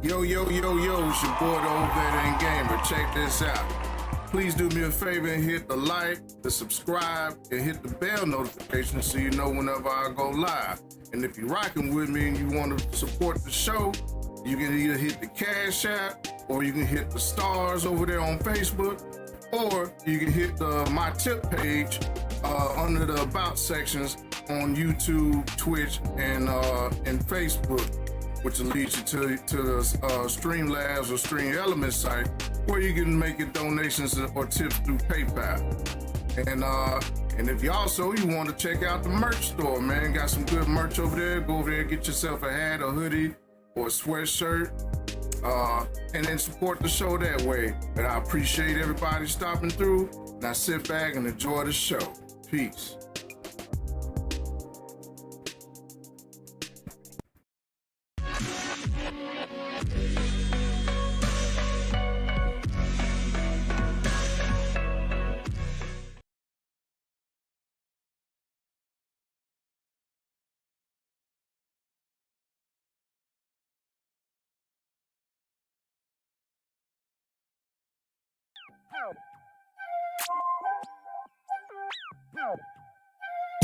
Yo, yo, yo, yo, it's your boy, the old veteran gamer. Check this out. Please do me a favor and hit the like, the subscribe, and hit the bell notification so you know whenever I go live. And if you're rocking with me and you want to support the show, you can either hit the Cash App, or you can hit the stars over there on Facebook, or you can hit my tip page under the About sections on YouTube, Twitch, and Facebook, which will lead you to the Streamlabs or Stream Elements site, where you can make your donations or tips through PayPal. And if you want to check out the merch store, man, got some good merch over there. Go over there, get yourself a hat, a hoodie, or a sweatshirt, and then support the show that way. And I appreciate everybody stopping through. Now sit back and enjoy the show. Peace.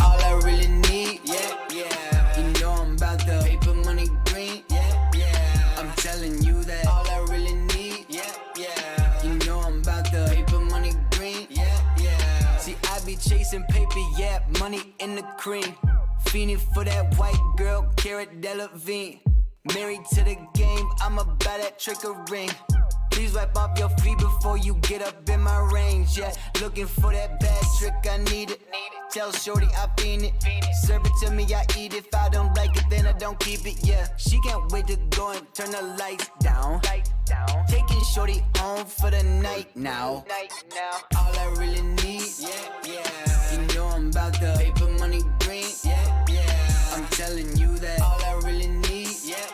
All I really need, yeah. You know I'm about the paper money green, yeah. I'm telling you that all I really need, yeah. You know I'm about the paper money green, yeah. See, I be chasing paper, yeah, money in the cream. Fiending for that white girl, Carrot Delevingne. Married to the game, I'm about that triggering. Please wipe off your feet before you get up in my range, yeah. Looking for that bad trick, I need it. Tell shorty I fiend it. Serve it to me, I eat it. If I don't like it, then I don't keep it, yeah. She can't wait to go and turn the lights down. Taking shorty home for the night now. All I really need, yeah. You know I'm about the paper money green, yeah. I'm telling you that all I really need, yeah.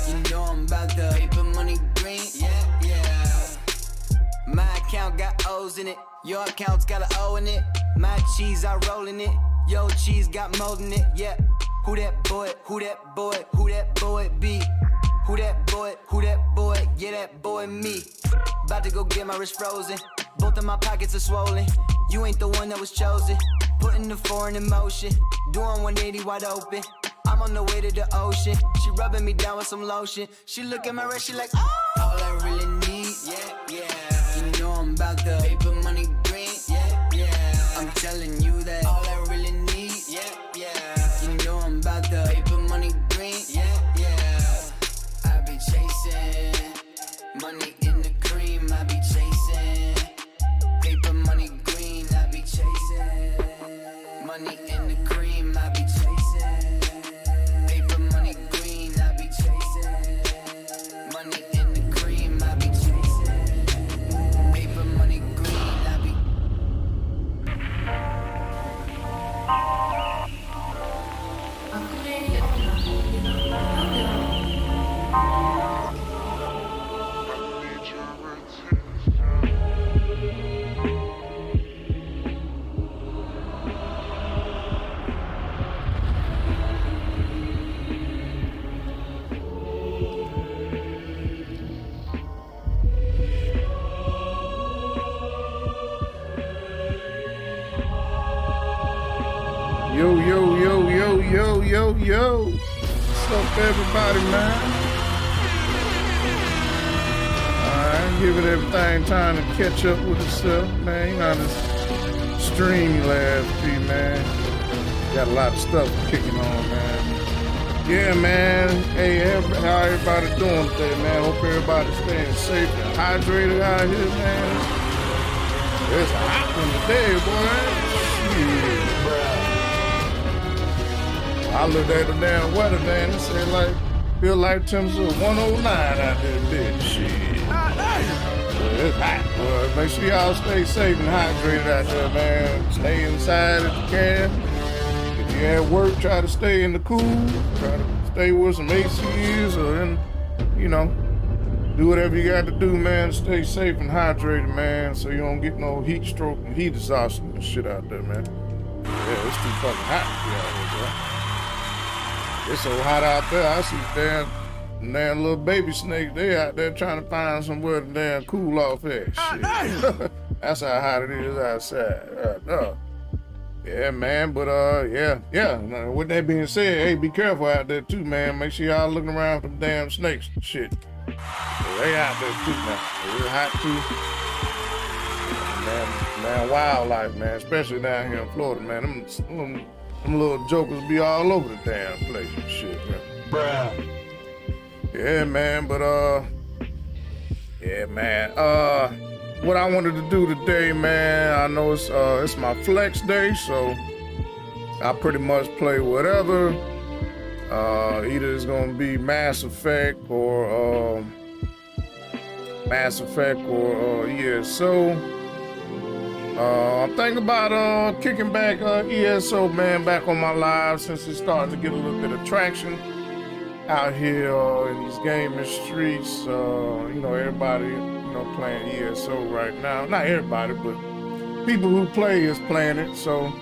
You know I'm about the paper money green, yeah. My account got O's in it. Your account's got an O in it. My cheese, I roll in it. Yo, cheese got mold in it, yeah. Who that boy? Who that boy? Who that boy be? Who that boy? Who that boy? Yeah, that boy me. About to go get my wrist frozen. Both of my pockets are swollen. You ain't the one that was chosen. Putting the foreign in motion. Doing 180 wide open. I'm on the way to the ocean. She rubbing me down with some lotion. She look at my wrist, she like, oh. All I really need, yeah. You know I'm about the paper money green, yeah. I'm telling you that all I really need, yeah. You know I'm about the paper money green, yeah. I be chasing money in the cream, I be chasing paper money green, I be chasing money in the cream, I be chasing paper money green, I be chasing money in the cream, I be chasing paper money green, I be. Yo, yo, yo, yo, yo, yo, yo. What's up, everybody, man? Alright, giving everything time to catch up with itself, man. You know how this Streamlabs be, man. Got a lot of stuff kicking on, man. Yeah, man. Hey, how everybody doing today, man? Hope everybody's staying safe and hydrated out here, man. It's a hot one today, boy. Shit, bro. I looked at the damn weather, man. It said like, feel like temperature 109 out there, bitch. Shit. It's hot, boy. Make sure y'all stay safe and hydrated out there, man. Stay inside if you can. If you're at work, try to stay in the cool. Try to stay with some ACs or in, you know, do whatever you got to do, man. Stay safe and hydrated, man, so you don't get no heat stroke and heat exhaustion and shit out there, man. Yeah, it's too fucking hot to be out here, bro. It's so hot out there, I see damn And damn little baby snakes, they out there trying to find somewhere to damn cool off at. Shit. That's how hot it is outside. Yeah, man, but yeah. Now, with that being said, hey, be careful out there too, man. Make sure y'all looking around for them damn snakes and shit. They out there too now. It's hot too. Man, wildlife, man, especially down here in Florida, man. Them little jokers be all over the damn place and shit, man. Bruh. Yeah, man, but what I wanted to do today, man, I know it's my flex day, so I pretty much play whatever. Either it's gonna be Mass Effect or ESO. I'm thinking about kicking back ESO, man, back on my live since it's starting to get a little bit of traction out here in these gaming streets. Everybody, playing ESO right now. Not everybody, but people who play is playing it. So,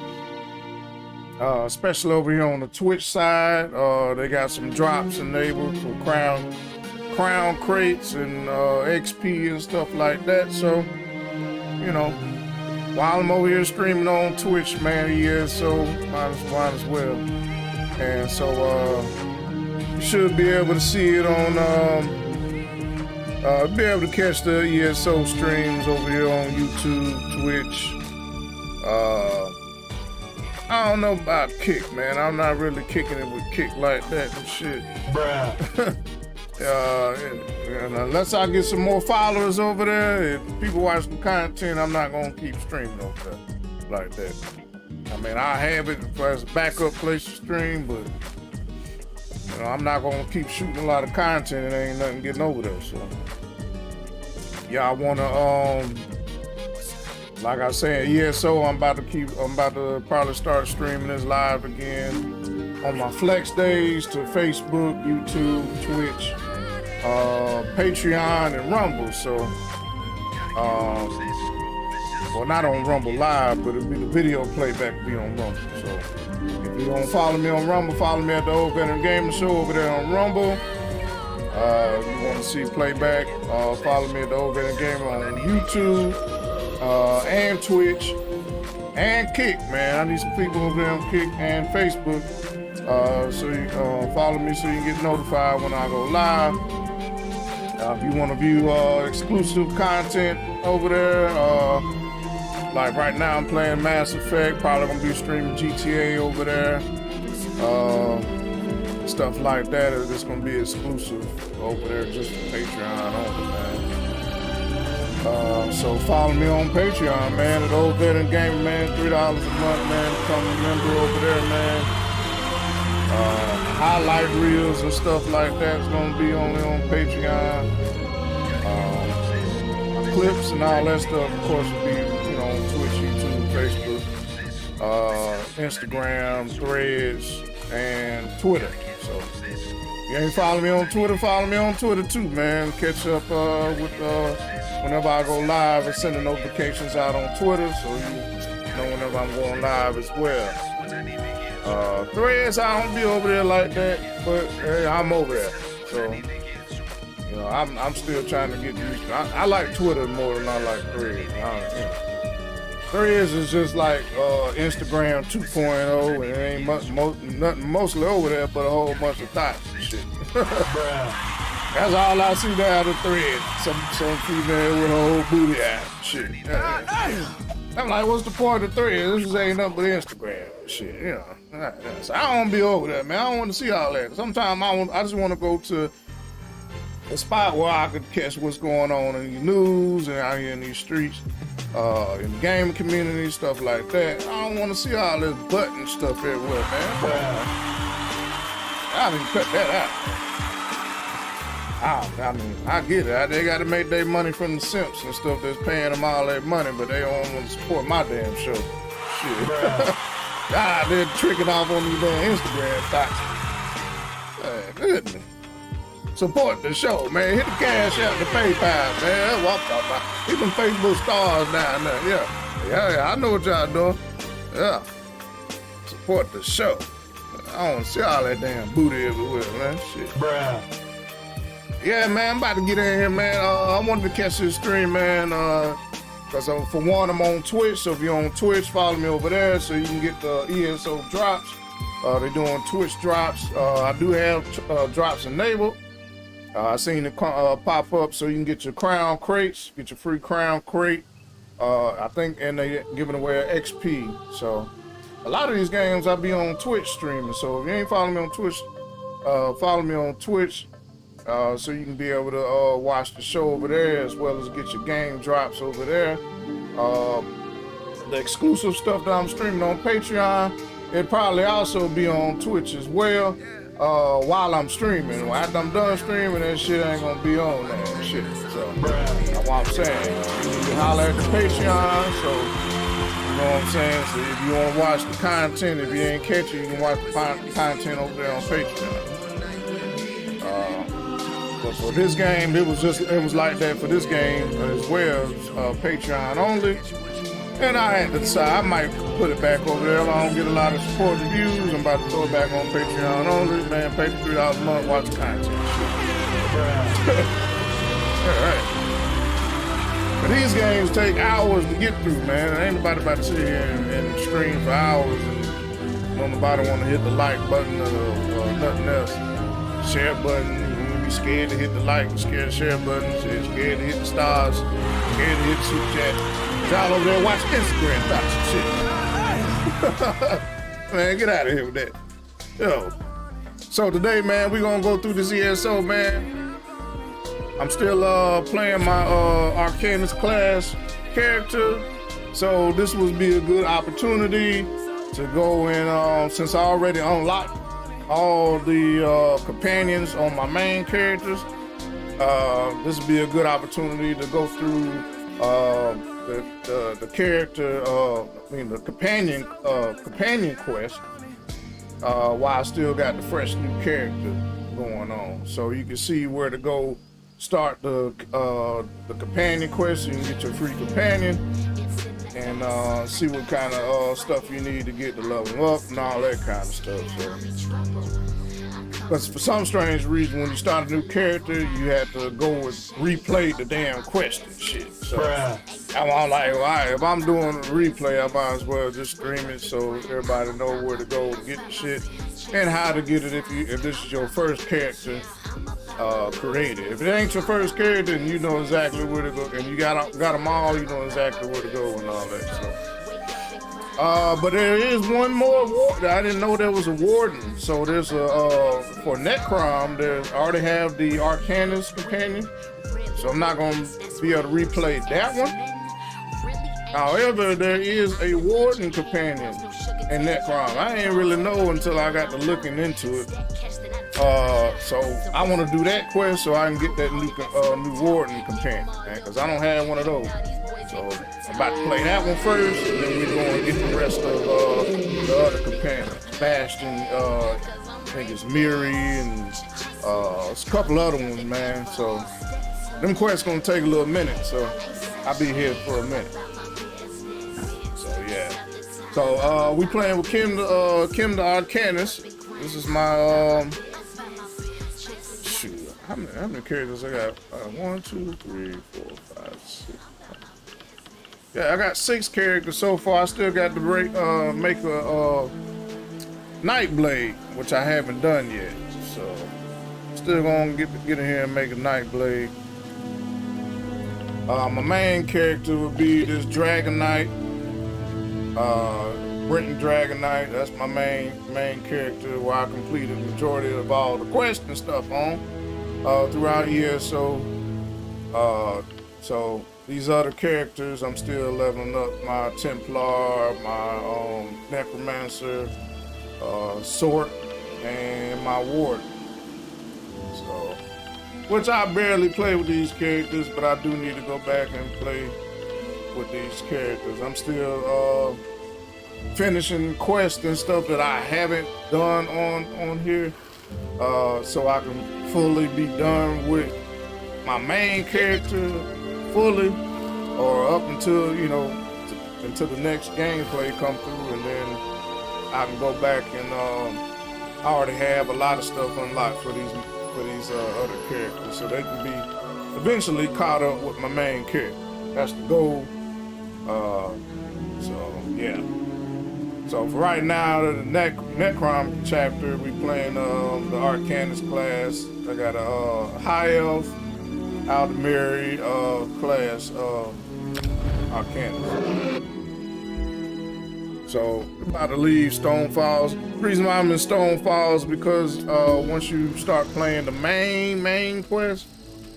especially over here on the Twitch side, they got some drops enabled for crown crates and XP and stuff like that. So, while I'm over here streaming on Twitch, man, ESO might as well. And so, you should be able to see it on, be able to catch the ESO streams over here on YouTube, Twitch. I don't know about Kick, man. I'm not really kicking it with Kick like that and shit. Bruh. Unless I get some more followers over there, if people watch the content, I'm not gonna keep streaming over there like that. I mean, I have it as a backup place to stream, but I'm not gonna keep shooting a lot of content and ain't nothing getting over there. So, y'all wanna like I said, ESO, I'm about to probably start streaming this live again on my flex days to Facebook, YouTube, Twitch, Patreon, and Rumble. So, well, not on Rumble Live, but it'll be the video playback will be on Rumble. So, if you don't follow me on Rumble, follow me at the Old Veteran Gamer Show over there on Rumble. If you want to see playback, follow me at the Old Veteran Gamer on YouTube, and Twitch, and Kick, man. I need some people over there on Kick and Facebook. So you follow me so you can get notified when I go live. If you want to view exclusive content over there, like right now I'm playing Mass Effect, probably gonna be streaming GTA over there. Stuff like that is gonna be exclusive over there just for Patreon only, man. So follow me on Patreon, man, at Old Veteran Gamer, man. $3 a month, man. Become a member over there, man. Highlight reels and stuff like that is gonna be only on Patreon. Clips and all that stuff, of course, will be on Twitch, YouTube, Facebook, Instagram, Threads, and Twitter. So if you ain't follow me on Twitter, follow me on Twitter too, man. Catch up with whenever I go live and send the notifications out on Twitter, so you know whenever I'm going live as well. Threads, I don't be over there like that, but hey, I'm over there. So, I'm still trying to get used to it. I like Twitter more than I like Threads. Threads is just like Instagram 2.0, and it ain't nothing mostly over there but a whole bunch of thoughts and shit. That's all I see down the thread. Some female with a whole booty out and shit. I'm like, what's the point of thread? This ain't nothing but Instagram and shit, So I don't be over there, man. I don't want to see all that. Sometimes I just want to go to a spot where I could catch what's going on in the news and out here in these streets, in the gaming community, stuff like that. I don't want to see all this button stuff everywhere, man. I didn't cut that out. I mean, I get it. They got to make their money from the simps and stuff that's paying them all that money, but they don't want to support my damn show. Shit. God, they're tricking off on these damn Instagram thoughts. Goodness. Support the show, man. Hit the cash out, the PayPal, man. That's what I'm talking about. Hit them Facebook stars down there. Yeah, I know what y'all doing. Yeah. Support the show. I don't see all that damn booty everywhere, man. Shit. Yeah, man, I'm about to get in here, man. I wanted to catch this stream, man, because for one, I'm on Twitch. So if you're on Twitch, follow me over there so you can get the ESO drops. They're doing Twitch drops. I do have drops enabled. I seen it pop up so you can get your crown crates, get your free crown crate. I think, and they giving away an XP. So a lot of these games I be on Twitch streaming. So if you ain't following me on Twitch, follow me on Twitch. So you can be able to watch the show over there as well as get your game drops over there. The exclusive stuff that I'm streaming on Patreon, it probably also be on Twitch as well while I'm streaming. After I'm done streaming, that shit ain't gonna be on that shit. So that's what I'm saying. You can holler at the Patreon, so you know what I'm saying? So if you wanna watch the content, if you ain't catch it, you can watch the content over there on Patreon. But for this game, it was like that for this game as well, Patreon only. And I had to decide I might put it back over there. If I don't get a lot of support reviews, I'm about to throw it back on Patreon only. Man, pay for $3 a month, watch the content. Alright. But these games take hours to get through, man. Ain't nobody about to sit here and stream for hours and nobody want to hit the like button or nothing else. Share button. Scared to hit the like, scared to share buttons, scared to hit the stars, scared to hit the super chat. Y'all over there watch Instagram thoughts and shit. Man, get out of here with that. Yo. So today, man, we gonna go through this ESO, man. I'm still playing my Arcanist class character. So this would be a good opportunity to go in, since I already unlocked all the companions on my main characters. This would be a good opportunity to go through the character, the companion quest, while I still got the fresh new character going on. So you can see where to go start the companion quest so you can get your free companion and see what kind of stuff you need to get to level up and all that kind of stuff. So, because for some strange reason, when you start a new character, you have to go and replay the damn quest and shit. So I'm like, all right, if I'm doing a replay, I might as well just stream it so everybody know where to go to get the shit and how to get it if this is your first character created. If it ain't your first character, then you know exactly where to go, and you got them all, you know exactly where to go and all that. So, but there is one more warden. I didn't know there was a warden. So there's for Necrom, I already have the Arcanist companion, so I'm not gonna be able to replay that one. However, there is a warden companion in Necrom. I didn't really know until I got to looking into it. So I want to do that quest so I can get that new warden companion, man, because I don't have one of those. So I'm about to play that one first, and then we're going to get the rest of the other companions. Bastion, I think it's Miri, and it's a couple other ones, man. So them quests gonna take a little minute, so I'll be here for a minute. So yeah. So we playing with Kim the Arcanist. This is my how many characters I got? 1, 2, 3, 4, 5, 6. Yeah, I got 6 characters so far. I still got to make a Nightblade, which I haven't done yet. So still gonna get in here and make a Nightblade. My main character would be this Dragon Knight, Brenton Dragon Knight. That's my main character, where I completed the majority of all the quests and stuff on throughout here. So these other characters, I'm still leveling up my Templar, my Necromancer, Sword, and my Warden. So, which I barely play with these characters, but I do need to go back and play with these characters. I'm still finishing quests and stuff that I haven't done on here, so I can fully be done with my main character fully, or up until until the next gameplay come through, and then I can go back and I already have a lot of stuff unlocked for these for these other characters so they can be eventually caught up with my main character. That's the goal. So yeah. So for right now, the Necrom chapter, we playing the Arcanist class. I got a high elf, Aldemiri class Arcanist. So about to leave Stone Falls. The reason why I'm in Stone Falls because once you start playing the main quest,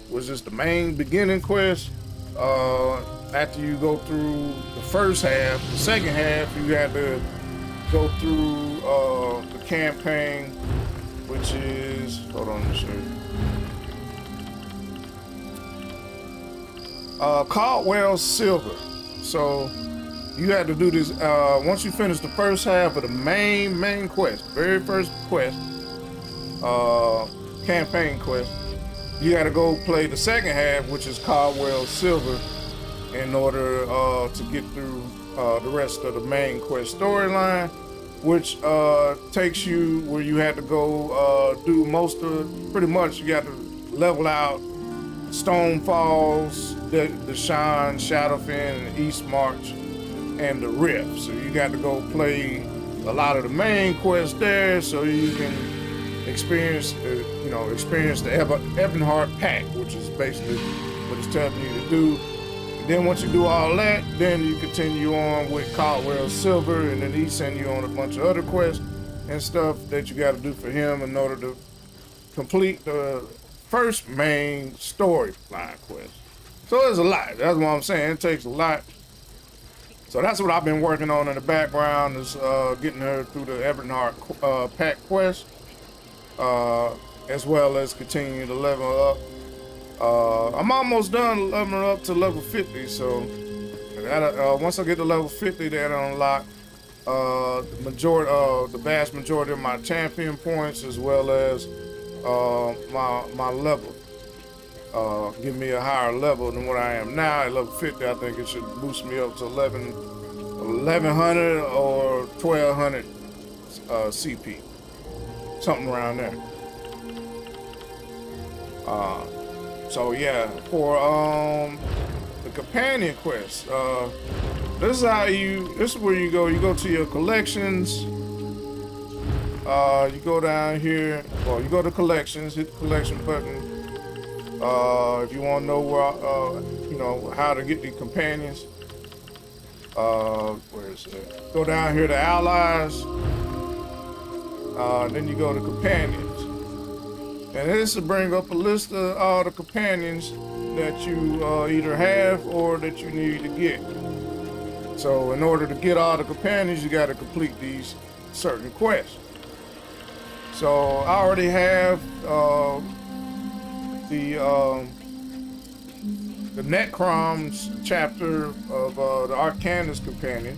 which is the main beginning quest, after you go through the first half, the second half you have to go through the campaign, which is, hold on, let me show you. Caldwell Silver. So you had to do this once you finish the first half of the main quest, very first quest, campaign quest. You got to go play the second half, which is Caldwell Silver, in order to get through the rest of the main quest storyline, which takes you where you had to go do most of, pretty much you got to level out Stone Falls, Deshawn, Shadowfen, and East March, and the Rift. So you got to go play a lot of the main quests there so you can experience the Ebonheart Pack, which is basically what it's telling you to do. And then once you do all that, then you continue on with Caldwell Silver, and then he send you on a bunch of other quests and stuff that you got to do for him in order to complete the first main storyline quest. So there's a lot. That's what I'm saying. It takes a lot. So that's what I've been working on in the background, is getting her through the Ebonheart Pack quest, as well as continuing to level up. I'm almost done leveling up to level 50, so once I get to level 50, that'll unlock the vast majority of my champion points, as well as my level. Give me a higher level than what I am now. At level 50, I think it should boost me up to 1100 or 1200 CP, something around there. So yeah, for the companion quest, this is where you go. You go to your collections. You go down here, or you go to collections, hit the collection button. If you want to know where, how to get the companions, where is it? Go down here to allies. Then you go to companions. And this will bring up a list of all the companions that you either have or that you need to get. So in order to get all the companions, you got to complete these certain quests. So I already have the Necrom's chapter of the Arcanist companion,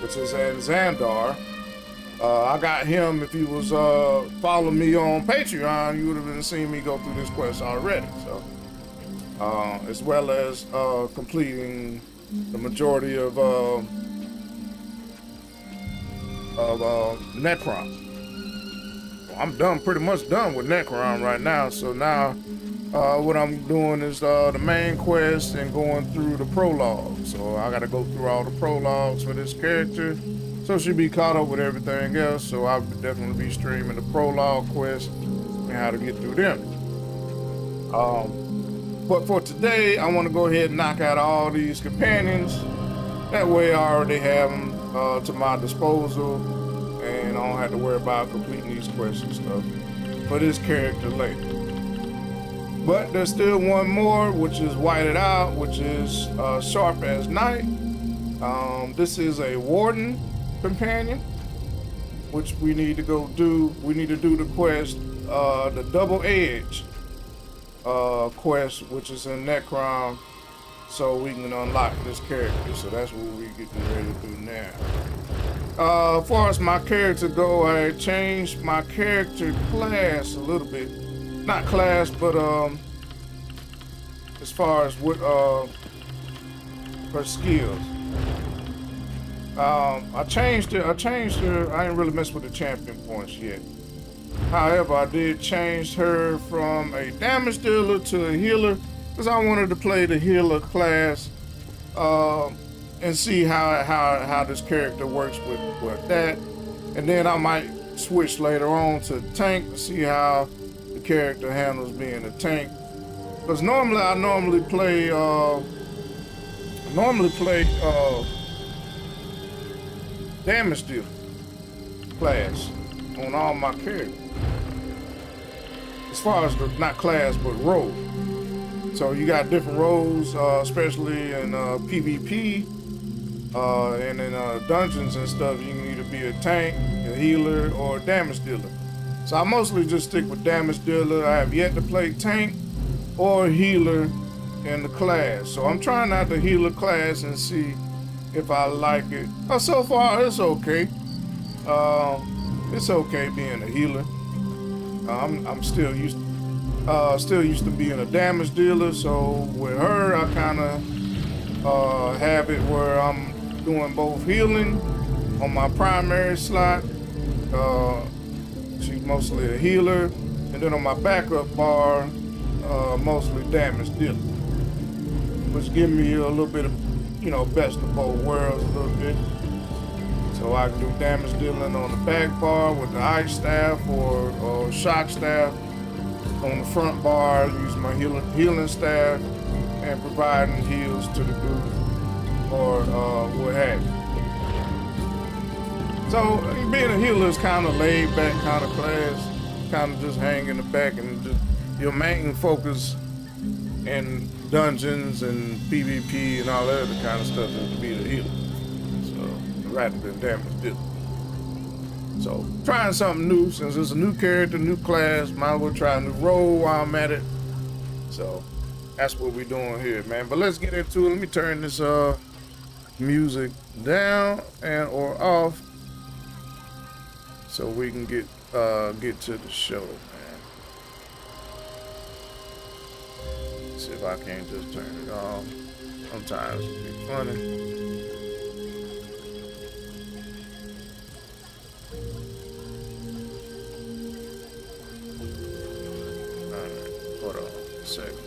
which is at Xandar. I got him. If you was following me on Patreon, you would have been seeing me go through this quest already. So, as well as completing the majority of Necrom. I'm pretty much done with Necrom right now. So now, what I'm doing is the main quest and going through the prologue. So I got to go through all the prologues for this character. So she'll be caught up with everything else. So I'll definitely be streaming the prologue quest and how to get through them. But for today, I want to go ahead and knock out all these companions. That way I already have them to my disposal, and I don't have to worry about completing these quests and stuff for this character later. But there's still one more, which is Whited Out, which is Sharp as Night. This is a Warden companion, which we need to go do. We need to do the quest, the Double Edge quest, which is in Necrom, so we can unlock this character. So that's what we're getting ready to do now. As far as my character go, I changed my character class a little bit. Not class, but as far as what her skills. I changed her. I ain't really messed with the champion points yet. However, I did change her from a damage dealer to a healer because I wanted to play the healer class and see how this character works with that. And then I might switch later on to tank to see how the character handles being a tank. Because normally I play damage dealer class on all my characters. As far as the, not class, but role. So you got different roles, especially in PvP and in dungeons and stuff. You can either be a tank, a healer, or a damage dealer. So I mostly just stick with damage dealer. I have yet to play tank or healer in the class. So I'm trying out the healer class and see if I like it. So far, it's okay. It's okay being a healer. I'm still used to being a damage dealer, so with her I kind of have it where I'm doing both healing on my primary slot. She's mostly a healer, and then on my backup bar, mostly damage dealer, which give me a little bit of, you know, best of both worlds a little bit. So I can do damage dealing on the back bar with the ice staff or shock staff. On the front bar, use my healing staff and providing heals to the group or what have you. So being a healer is kind of laid back kind of class, kind of just hang in the back and just your main focus in dungeons and PvP and all that other kind of stuff is to be the healer. Rather than damage dealer. So trying something new, since it's a new character, new class, might as well try a new role while I'm at it. So that's what we're doing here, man. But let's get into it. Let me turn this music down and or off so we can get to the show, man. Let's see if I can't just turn it off. Sometimes it be funny. Hold on a second.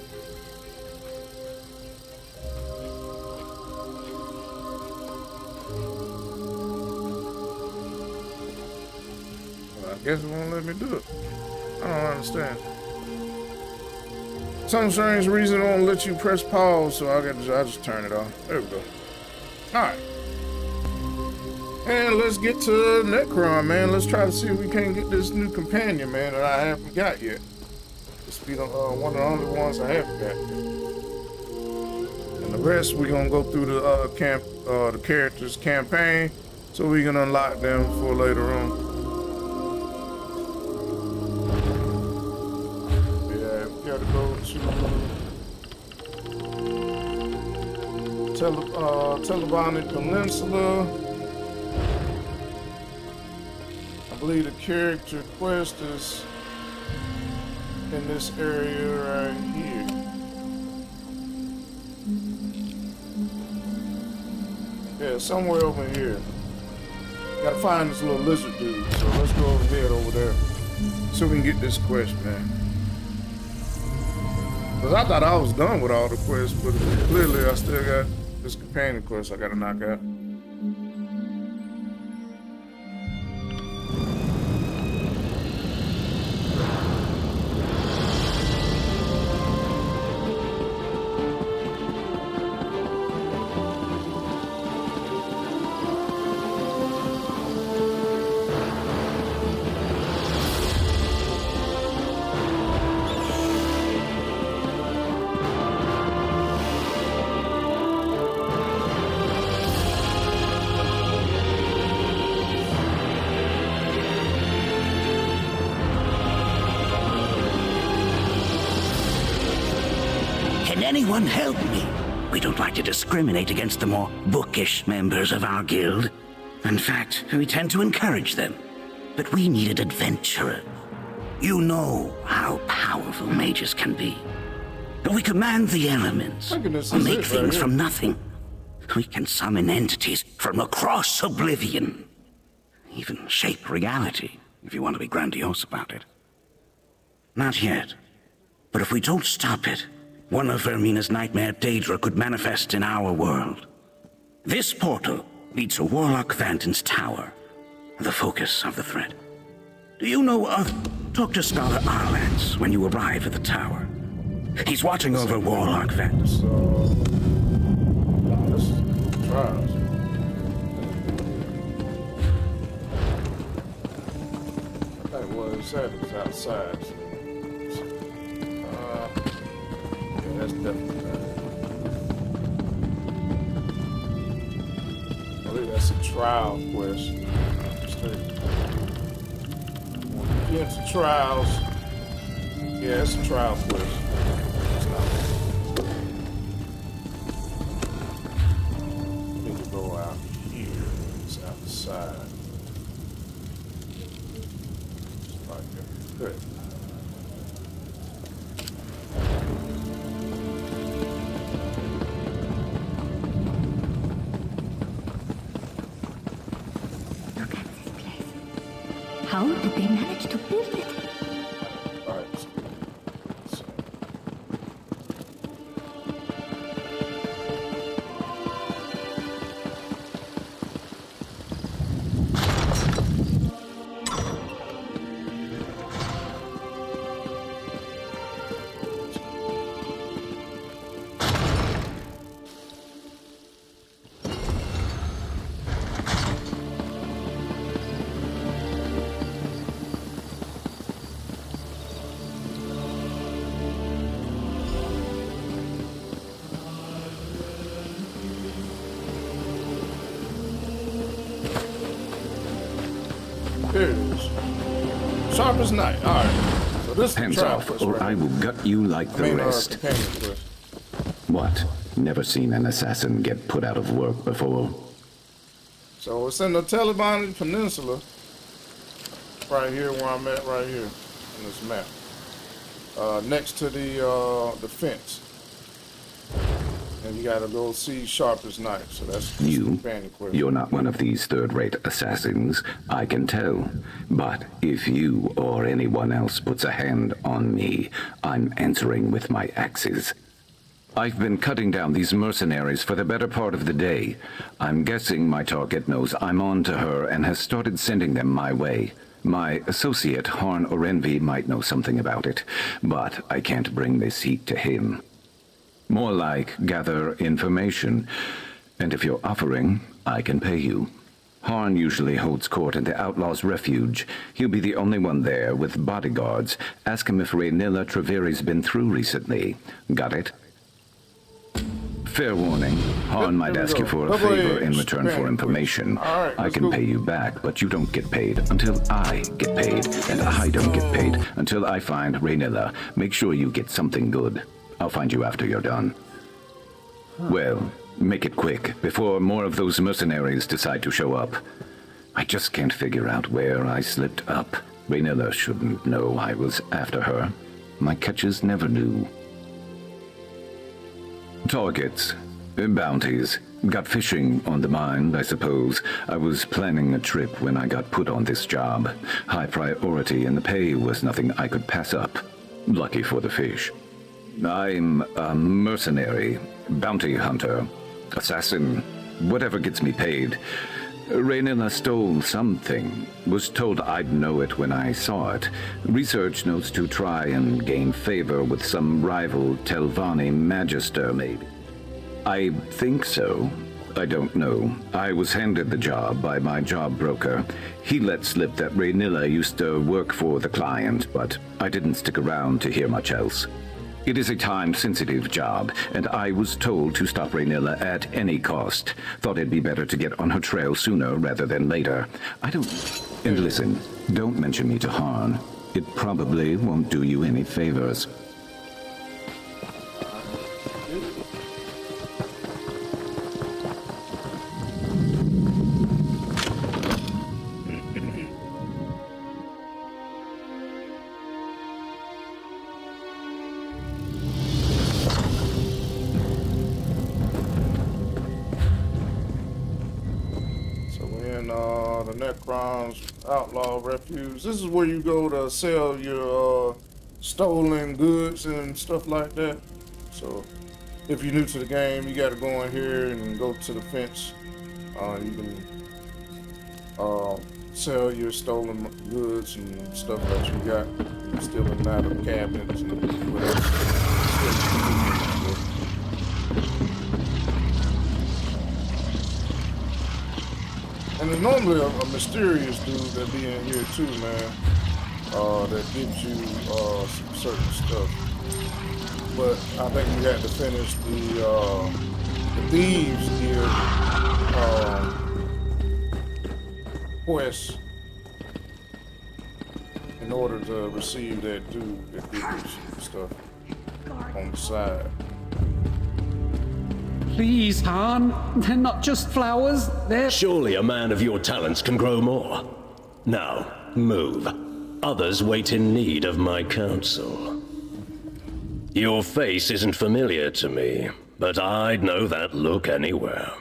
Well, I guess it won't let me do it. I don't understand. Some strange reason it won't let you press pause, so I just turn it off. There we go. Alright. And let's get to Necrom, man. Let's try to see if we can't get this new companion, man, that I haven't got yet. This be the, one of the only ones I haven't got yet. And the rest, we're gonna go through the characters campaign, so we can unlock them for later on. Yeah, we gotta go to T.O.V.G Peninsula. I believe the character quest is in this area right here. Yeah, somewhere over here. Gotta find this little lizard dude, so let's go ahead over there so we can get this quest, man. Cause I thought I was done with all the quests, but clearly I still got this companion quest I gotta knock out. Can anyone help me? We don't like to discriminate against the more bookish members of our guild. In fact, we tend to encourage them. But we needed adventurers. You know how powerful mages can be. We command the elements, or make things from nothing. We can summon entities from across oblivion. Even shape reality. if you want to be grandiose about it. Not yet. But if we don't stop it, one of Vermina's nightmare Daedra could manifest in our world. This portal leads to Warlock Vanton's tower, the focus of the threat. Do you know of... Talk to Scholar Arlance when you arrive at the tower. He's watching over Warlock Vanton. So, this is trials. I think what it said was outside. Yeah, that's definitely bad. I believe that's a trial quest. When you get into trials, yeah, it's a trial quest. Need to go out here. It's outside. It's like good. How did they manage to build it? All right. So. Here it is. Sharp as night. All right. So this is the Hands trial off, quest, or right? I will gut you like the rest. Companion quest. What? Never seen an assassin get put out of work before? So it's in the T.O.V.G Peninsula. Right here where I'm at, right here on this map. Next to the fence. And you gotta go see Sharp as Night. So that's the You? companion quest. You're not one of these third-rate assassins, I can tell. But if you or anyone else puts a hand on me, I'm answering with my axes. I've been cutting down these mercenaries for the better part of the day. I'm guessing my target knows I'm on to her and has started sending them my way. My associate, Harn Orenvi, might know something about it, but I can't bring this heat to him. More like gather information. And if you're offering, I can pay you. Harn usually holds court in the Outlaw's Refuge. He'll be the only one there with bodyguards. Ask him if Raynilla Treveri's been through recently. Got it? Fair warning. Harn might ask you for a favor in return for information. I can pay you back, but you don't get paid until I get paid. And I don't get paid until I find Raynilla. Make sure you get something good. I'll find you after you're done. Well, make it quick, before more of those mercenaries decide to show up. I just can't figure out where I slipped up. Raynilla shouldn't know I was after her. My catches never do. Targets. Bounties. Got fishing on the mind, I suppose. I was planning a trip when I got put on this job. High priority, and the pay was nothing I could pass up. Lucky for the fish. I'm a mercenary, bounty hunter, assassin, whatever gets me paid. Raynilla stole something. Was told I'd know it when I saw it. Research notes to try and gain favor with some rival Telvanni magister, maybe. I think so. I don't know. I was handed the job by my job broker. He let slip that Raynilla used to work for the client, but I didn't stick around to hear much else. It is a time-sensitive job, and I was told to stop Raynilla at any cost. Thought it'd be better to get on her trail sooner rather than later. And listen, don't mention me to Harn. It probably won't do you any favors. Necrom's Outlaw Refuge. This is where you go to sell your stolen goods and stuff like that. So if you're new to the game, you got to go in here and go to the fence. You can sell your stolen goods and stuff that you got. Stealing out of cabinets and whatever. And there's normally a mysterious dude that be in here too, man. That gives you some certain stuff. But I think you have to finish the Thieves Guild quest in order to receive that dude that gives you some stuff on the side. Please, Han. They're not just flowers, they're... Surely a man of your talents can grow more. Now, move. Others wait in need of my counsel. Your face isn't familiar to me, but I'd know that look anywhere.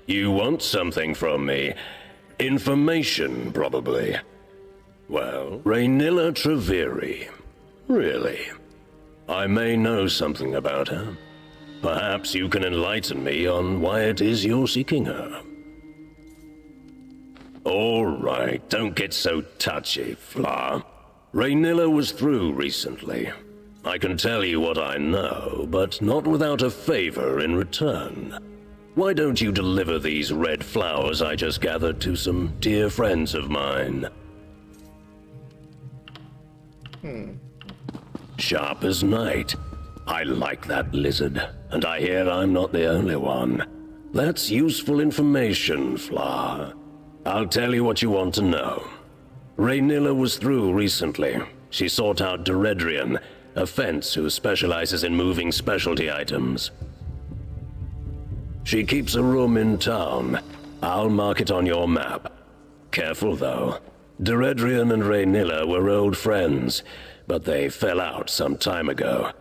You want something from me. Information, probably. Well, Raynilla Treveri. Really? I may know something about her. Perhaps you can enlighten me on why it is you're seeking her. All right, don't get so touchy, Fla. Raynilla was through recently. I can tell you what I know, but not without a favor in return. Why don't you deliver these red flowers I just gathered to some dear friends of mine? Sharp as night. I like that lizard, and I hear I'm not the only one. That's useful information, Fla. I'll tell you what you want to know. Raynilla was through recently. She sought out Deredrian, a fence who specializes in moving specialty items. She keeps a room in town. I'll mark it on your map. Careful, though. Deredrian and Raynilla were old friends, but they fell out some time ago.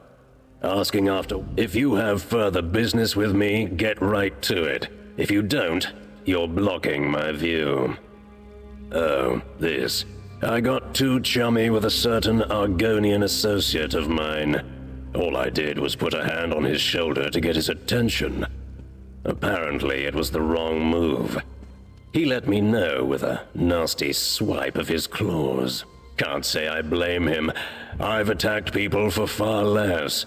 Asking after, if you have further business with me, get right to it. If you don't, you're blocking my view. Oh, this. I got too chummy with a certain Argonian associate of mine. All I did was put a hand on his shoulder to get his attention. Apparently, it was the wrong move. He let me know with a nasty swipe of his claws. Can't say I blame him. I've attacked people for far less.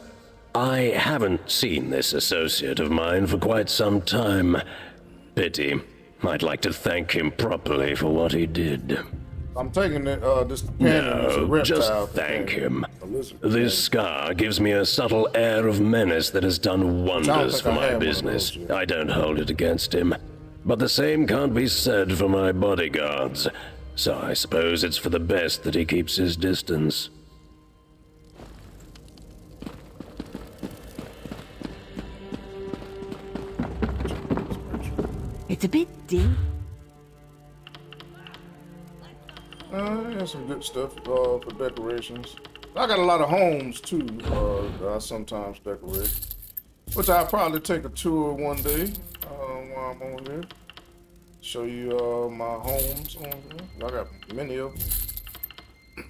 I haven't seen this associate of mine for quite some time. Pity. I'd like to thank him properly for what he did. I'm taking it, this companion is a No, reptile. just thank him. A lizard. This scar gives me a subtle air of menace that has done wonders for my business. I don't hold it against him. But the same can't be said for my bodyguards. So I suppose it's for the best that he keeps his distance. It's a bit dim. There's some good stuff for decorations. I got a lot of homes too that I sometimes decorate, which I'll probably take a tour one day while I'm on here. Show you my homes on here. I got many of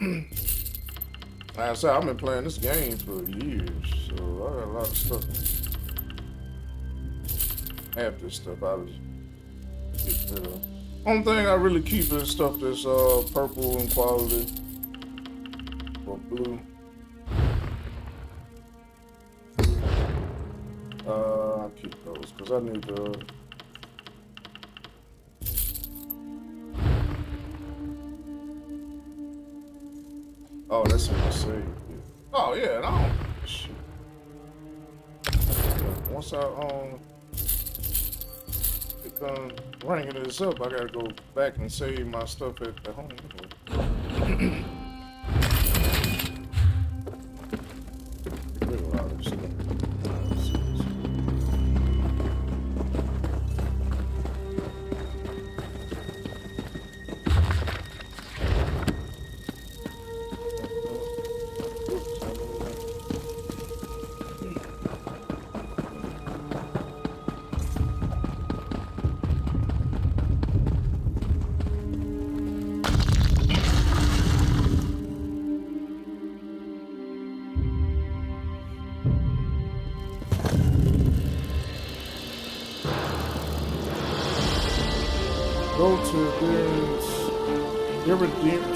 them. Like I said, I've been playing this game for years, so I got a lot of stuff. Half this stuff I was getting rid of. Only thing I really keep is stuff that's purple in quality or blue. I'll keep those because I need to. Oh, that's what I say. Oh yeah, no. Shit. Once I done ranking this up, I gotta go back and save my stuff at the home. Get rid of a lot of stuff.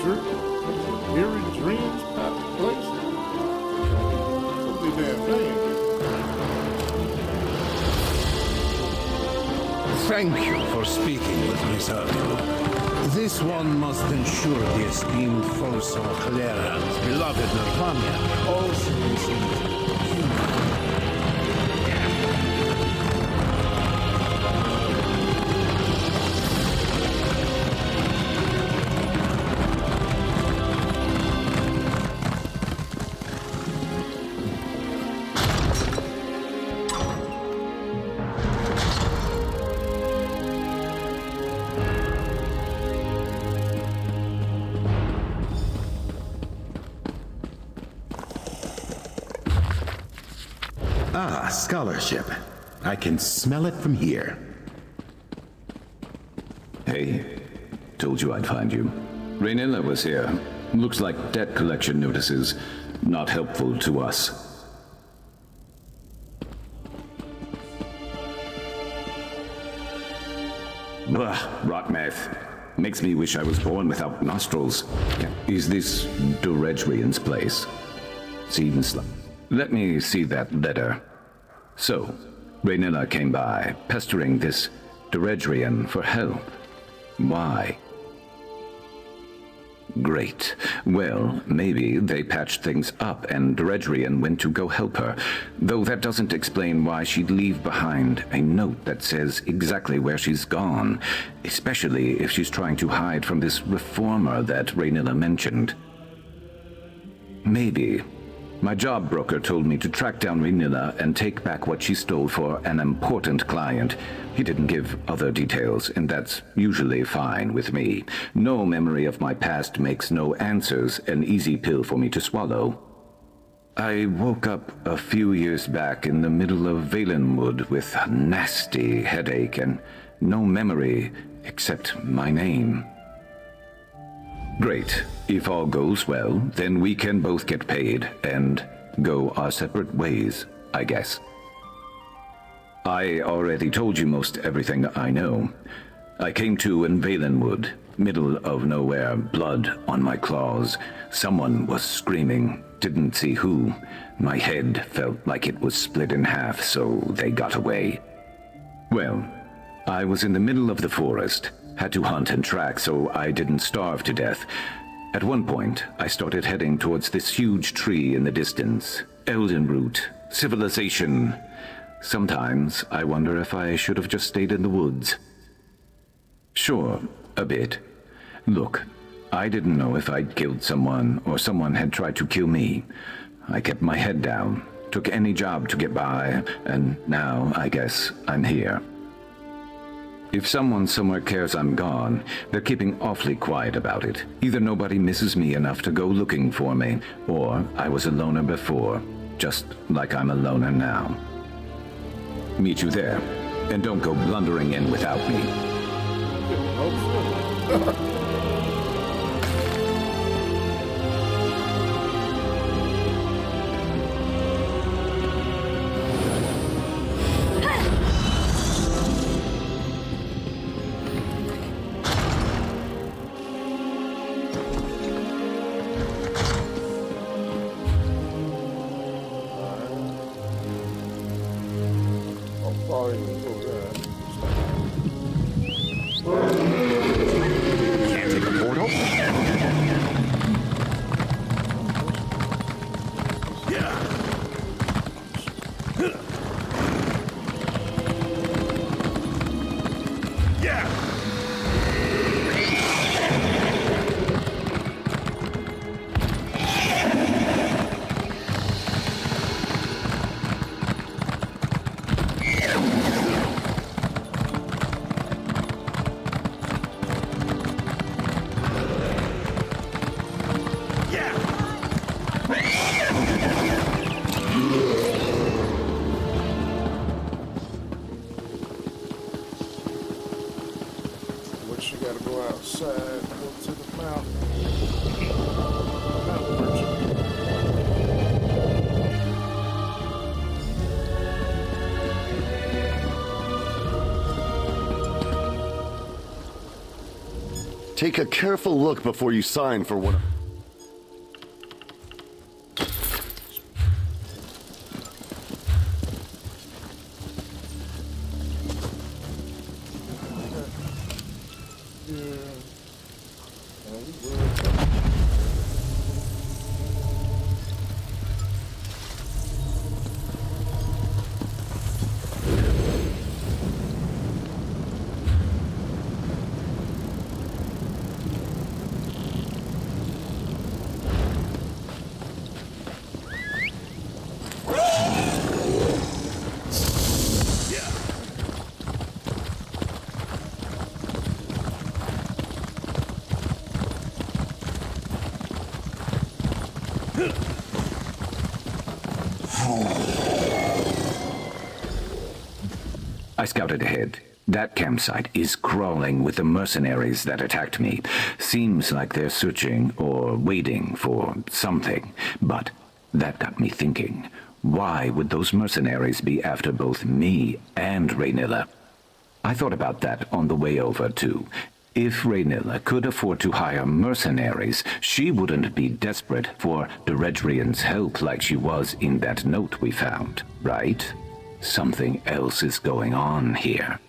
to their dreams place. Could be damn thing. Thank you for speaking with me, sir. This one must ensure the esteemed Folsom Claren's beloved Nirvana also receives human. Ah, scholarship. I can smell it from here. Hey, told you I'd find you. Raynilla was here. Looks like debt collection notices. Not helpful to us. Ugh, rot mouth. Makes me wish I was born without nostrils. Is this T.O.V.G's place? Seems like... Let me see that letter. So, Raynilla came by, pestering this T.O.V.G for help. Why? Great. Well, maybe they patched things up and T.O.V.G went to go help her, though that doesn't explain why she'd leave behind a note that says exactly where she's gone, especially if she's trying to hide from this reformer that Raynilla mentioned. Maybe. My job broker told me to track down Raynilla and take back what she stole for an important client. He didn't give other details, and that's usually fine with me. No memory of my past makes no answers an easy pill for me to swallow. I woke up a few years back in the middle of Valenwood with a nasty headache and no memory except my name. Great. If all goes well, then we can both get paid and go our separate ways, I guess. I already told you most everything I know. I came to in Valenwood, middle of nowhere, blood on my claws. Someone was screaming, didn't see who. My head felt like it was split in half, so they got away. Well, I was in the middle of the forest. Had to hunt and track so I didn't starve to death. At one point, I started heading towards this huge tree in the distance. Eldenroot. Civilization. Sometimes I wonder if I should have just stayed in the woods. Sure, a bit. Look, I didn't know if I'd killed someone or someone had tried to kill me. I kept my head down, took any job to get by, and now I guess I'm here. If someone somewhere cares I'm gone, they're keeping awfully quiet about it. Either nobody misses me enough to go looking for me, or I was a loner before, just like I'm a loner now. Meet you there, and don't go blundering in without me. Take a careful look before you sign for one. I scouted ahead. That campsite is crawling with the mercenaries that attacked me. Seems like they're searching or waiting for something. But that got me thinking. Why would those mercenaries be after both me and Raynilla? I thought about that on the way over, too. If Raynilla could afford to hire mercenaries, she wouldn't be desperate for Deredrian's help like she was in that note we found, right? Something else is going on here.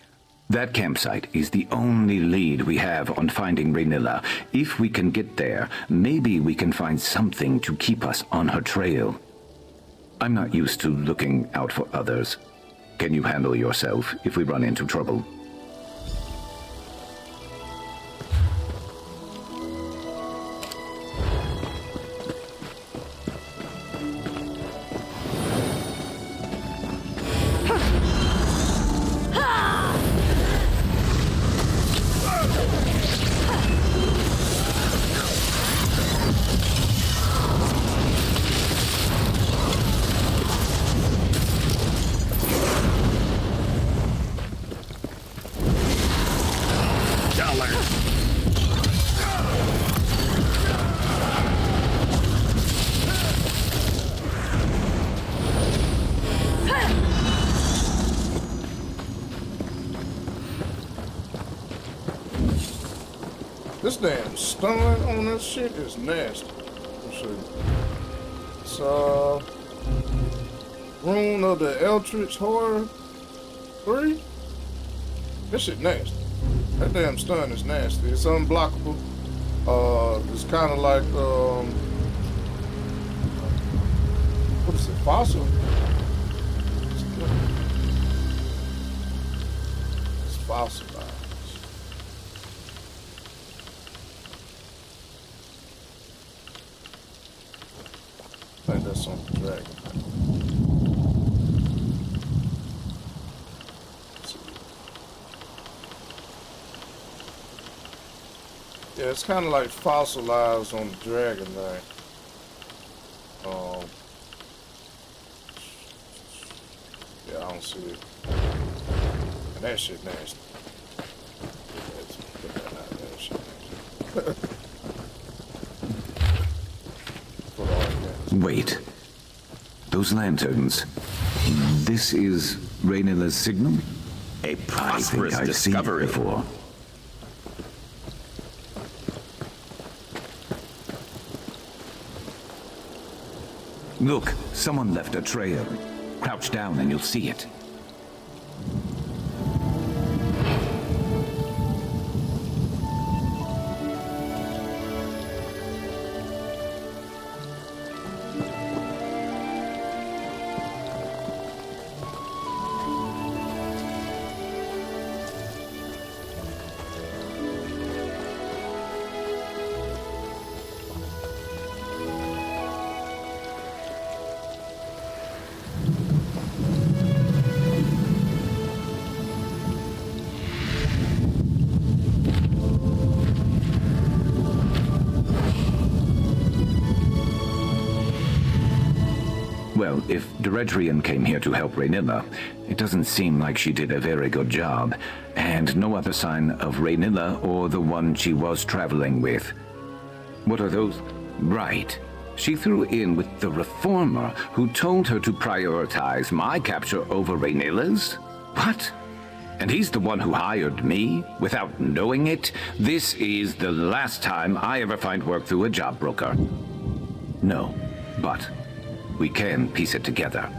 That campsite is the only lead we have on finding Raynilla. If we can get there, maybe we can find something to keep us on her trail. I'm not used to looking out for others. Can you handle yourself if we run into trouble? This damn stun on this shit is nasty. Let's see. It's Rune of the Eldritch Horror 3. This shit nasty. That damn stun is nasty. It's unblockable. It's kind of like what is it? Fossil. It's fossil. I think that's on the dragon. Yeah, it's kind of like fossilized on the dragon thing. Yeah, I don't see it. And that shit nasty. Let's put that out there. That shit nasty. Wait. Those lanterns. This is Raynilla's signal? A prosperous I've discovery. seen it before. Look, someone left a trail. Crouch down and you'll see it. Well, if Deredrian came here to help Raynilla, it doesn't seem like she did a very good job, and no other sign of Raynilla or the one she was traveling with. What are those? Right. She threw in with the Reformer, who told her to prioritize my capture over Raynilla's? What? And he's the one who hired me without knowing it? This is the last time I ever find work through a job broker. No, but we can piece it together.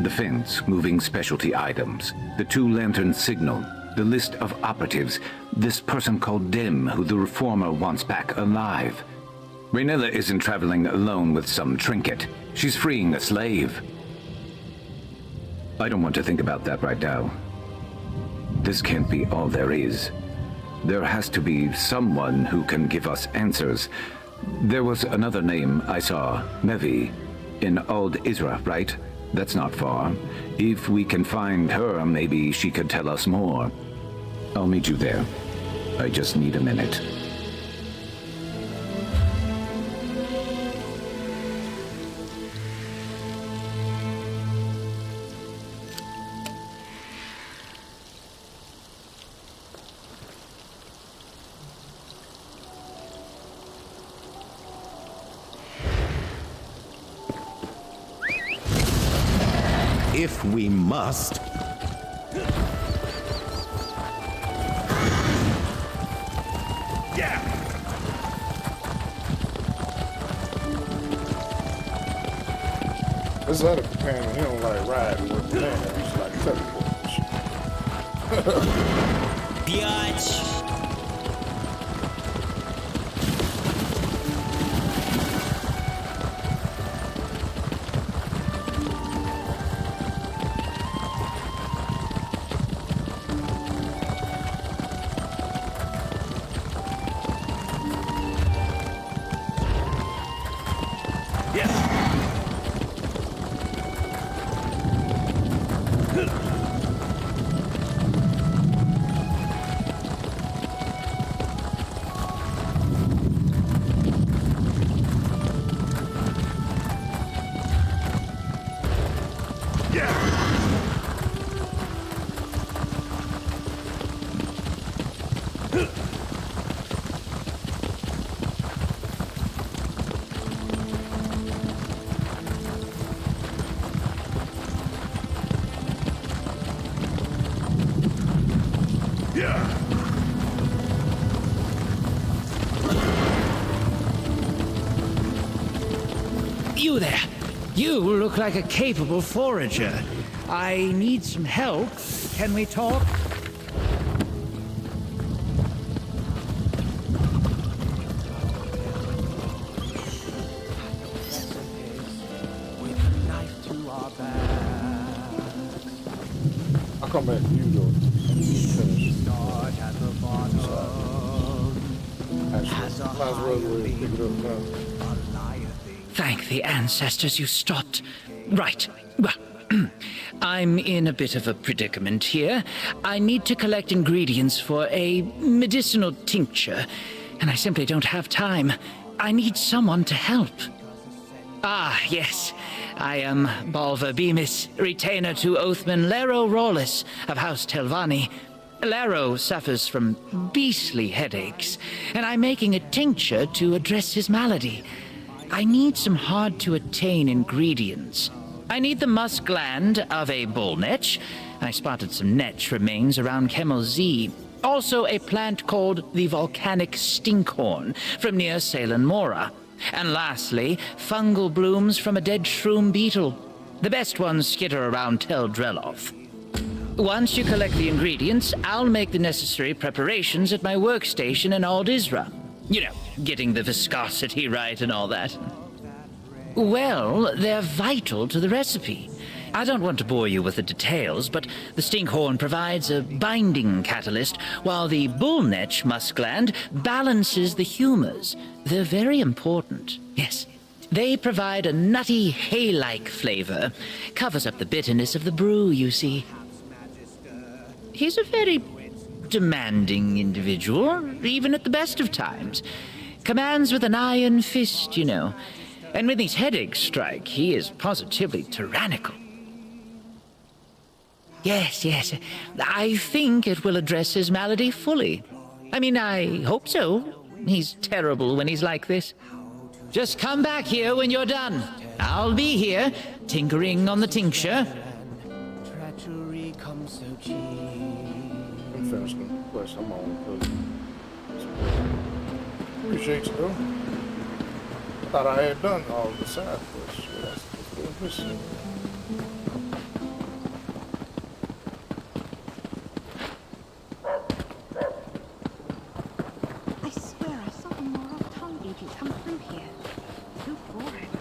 The fence moving specialty items, the two-lantern signal, the list of operatives, this person called Dim who the Reformer wants back alive. Raynilla isn't traveling alone with some trinket. She's freeing a slave. I don't want to think about that right now. This can't be all there is. There has to be someone who can give us answers. There was another name I saw, Mevi, in Old Isra, right? That's not far. If we can find her, maybe she could tell us more. I'll meet you there. I just need a minute. If we must. Yeah. This other companion, he don't like riding with the man. He's like teleporting. Biatch. You there! You look like a capable forager. I need some help. Can we talk? I'll come back to you though. Actually, might as well pick it up now. Thank the ancestors you stopped. Right. Well, I'm in a bit of a predicament here. I need to collect ingredients for a medicinal tincture, and I simply don't have time. I need someone to help. Ah, yes. I am Balva Bemis, retainer to Oathman Lero Rawless of House Telvanni. Lero suffers from beastly headaches, and I'm making a tincture to address his malady. I need some hard-to-attain ingredients. I need the musk gland of a bull netch. I spotted some netch remains around Kemmel Z. Also a plant called the volcanic stinkhorn from near Salem Mora. And lastly, fungal blooms from a dead shroom beetle. The best ones skitter around Tel Dreloth. Once you collect the ingredients, I'll make the necessary preparations at my workstation in Old Isra. You know, getting the viscosity right and all that. Well, they're vital to the recipe. I don't want to bore you with the details, but the stinkhorn provides a binding catalyst, while the bullnetch musk gland balances the humors. They're very important, yes. They provide a nutty, hay-like flavor. Covers up the bitterness of the brew, you see. He's a very demanding individual, even at the best of times. Commands with an iron fist, you know. And when these headaches strike, he is positively tyrannical. Yes, yes. I think it will address his malady fully. I mean, I hope so. He's terrible when he's like this. Just come back here when you're done. I'll be here, tinkering on the tincture. come so cheap. I'm finishing the quest. I'm on, cuz. Appreciate you, though. I thought I had done all the side quests. Yeah, that's good. Let's see. I swear I saw a moral tongue agent come through here. So boring.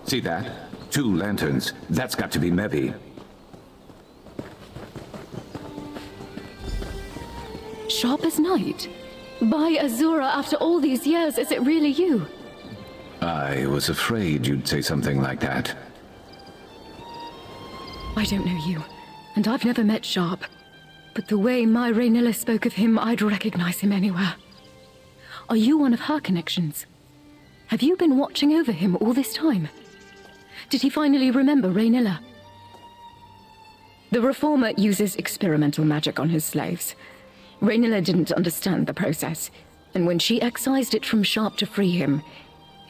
See that? 2 lanterns. That's got to be Mevi. Sharp as night? By Azura, after all these years, is it really you? I was afraid you'd say something like that. I don't know you, and I've never met Sharp. But the way my Raynilla spoke of him, I'd recognize him anywhere. Are you one of her connections? Have you been watching over him all this time? Did he finally remember Raynilla? The Reformer uses experimental magic on his slaves. Raynilla didn't understand the process, and when she excised it from Sharp to free him,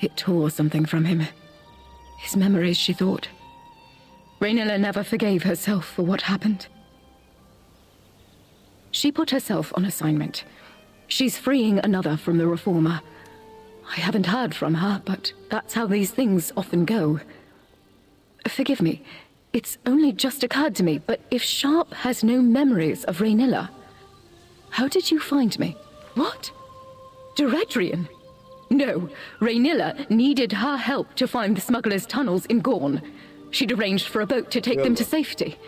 it tore something from him. His memories, she thought. Raynilla never forgave herself for what happened. She put herself on assignment. She's freeing another from the Reformer. I haven't heard from her, but that's how these things often go. Forgive me, it's only just occurred to me, but if Sharp has no memories of Raynilla, how did you find me? What? Deredrian? No, Raynilla needed her help to find the smugglers' tunnels in Gorn. She'd arranged for a boat to take them to safety.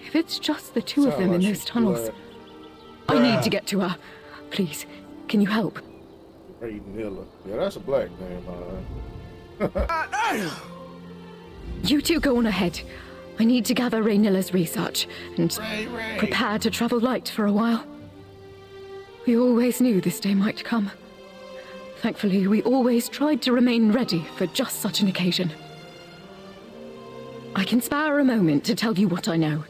If it's just the two of them in those tunnels, I need to get to her. Please, can you help? Raynilla. Yeah, that's a black name, alright. You two go on ahead. I need to gather Raynilla's research and prepare to travel light for a while. We always knew this day might come. Thankfully, we always tried to remain ready for just such an occasion. I can spare a moment to tell you what I know,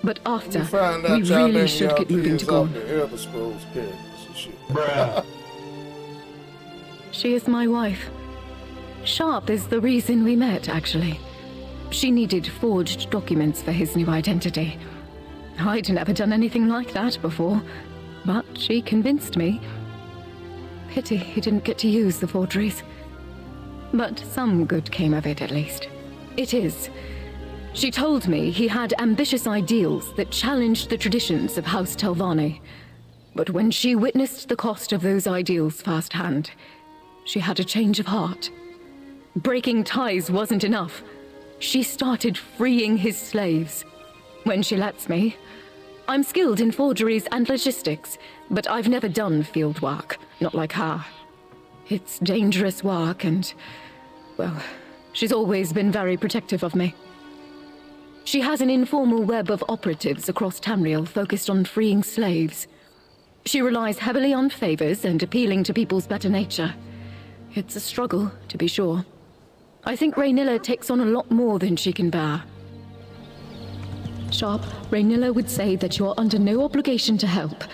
but after, we really should get moving to Gorn. She is my wife. Sharp is the reason we met, actually. She needed forged documents for his new identity. I'd never done anything like that before, but she convinced me. Pity he didn't get to use the forgeries. But some good came of it, at least. It is. She told me he had ambitious ideals that challenged the traditions of House Telvanni. But when she witnessed the cost of those ideals firsthand, she had a change of heart. Breaking ties wasn't enough. She started freeing his slaves. When she lets me. I'm skilled in forgeries and logistics, but I've never done field work, not like her. It's dangerous work and, well, she's always been very protective of me. She has an informal web of operatives across Tamriel focused on freeing slaves. She relies heavily on favors and appealing to people's better nature. It's a struggle, to be sure. I think Raynilla takes on a lot more than she can bear. Sharp, Raynilla would say that you're under no obligation to help,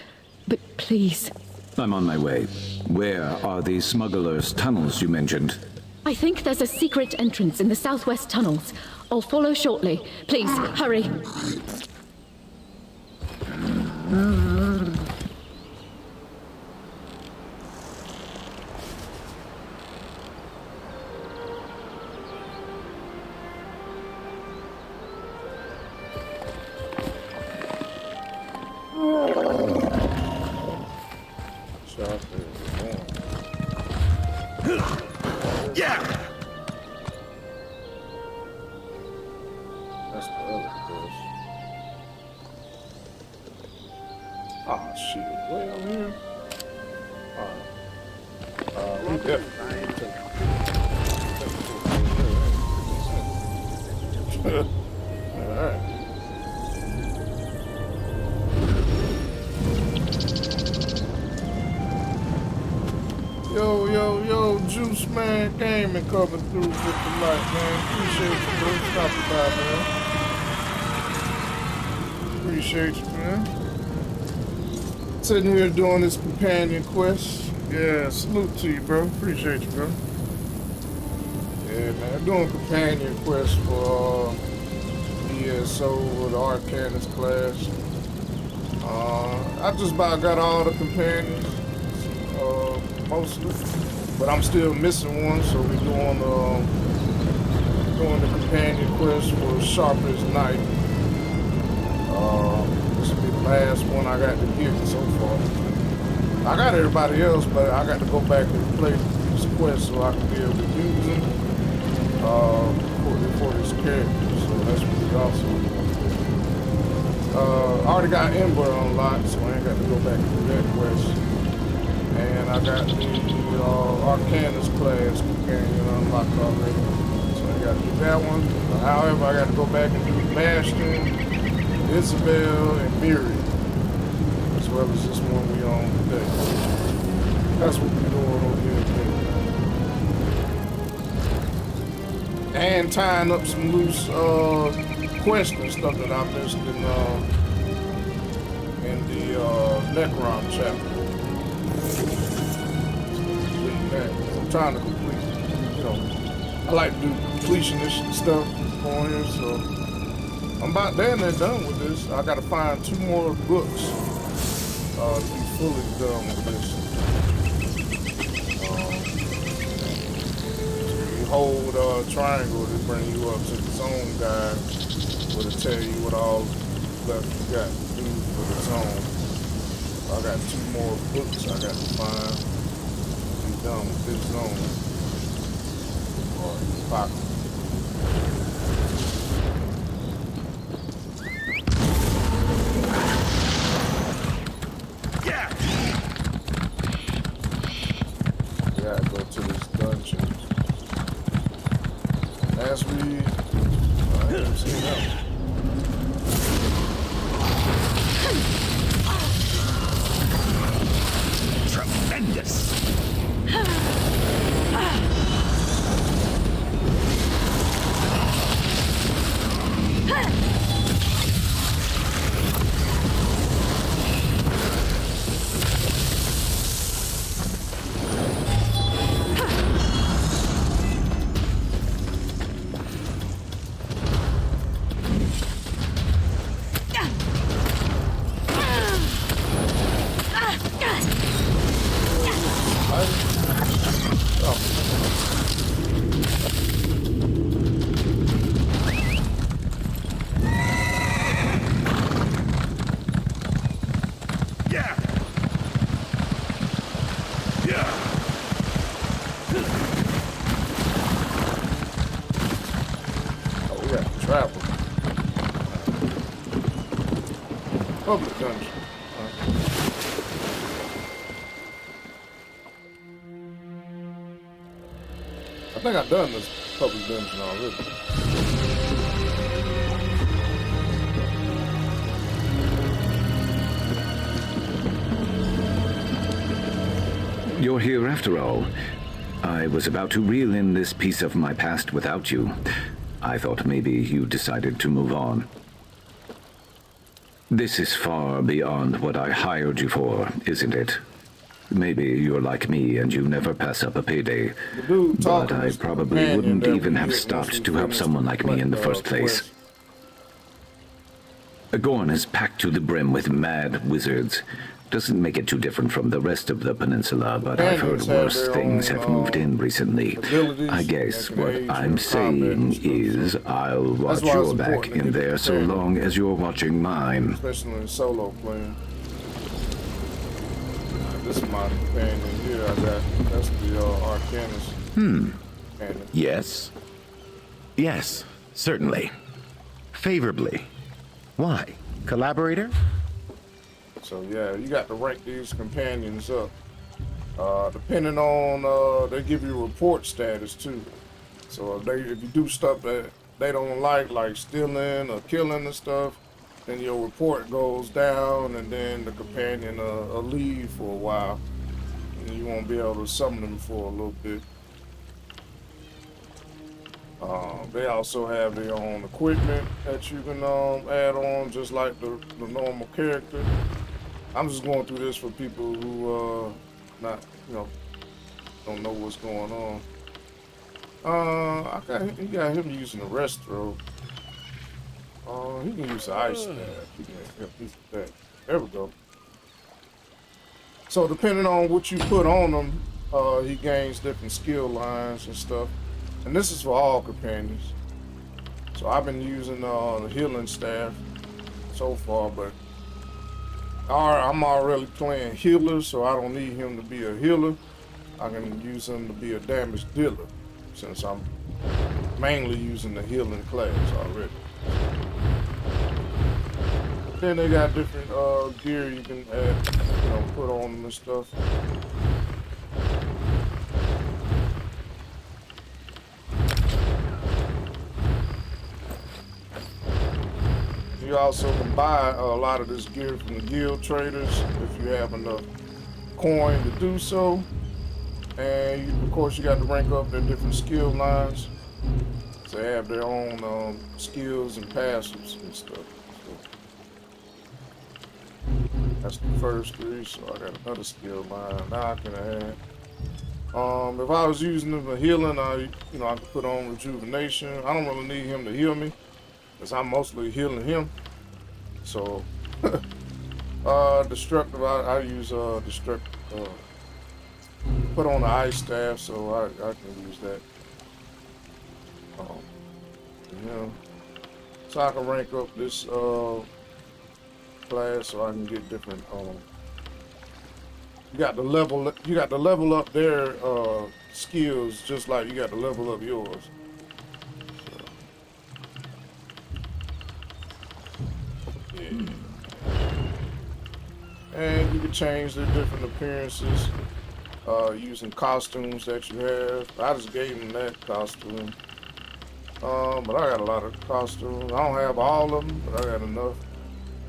but please. I'm on my way. Where are these smugglers' tunnels you mentioned? I think there's a secret entrance in the southwest tunnels. I'll follow shortly. Please, hurry. Yeah. That's the other course. Ah, shit. Way over here. We definitely take Alright. Yo, Juice Man came and coming through with the light, man. Appreciate you, bro. Stopping by, man. Appreciate you, man. Sitting here doing this companion quest. Yeah, salute to you, bro. Appreciate you, bro. Yeah, man. Doing companion quests for ESO with the Arcanist class. I just about got all the companions, mostly, but I'm still missing one. So we're doing the companion quest for Sharper's Knight. This will be the last one I got to get so far. I got everybody else, but I got to go back and play these quests so I can be able to use them for this character. So that's really awesome. I already got Ember unlocked, so I ain't got to go back and do that quest. And I got the Arcanist class companion unlocked already, so I got to do that one. However, I got to go back and do Bastion, Isabel, and Miri, as well as this one we on today. That's what we're doing over here today. And tying up some loose quests and stuff that I missed in the Necrom chapter. I'm trying to complete, I like to do completionist stuff on here, so I'm about done with this. I gotta find 2 more books to be fully done with this. You hold triangle to bring you up to the zone guide, where to tell you what all left you got to do for the zone. I got 2 more books I got to find to be done with this zone. Or pocket. Gotta go to this dungeon. As we... I haven't seen that. Tremendous! Public dungeon. I think I've done this public dungeon already. You're here after all. I was about to reel in this piece of my past without you. I thought maybe you decided to move on. This is far beyond what I hired you for, isn't it? Maybe you're like me and you never pass up a payday. But I probably wouldn't even have stopped to help someone like me in the first place. Gorn is packed to the brim with mad wizards. Doesn't make it too different from the rest of the peninsula, but I've heard worse things have moved in recently. I guess what I'm saying is I'll watch your back in there so long as you're watching mine. Especially in solo playing. This is my companion here. That's the Arcanist. Yes. Yes, certainly. Favorably. Why? Collaborator? So yeah, you got to rank these companions up. Depending on, they give you report status too. So if you do stuff that they don't like stealing or killing and stuff, then your report goes down, and then the companion will leave for a while, and you won't be able to summon them for a little bit. They also have their own equipment that you can add on, just like the normal character. I'm just going through this for people who don't know what's going on. He got him using the restro. He can use the ice stab. He can help use that. There we go. So depending on what you put on him, he gains different skill lines and stuff. And this is for all companions. So I've been using the healing staff so far, but I'm already playing healer, so I don't need him to be a healer. I can use him to be a damage dealer, since I'm mainly using the healing class already. Then they got different gear you can add, put on them and stuff. You also can buy a lot of this gear from the guild traders if you have enough coin to do so. And of course you got to rank up their different skill lines. So they have their own skills and passives and stuff. So that's the first three, so I got another skill line now I can add. If I was using them for healing, I could put on rejuvenation. I don't really need him to heal me, because I'm mostly healing him. So, destructive, I use destructive, put on the ice staff, so I can use that. So I can rank up this class, so I can get different. You got to level up their skills, just like you got to level up yours. And you can change their different appearances using costumes that you have. I just gave them that costume. But I got a lot of costumes. I don't have all of them, but I got enough.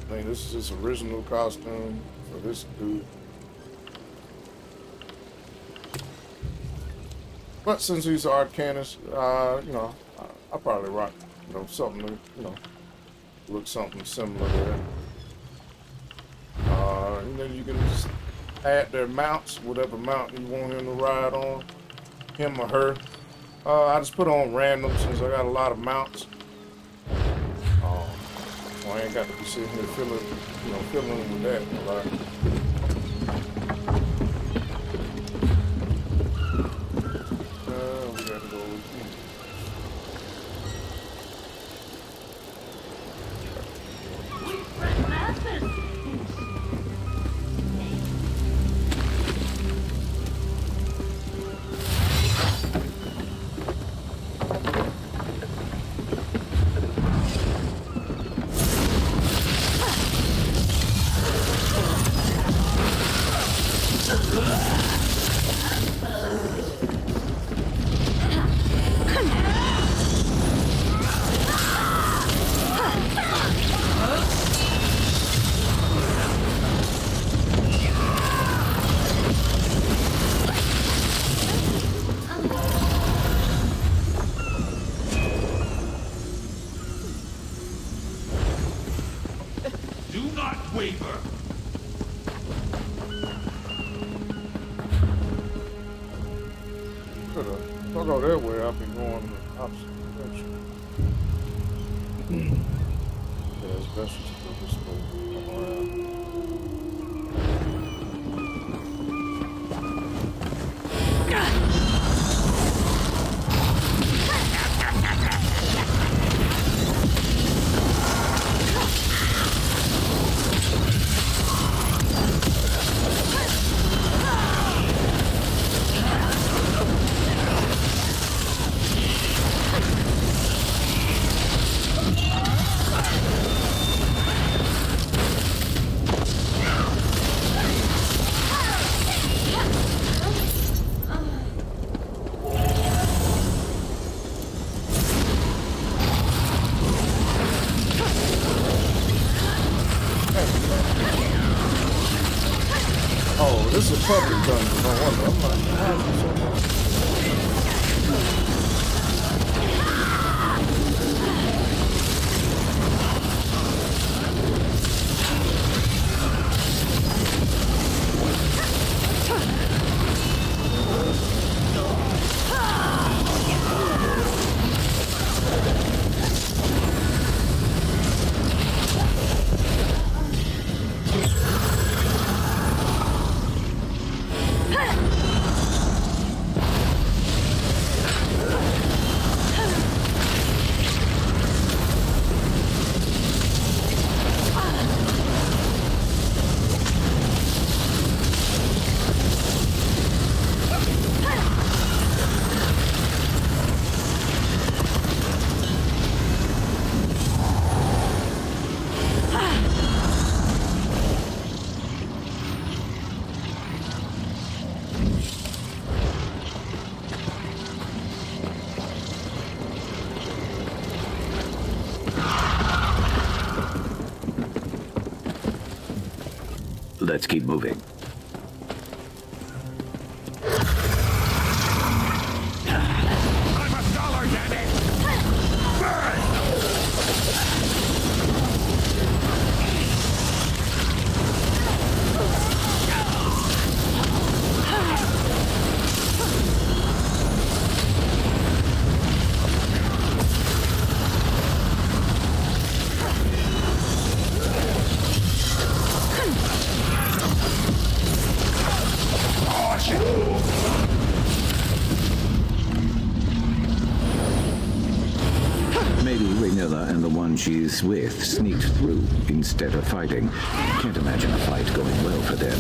I mean, this is his original costume for this dude. But since he's an arcanist, I probably rock, something, look something similar there. And then you can just add their mounts, whatever mount you want him to ride on, him or her. I just put on random since I got a lot of mounts. I ain't got to be sitting here fiddling with that a lot. We gotta go with you. If I go that way, I'll be going the opposite direction. Yeah, it's best just to go this way. Come around. Oh, this is a public dungeon. No wonder. I'm like, how is it so much? Let's keep moving. I'm a scholar, damn it! Maybe Raynilla and the one she's with sneaked through instead of fighting. Can't imagine a fight going well for them.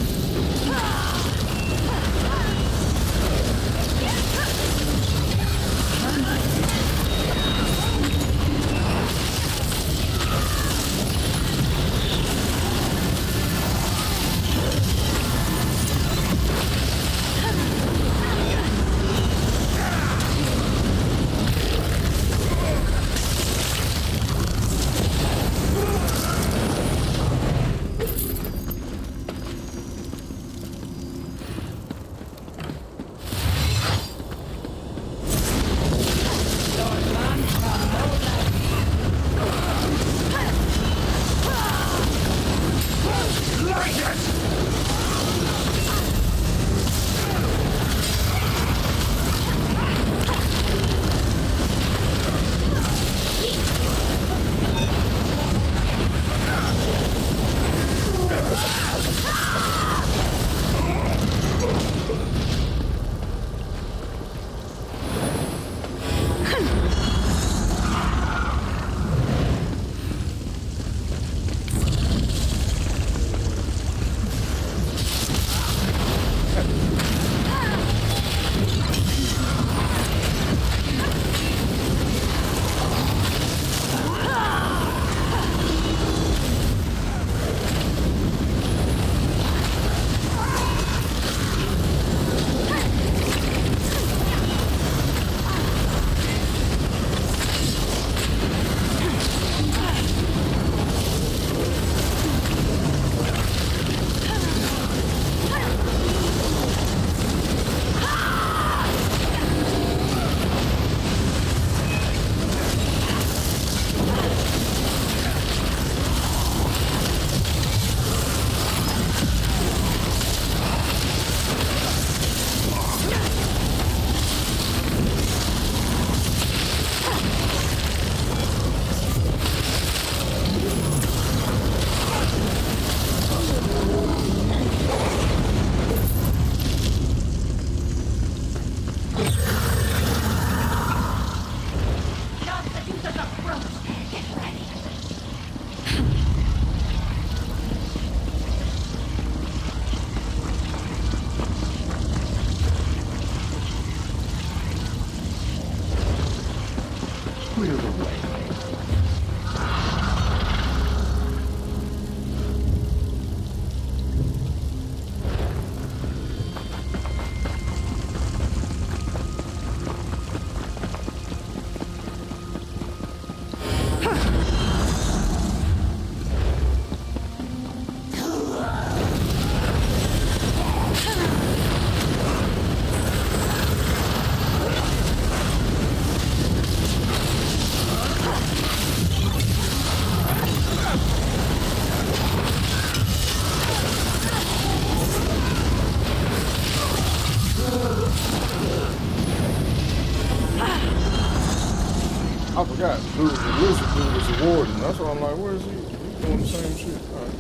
I forgot. Dude, the wizard dude was a warden. That's why I'm like, where is he? He's doing the same shit. All right.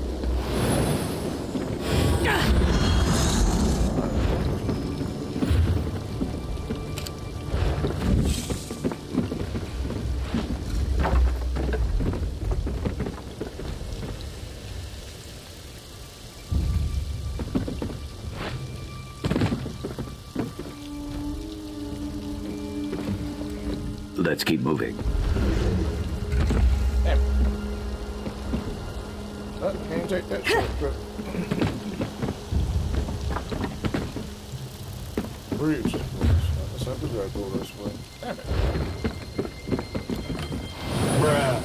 Let's keep moving. Damn it. Oh, can't take that shortcut. Bridge. Let's have to go this way. Damn it. Bruh.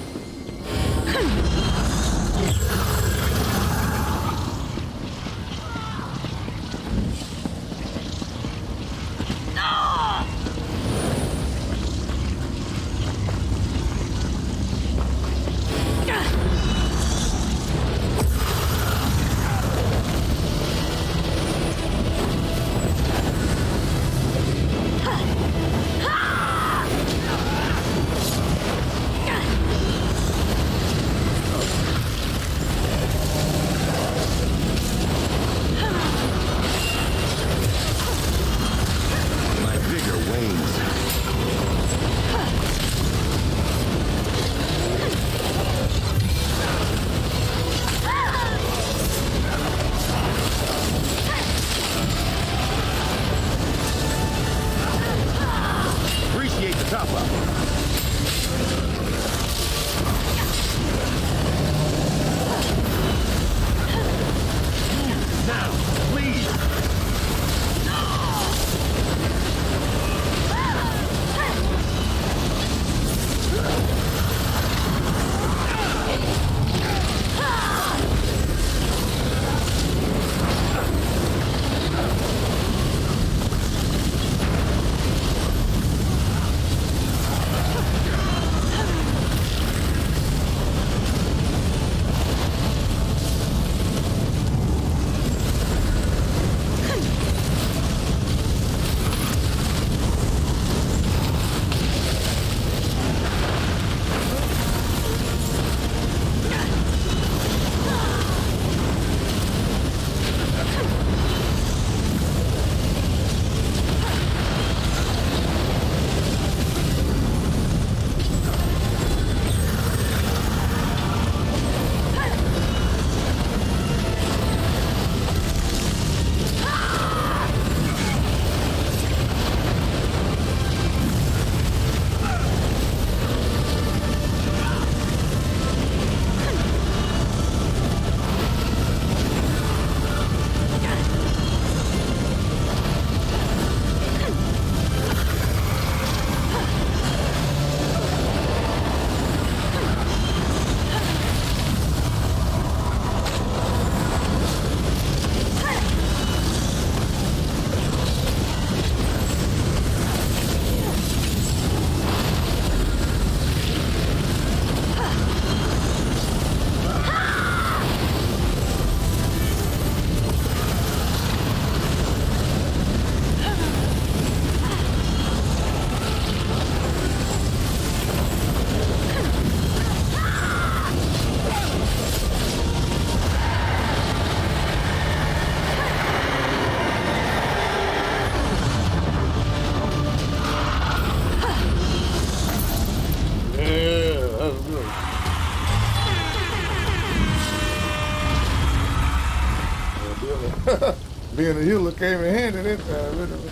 Being a healer came in handy that time, literally.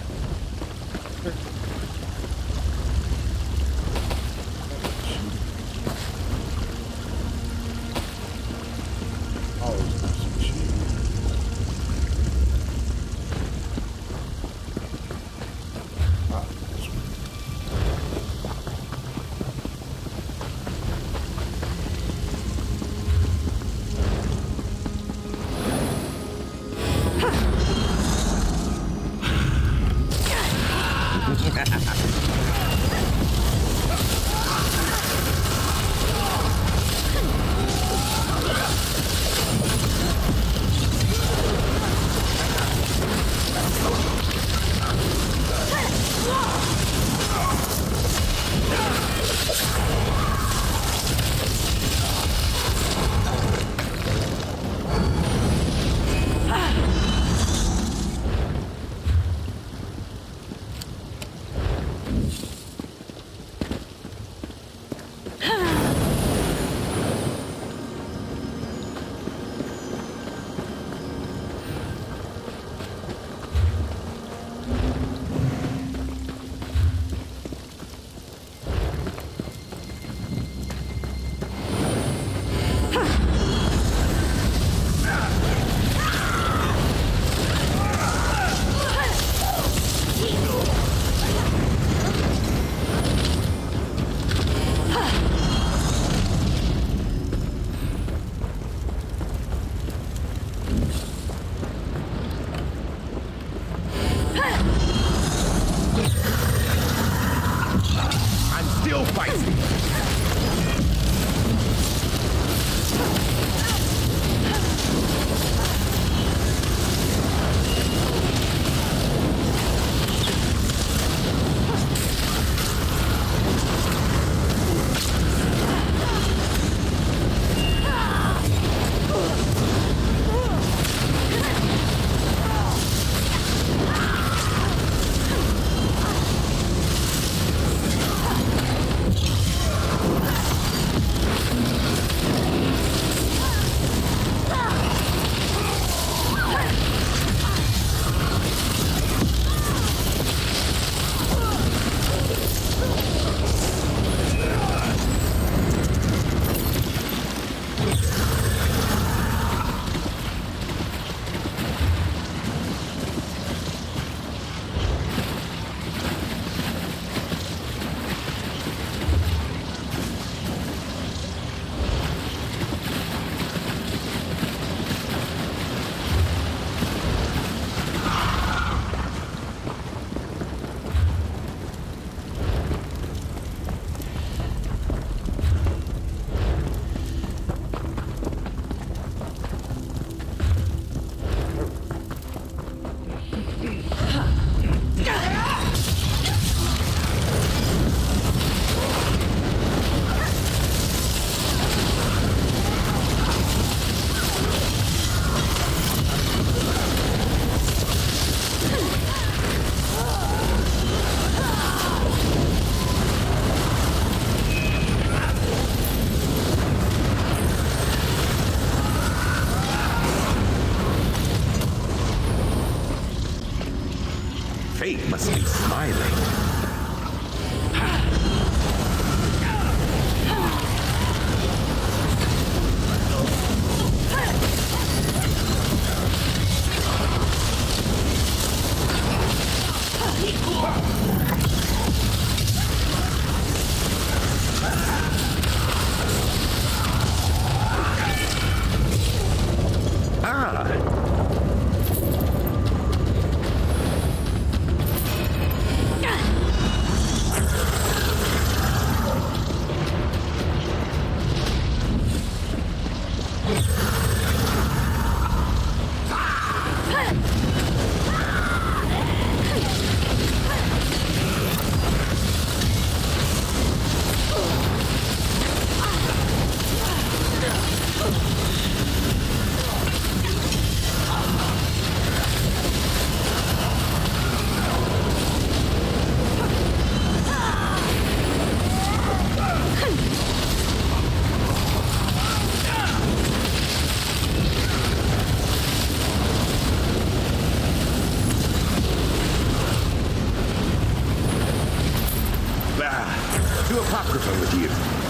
be smiling. To Apocrypha with you.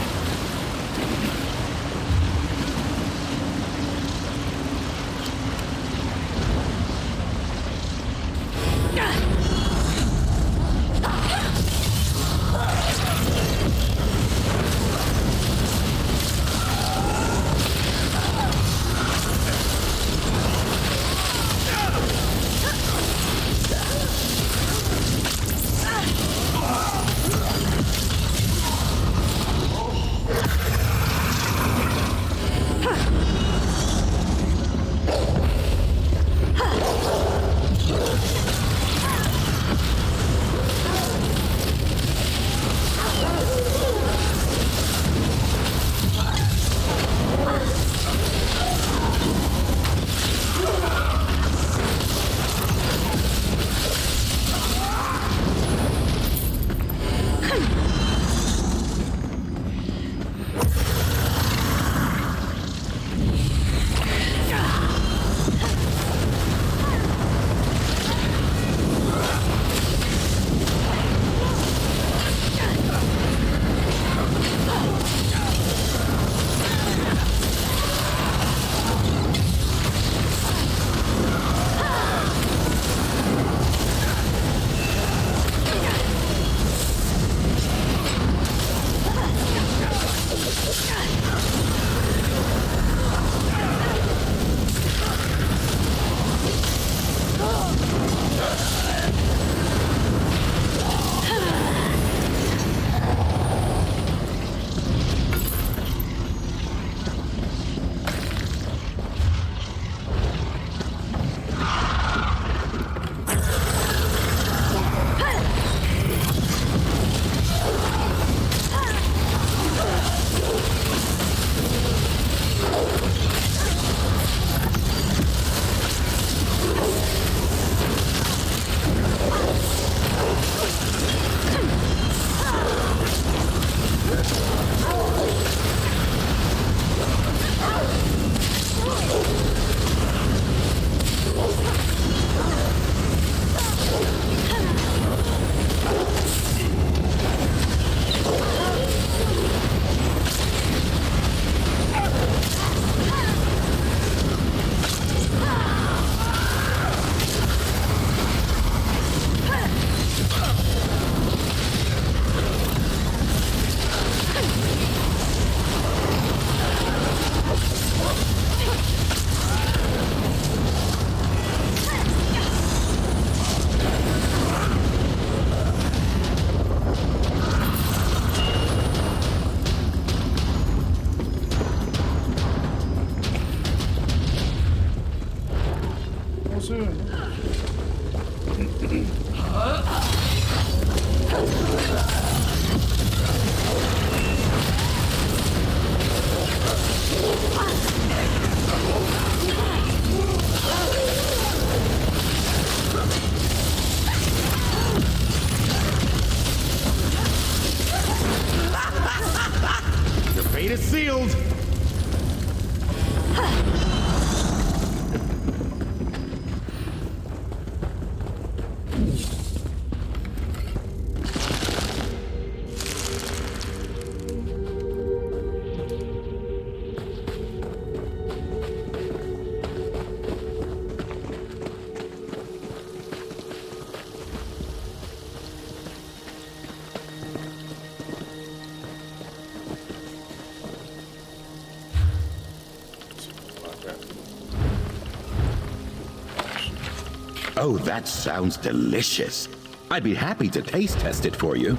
sealed! Oh, that sounds delicious. I'd be happy to taste test it for you.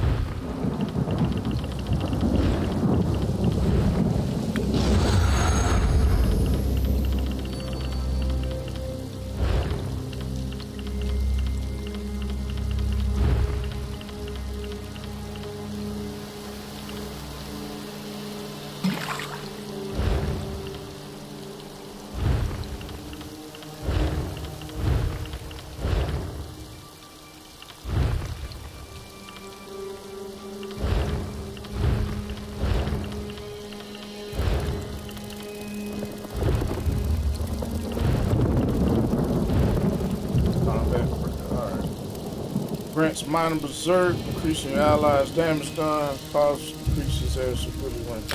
Grants minor berserk, increasing your allies' damage done, cause decreases as security wins.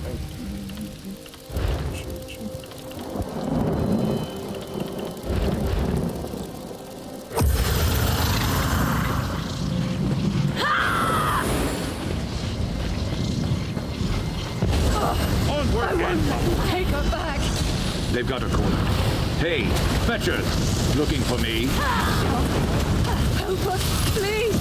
Thank I won't let you take her back. They've got her cornered. Hey, fetchers! Looking for me? Help us, please.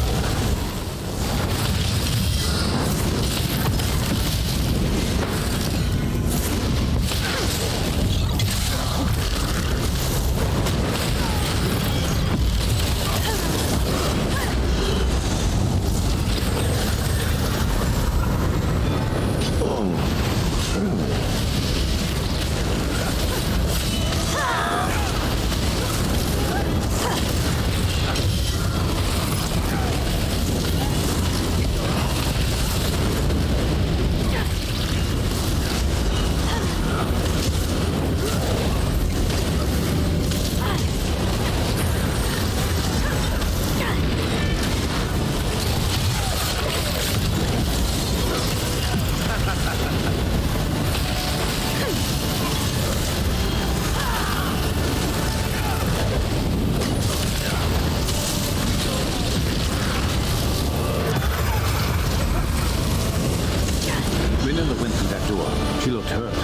Renilla went through that door. She looked hurt.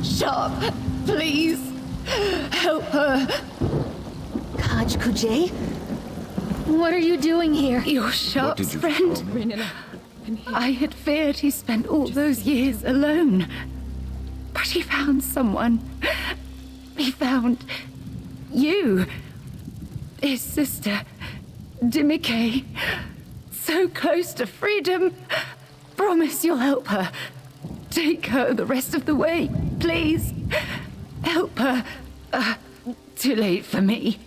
Sharp, please. Help her. T.O.V.G? What are you doing here? Your Sharp's friend. Renilla. I had feared he spent all those years alone. But he found someone. He found you. His sister, T.O.V.G. So close to freedom. Promise you'll help her. Take her the rest of the way, please. Help her. Too late for me.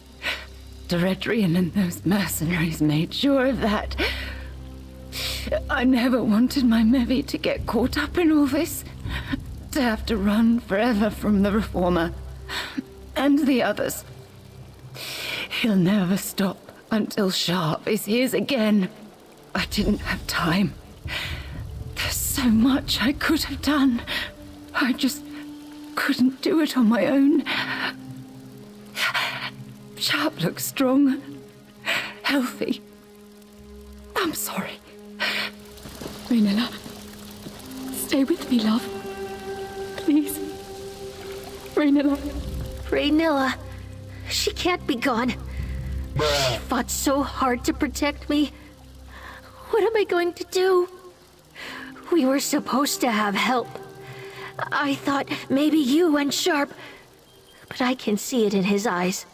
Deredrian and those mercenaries made sure of that. I never wanted my Mevi to get caught up in all this. To have to run forever from the Reformer. And the others. He'll never stop until Sharp is his again. I didn't have time. There's so much I could have done. I just couldn't do it on my own. Sharp looks strong, healthy. I'm sorry. Renilla, stay with me, love. Please. Renilla. Renilla. She can't be gone. She fought so hard to protect me. What am I going to do? We were supposed to have help. I thought maybe you and Sharp, but I can see it in his eyes.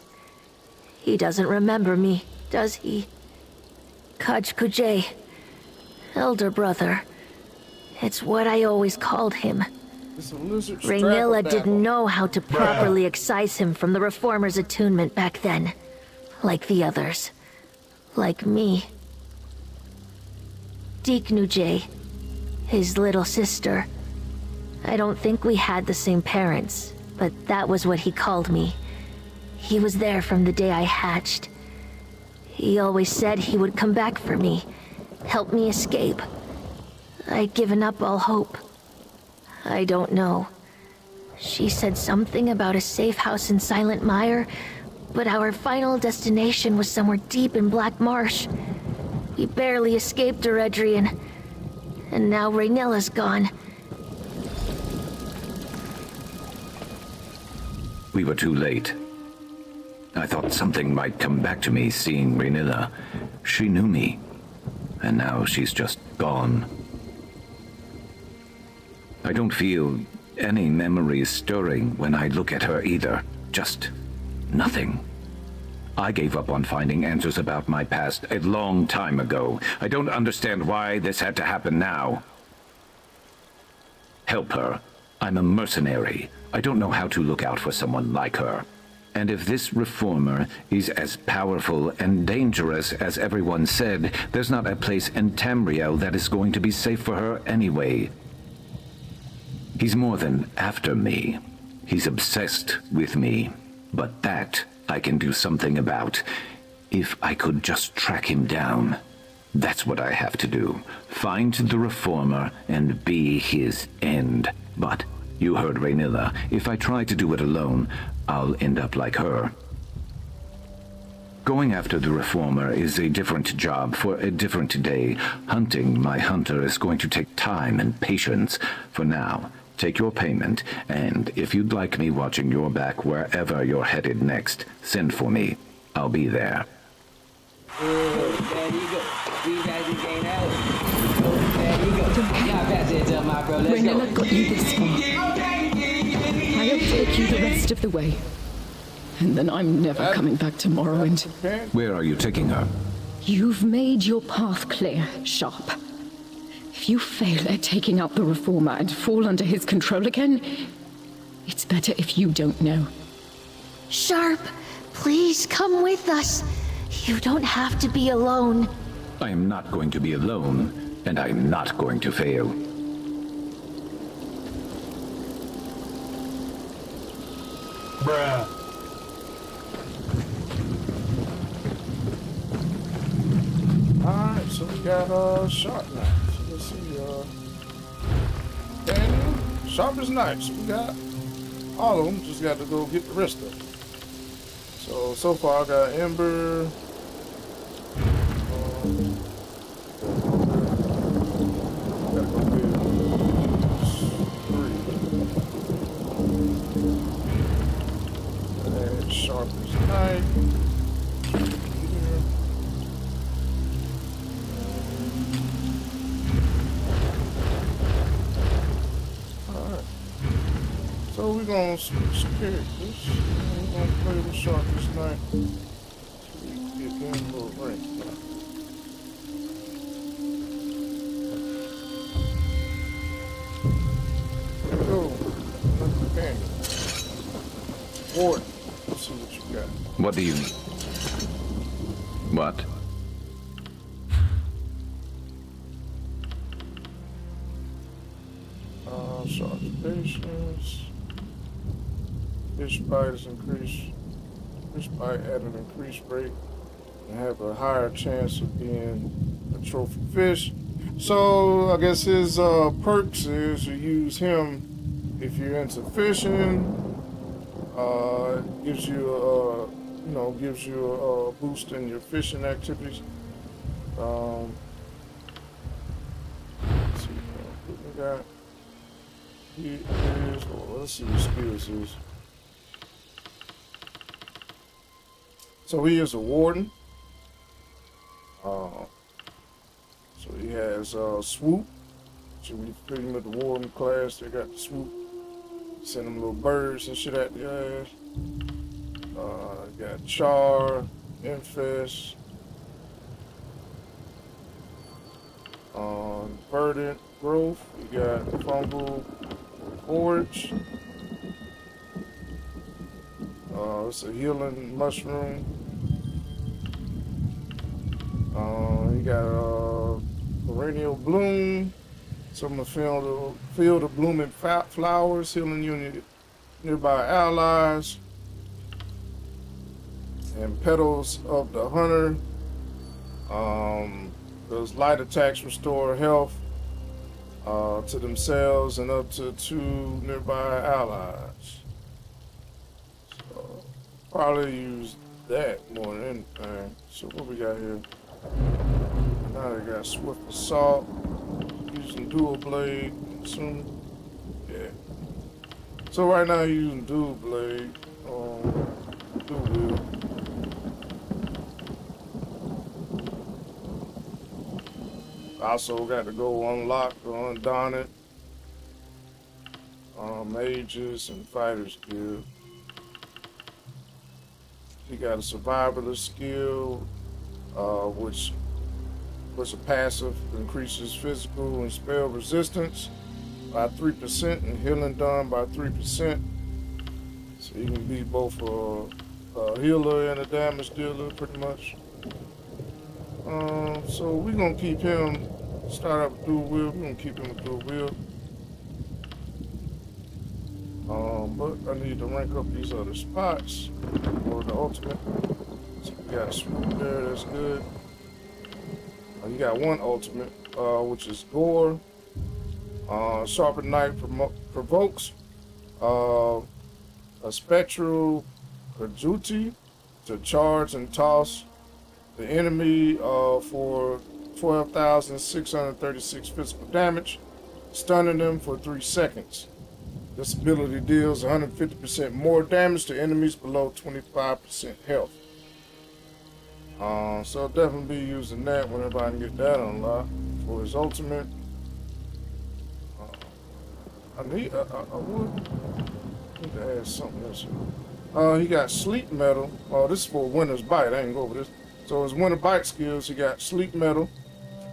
He doesn't remember me, does he? T.O.V.G, elder brother. It's what I always called him. It's a lizard Raynilla strapper didn't know how to properly excise him from the Reformer's attunement back then. Like the others. Like me. T.O.V.G, his little sister. I don't think we had the same parents, but that was what he called me. He was there from the day I hatched. He always said he would come back for me, help me escape. I'd given up all hope. I don't know. She said something about a safe house in Silent Mire, but our final destination was somewhere deep in Black Marsh. We barely escaped Eredrian, and now Raynilla's gone. We were too late. I thought something might come back to me seeing Raynilla. She knew me, and now she's just gone. I don't feel any memories stirring when I look at her either. Just nothing. I gave up on finding answers about my past a long time ago. I don't understand why this had to happen now. Help her. I'm a mercenary. I don't know how to look out for someone like her. And if this reformer is as powerful and dangerous as everyone said, there's not a place in Tamriel that is going to be safe for her anyway. He's more than after me. He's obsessed with me. But that I can do something about. If I could just track him down. That's what I have to do. Find the reformer and be his end. But you heard Raynilla. If I try to do it alone, I'll end up like her. Going after the reformer is a different job for a different day. Hunting my hunter is going to take time and patience. For now, take your payment, and if you'd like me watching your back wherever you're headed next, send for me. I'll be there. There you go. We got the game out. There you go. Y'all pass it to my bro. Let's go. Raynilla got you this far. I'll take you the rest of the way. And then I'm never coming back to Morrowind. Where are you taking her? You've made your path clear, Sharp. If you fail at taking out the Reformer and fall under his control again, it's better if you don't know. Sharp, please come with us. You don't have to be alone. I am not going to be alone, and I'm not going to fail. Bruh. Alright, so we got Sharp now. So let's see, Daniel, Sharp is nice. We got all of them, just got to go get the rest of them. So far I got Ember. Gotta go get 3. And Sharp is nice. So we're gonna switch characters. We're gonna play with Sharp this night. So we can get them a little rank. There we go. Another companion. Warden. Let's see what you got. What do you mean? What? Sharp's patience. Fish bite is increased. Fish bite at an increased rate and have a higher chance of being a trophy fish. So I guess his perks is you use him if you're into fishing. Gives you gives you a boost in your fishing activities. Let's see what we got. He is, let's see what skills is. So he is a warden. So he has swoop. So we put him at the warden class. They got the swoop. Send him little birds and shit at the ass. Got char, infest, verdant growth. We got fumble, forage. It's a healing mushroom. You got perennial bloom. Some of the field of blooming flowers, healing you nearby allies. And petals of the hunter. Those light attacks restore health to themselves and up to 2 nearby allies. So probably use that more than anything. So what we got here? Now they got swift assault. Using dual blade. Soon. Yeah. So right now you're using dual blade. Dual wheel. Also got to go unlock or undon it. Mages and fighters guild. You got a survivalist skill, which was a passive, increases physical and spell resistance by 3% and healing done by 3%. So you can be both a healer and a damage dealer pretty much. So we're gonna keep him, start up with dual wheel, we're gonna keep him with dual wheel. But I need to rank up these other spots for the ultimate. So we got a swoop there, that's good. You got one ultimate, which is Gore. Sharpened Knife provokes a spectral Kajuti to charge and toss the enemy for 12,636 physical damage, stunning them for 3 seconds. This ability deals 150% more damage to enemies below 25% health. So I'll definitely be using that whenever I can get that unlocked for his ultimate. I would need to add something else here. He got sleep metal. Oh, this is for Winter's Bite. I ain't go over this. So his Winter Bite skills, he got sleep metal,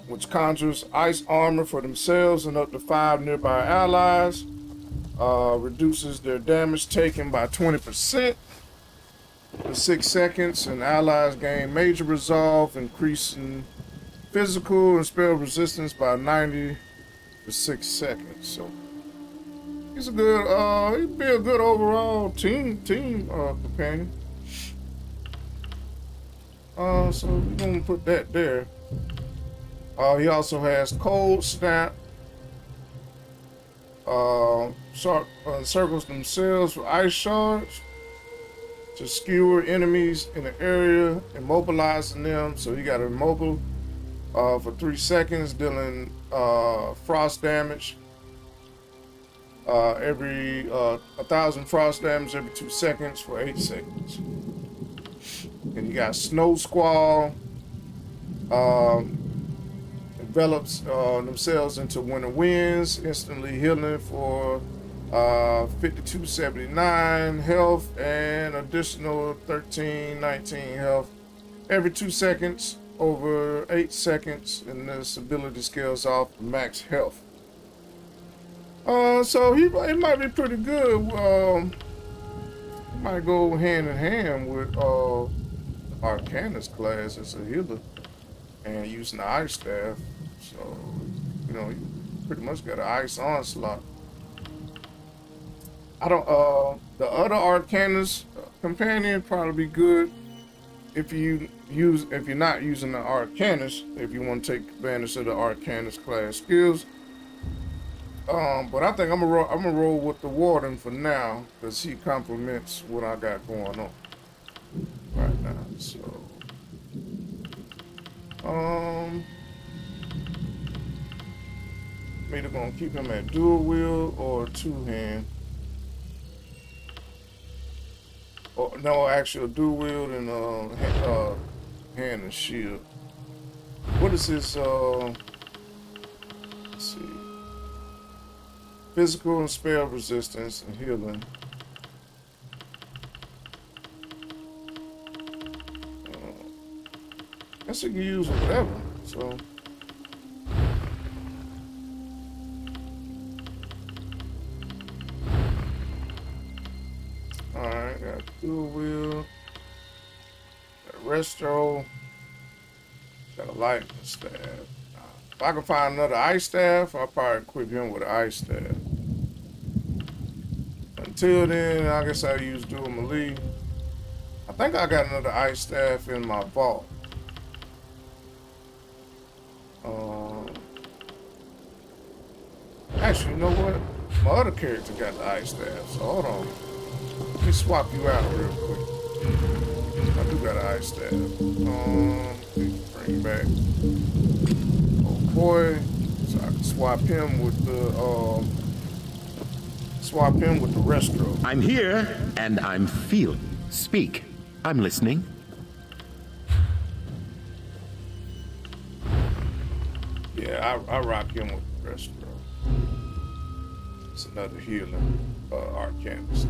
which conjures ice armor for themselves and up to 5 nearby allies. Reduces their damage taken by 20% for 6 seconds, and allies gain major resolve, increasing physical and spell resistance by 90 for 6 seconds. So he's a good, he'd be a good overall team companion. So we're gonna put that there. He also has Cold Snap. Encircles themselves with ice shards to skewer enemies in the area, immobilizing them. So you got immobile for 3 seconds, dealing frost damage. Every 1,000 frost damage every 2 seconds for 8 seconds. And you got Snow Squall. Develops themselves into winter winds, instantly healing for 5279 health and additional 1319 health every 2 seconds over 8 seconds, and this ability scales off max health. So it might be pretty good. Might go hand in hand with Arcanus class as a healer and using the ice staff. So, you know, you pretty much got an ice onslaught. I don't, the other Arcanus companion probably be good if you're not using the Arcanus, if you want to take advantage of the Arcanus class skills. But I think I'm gonna roll with the Warden for now, because he complements what I got going on right now. So, I'm either gonna keep him at dual wheel or 2-hand. Or no, actually a dual wield and hand and shield. What is his let's see. Physical and spell resistance and healing. I guess you can use whatever, so. Resto. Got a lightning staff. If I can find another ice staff, I'll probably equip him with an ice staff. Until then, I guess I'll use dual melee. I think I got another ice staff in my vault. Actually, you know what? My other character got the ice staff, so hold on. Let me swap you out real quick. I do got an ice staff. Bring back. Oh boy. So I can swap him with the Restro. I'm here, and I'm feeling. Speak. I'm listening. Yeah, I rock him with the Restro. It's another healer, Arcanist.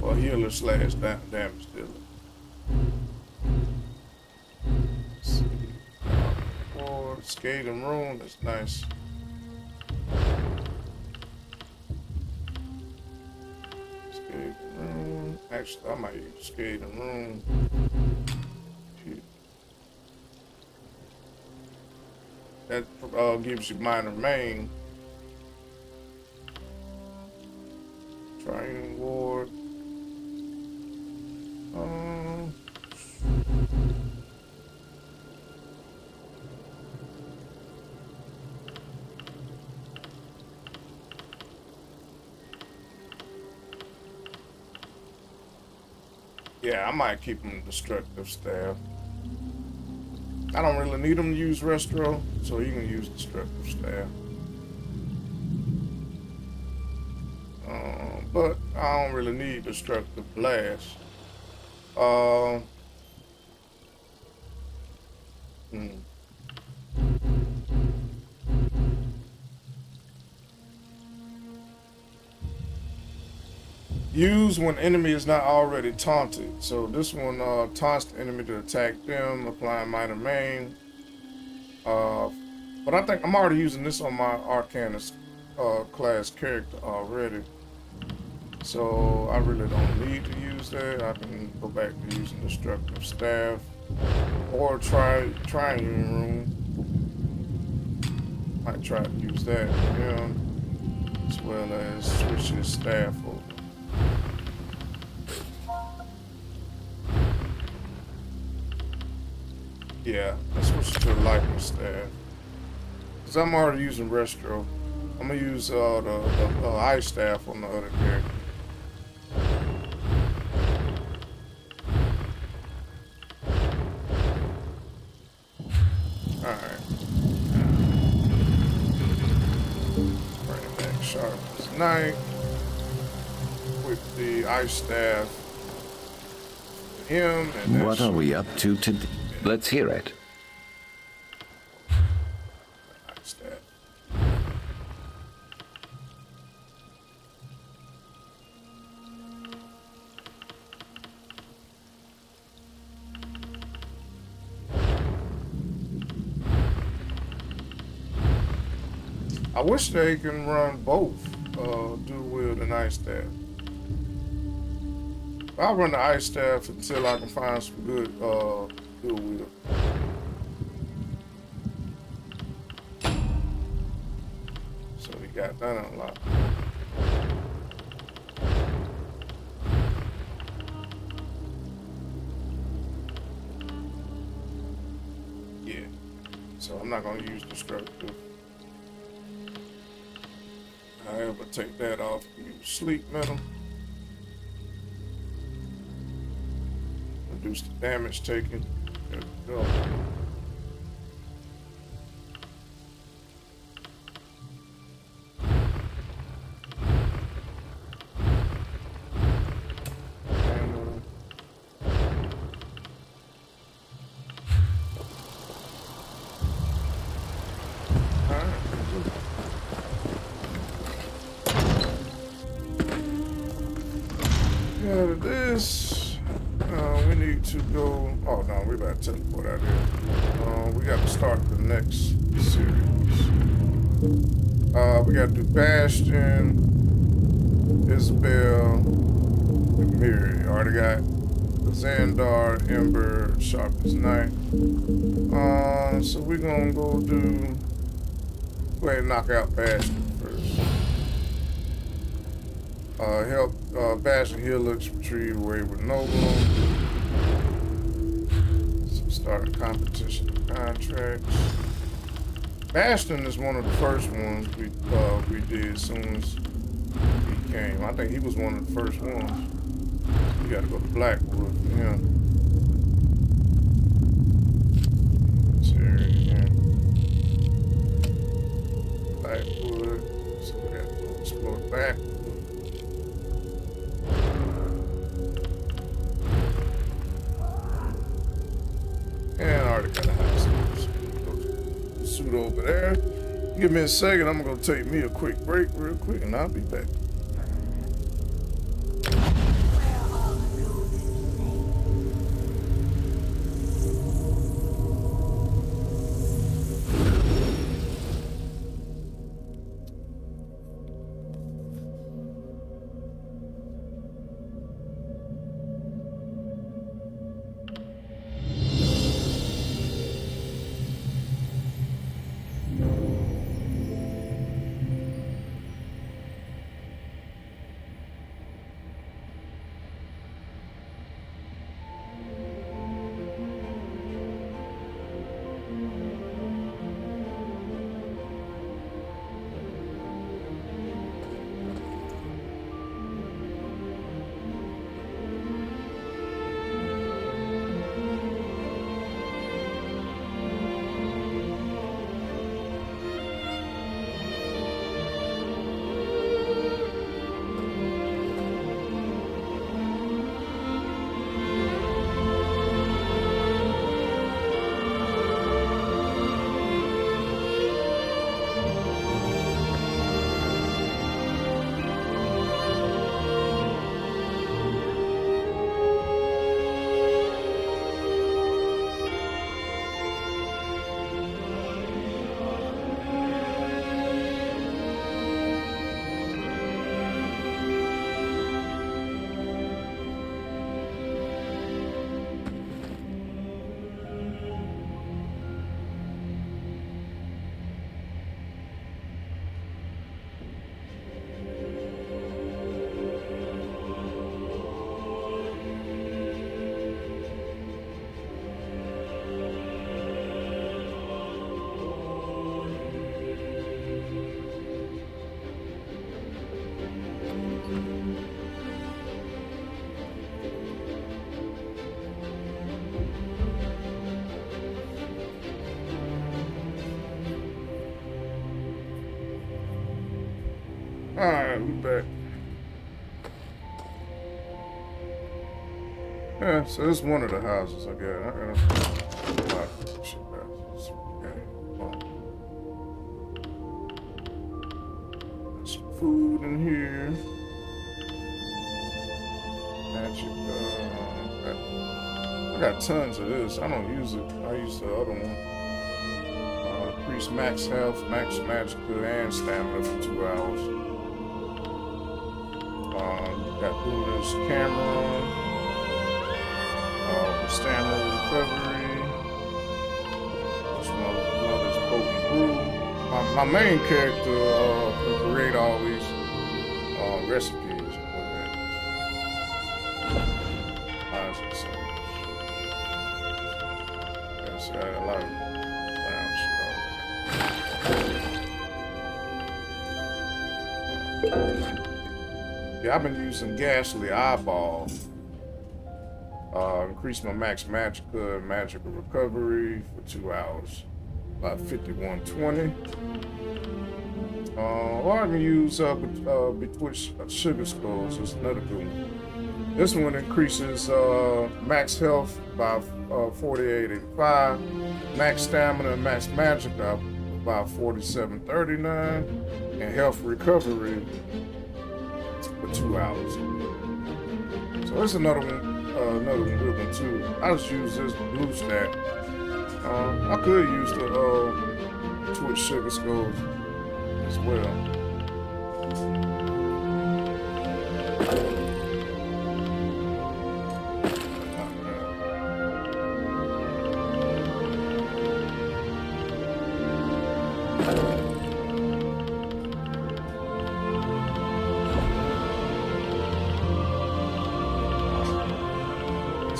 Or healer / damage dealer. Let's see. Or skating room, that's nice. Skating room. Actually, I might use skating room. That gives you minor main. Triune ward. Yeah, I might keep him destructive staff. I don't really need him to use Restro, so you can use destructive staff. But I don't really need destructive blast. Use when enemy is not already taunted. So this one taunts the enemy to attack them, applying minor main. But I think I'm already using this on my Arcanist class character already. So I really don't need to use that. I can go back to using destructive staff or triune room. Might try to use that for him, as well as switch his staff over. Yeah, let's switch to the lightning staff. Cause I'm already using Restro. I'm gonna use the ice staff on the other character. Alright. Bring it back sharp as night. With the ice staff. Him and what are we up to today? Let's hear it. Ice staff. I wish they can run both dual wield and ice staff. I'll run the ice staff until I can find some good dual wield. So we got that unlocked. Yeah. So I'm not gonna use destructive. However, take that off. Use sleep metal. Reduce the damage taken. There we go. Out of this, we need to go. Oh no, we about to teleport out here. We got to start the next series. We got to do Bastion, Isabel, and Miri. Already got Xandar, Ember, Sharpest Knife. So we're gonna go ahead and knock out Bastion first. Help Bastion heal looks retrieve away with Noble. So start a competition contracts. Bastion is one of the first ones we did as soon as he came. I think he was one of the first ones. We gotta go to Blackwood for him. This area here. Blackwood. So we gotta go explore Blackwood. And I already got a house. Suit over there. Give me a second. I'm gonna take me a quick break real quick and I'll be back. Alright, we back. Yeah, so this is one of the houses I got. I got a lot of shit houses. There's some food in here. Magic, I got tons of this. I don't use it. I use the other one. Increase max health, max magical, and stamina for 2 hours. Got Buddha's camera, stamina recovery. This mother's potent brew. My main character can create all these recipes. Yes, I got a lot of brown shit already. Yeah, I've been using Ghastly Eyeball. Increase my max magical recovery for 2 hours. About 5120. Or I can use Betwitched Sugar Skulls. It's another good one. This one increases max health by 4885, max stamina and max magic by 4739, and health recovery for 2 hours. So there's another one good one too. I just use this blue stack. I could use the Twitch Sugar Skulls as well.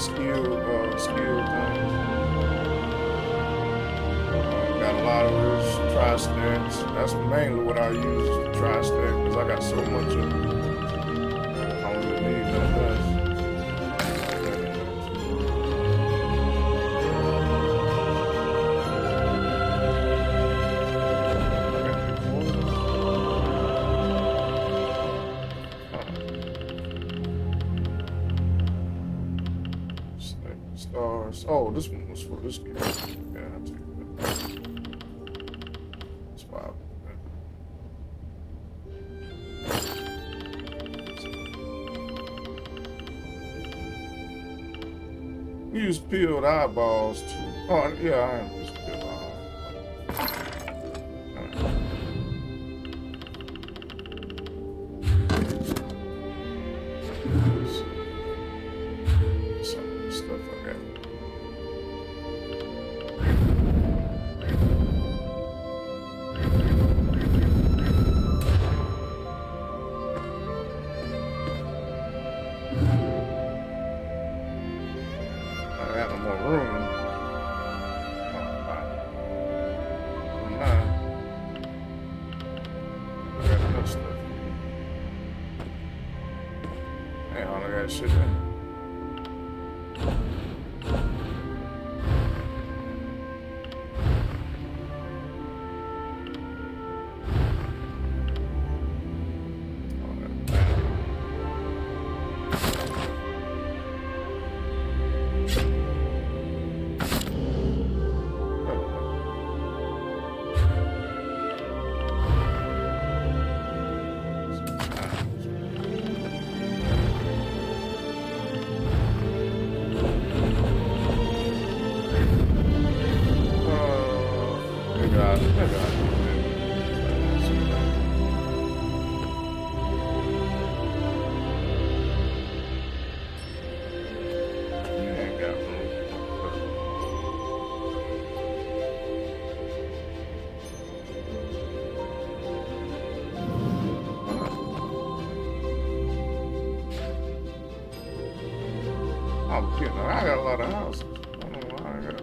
skill thing. Got a lot of those tri-stacks. That's mainly what I use is the tri-stack because I got so much of it. I don't really need nothing else. Stars. Oh, this one was for this game. Yeah, I'll take that. That's why we use peeled eyeballs too. Oh, yeah, I am just peeled eyeballs. I got a lot of houses. I don't know why I got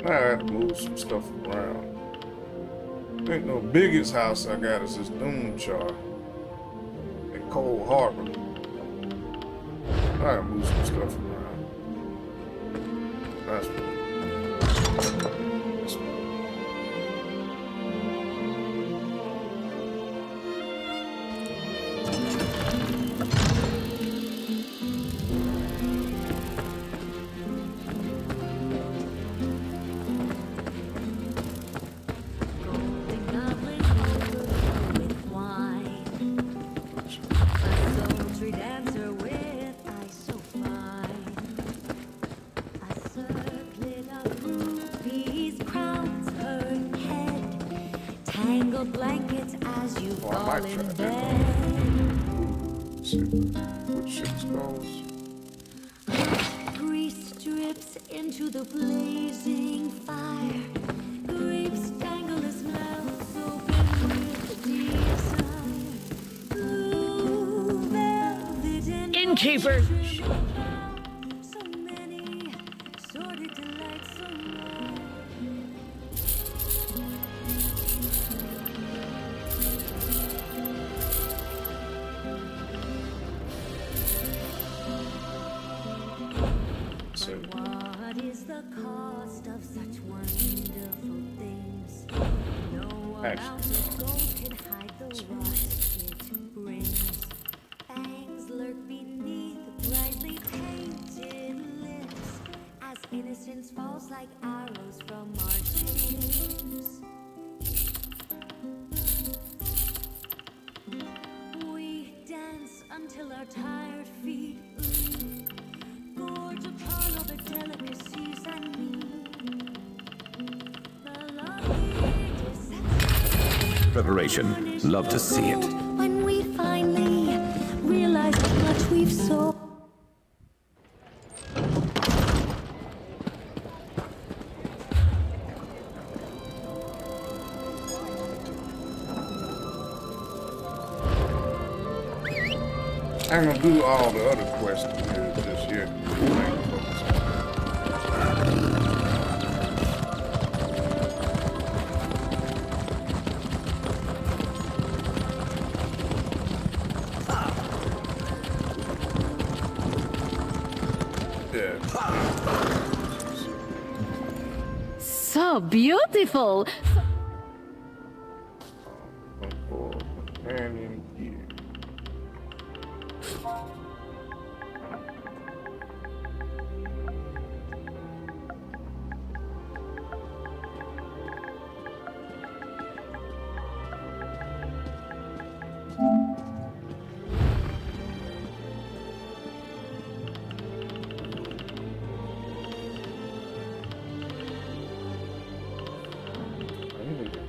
I had to move some stuff around. I think the biggest house I got is this Doomchar in Cold Harbor. I gotta move some stuff around. That's what. Blankets as you fall in bed. What shit goes? Grease drips into the blazing fire. Grapes dangle his mouth open with desire. Blue velvet and innkeeper. So many sordid delights. What is the cost of such wonderful things? No amount of gold can hide the rust it brings. Fangs lurk beneath brightly painted lips as innocence falls like arrows from our tears. We dance until our tired feet bleed. Gorge upon all the delicacies I need. The lovely Preparation. Love to see it. when we finally realize But we've so. I'm gonna do all the other quests here just yet. So beautiful. Companion gear.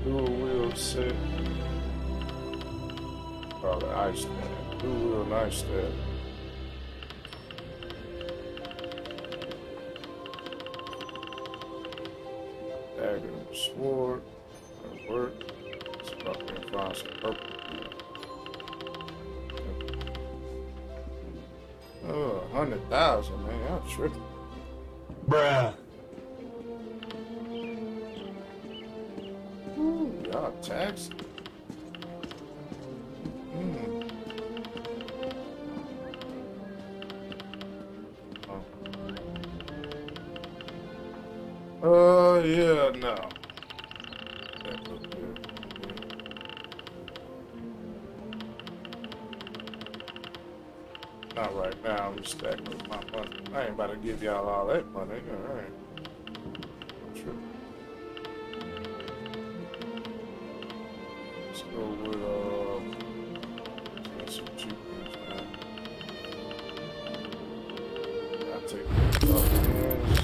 Dual wheel set. Oh, the ice stand. Dual wheel ice stand. Dagger and sword. That'll work. Let's fucking find some purple. Oh, 100,000, man. I'm tripping. Bruh. Y'all tax. Yeah, no. Not right now. I'm stacking with my money. I ain't about to give y'all all that money. All right. Sure. Let's go with let's get some cheap ones now. I'll take those off hands.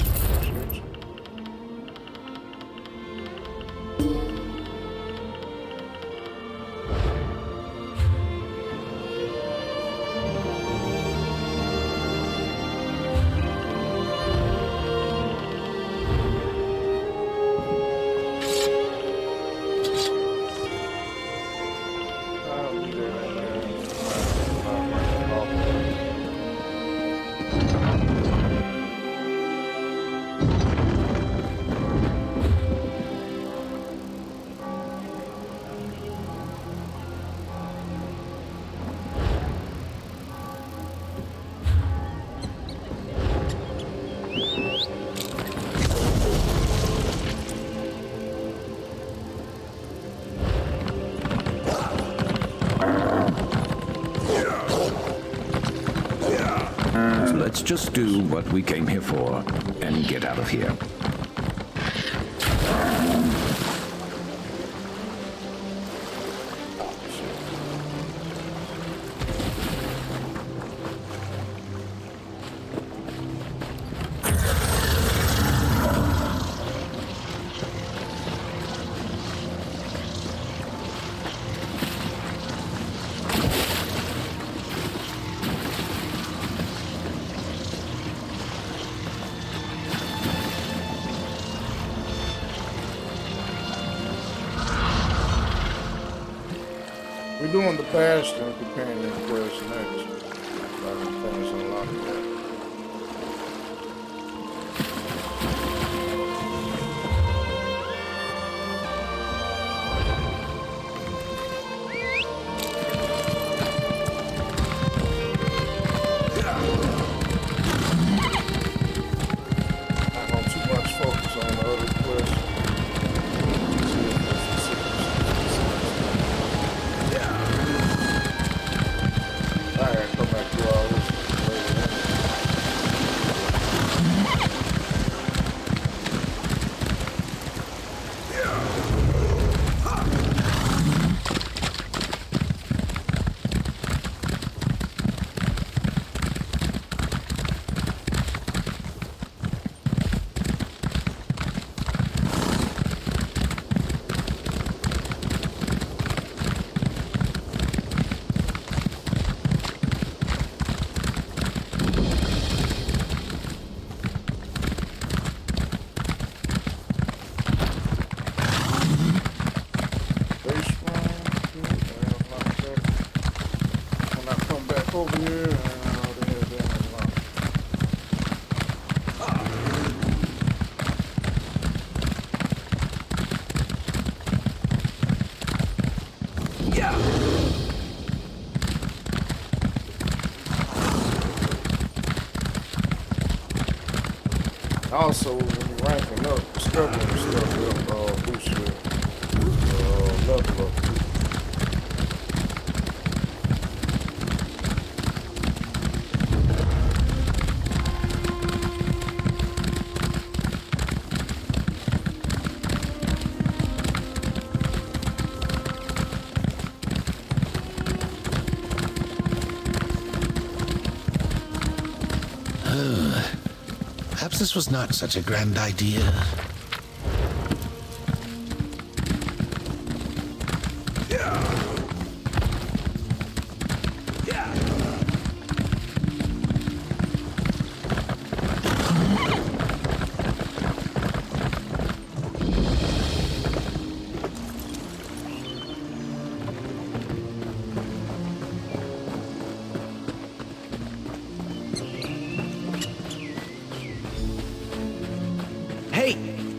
Let's just do what we came here for and get out of here. We're doing the Bastion companion quest next. Finish unlocking that. Not going too much focus on the other quest. Alright, come back to all this later. Also, when you're ranking up, discovering stuff will boost your level up. Perhaps this was not such a grand idea.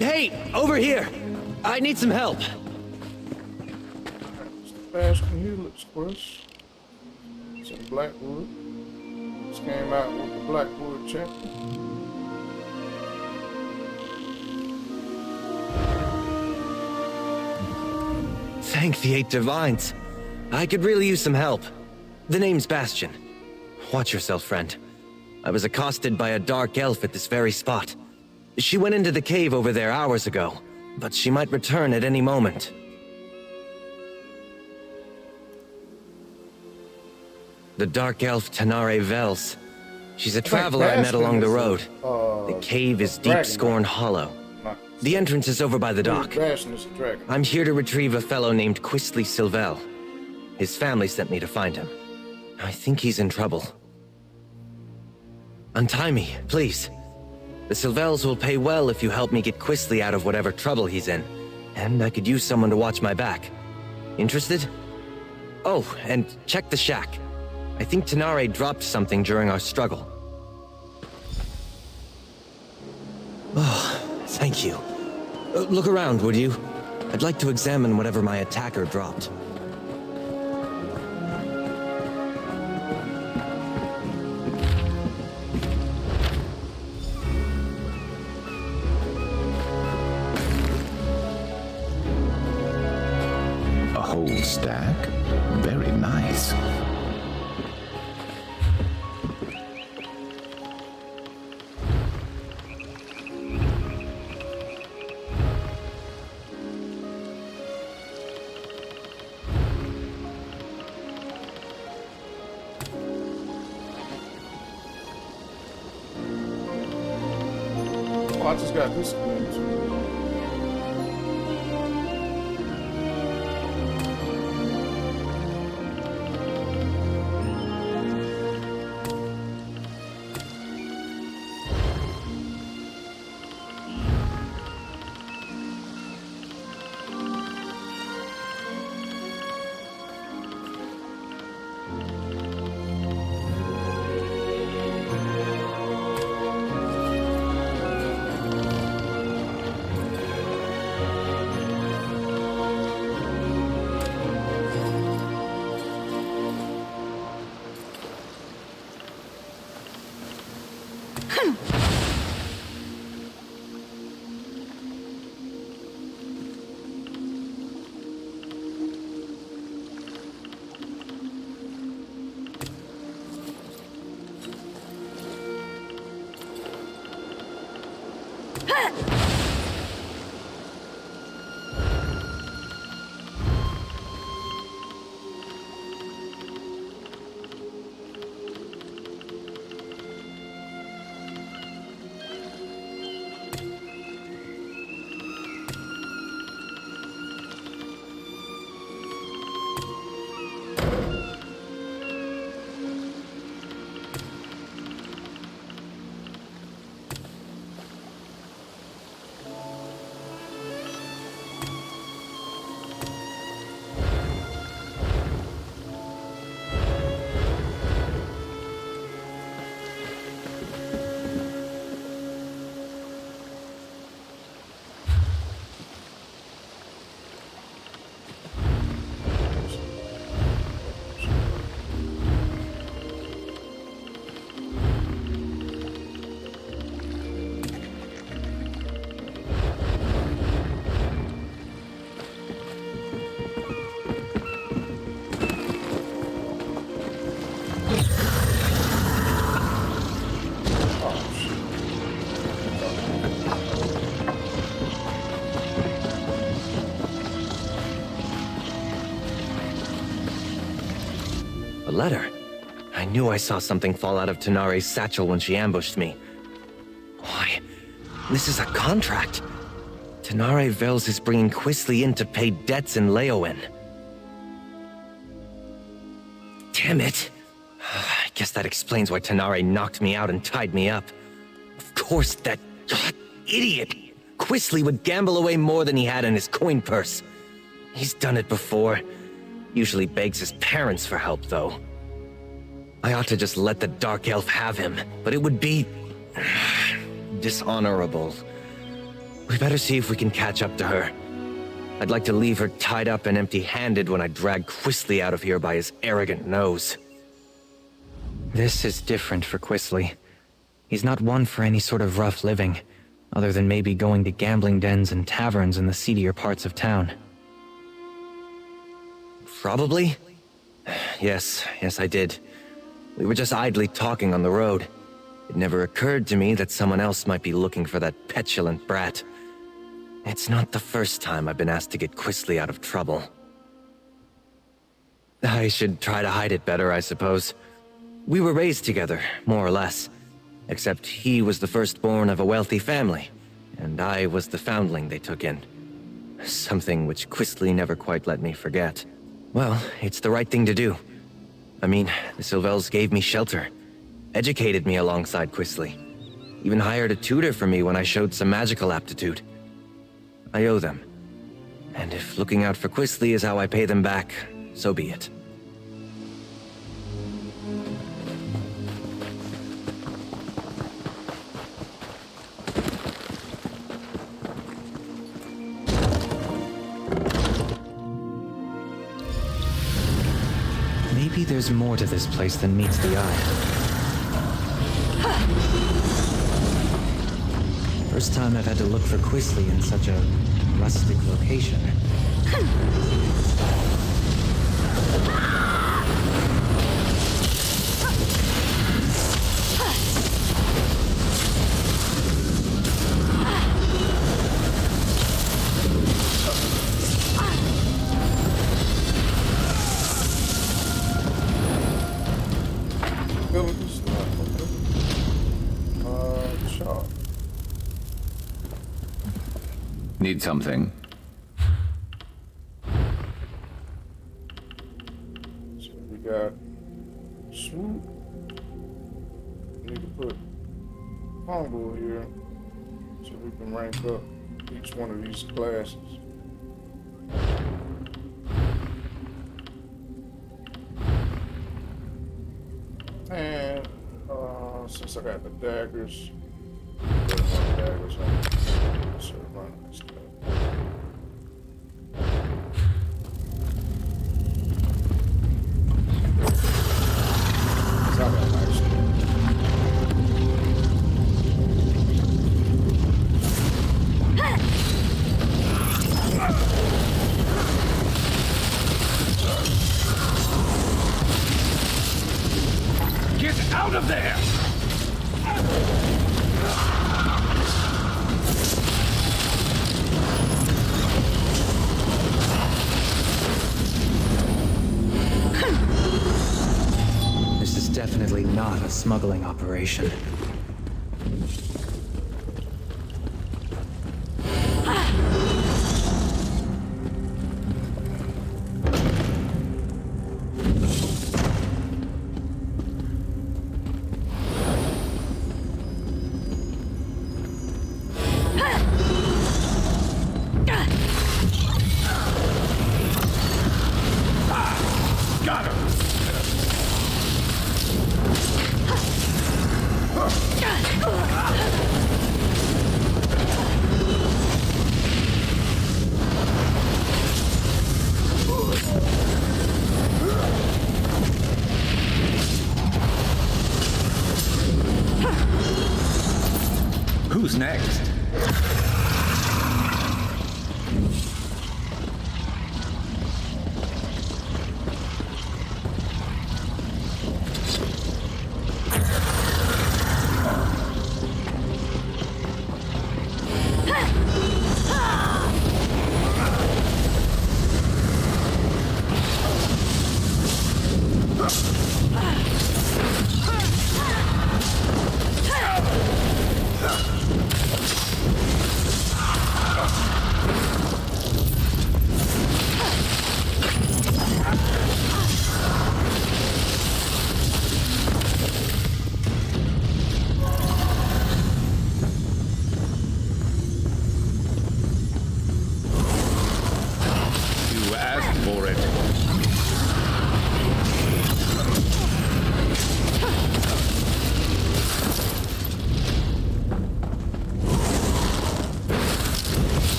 Hey, over here! I need some help. Bastion here looks fresh. It's in Blackwood. Just came out with the Blackwood chapter. Thank the Eight Divines. I could really use some help. The name's Bastion. Watch yourself, friend. I was accosted by a dark elf at this very spot. She went into the cave over there hours ago, but she might return at any moment. The dark elf Tanare Vels. She's a traveler I met along the road. The cave is Deep Scorn Hollow. The entrance is over by the dock. I'm here to retrieve a fellow named Quistley Silvel. His family sent me to find him. I think he's in trouble. Untie me, please. The Silvels will pay well if you help me get Quistley out of whatever trouble he's in. And I could use someone to watch my back. Interested? Oh, and check the shack. I think Tanare dropped something during our struggle. Oh, thank you. Look around, would you? I'd like to examine whatever my attacker dropped. Stack? Very nice. Oh, I just got this one too. letter. I knew I saw something fall out of Tanare's satchel when she ambushed me. Why, this is a contract. T.O.V.G is bringing Quisley in to pay debts in Leowen. Damn it. I guess that explains why Tanare knocked me out and tied me up. Of course, that idiot Quisley would gamble away more than he had in his coin purse. He's done it before. Usually begs his parents for help, though. I ought to just let the Dark Elf have him, but it would be dishonorable. We better see if we can catch up to her. I'd like to leave her tied up and empty-handed when I drag Quisley out of here by his arrogant nose. This is different for Quisley. He's not one for any sort of rough living, other than maybe going to gambling dens and taverns in the seedier parts of town. Probably? Yes, I did. We were just idly talking on the road. It never occurred to me that someone else might be looking for that petulant brat. It's not the first time I've been asked to get Quisley out of trouble. I should try to hide it better, I suppose. We were raised together, more or less. Except he was the firstborn of a wealthy family, and I was the foundling they took in. Something which Quisley never quite let me forget. Well, it's the right thing to do. I mean, the Silvels gave me shelter, educated me alongside Quisley, even hired a tutor for me when I showed some magical aptitude. I owe them. And if looking out for Quisley is how I pay them back, so be it. Maybe there's more to this place than meets the eye. First time I've had to look for Quisley in such a rustic location. Need something? So we got swoop. Need to put combo here so we can rank up each one of these classes. And since I got the daggers, put more daggers on. So run this guy. I got nice. Get out of there! This is definitely not a smuggling operation. Got her! Who's next?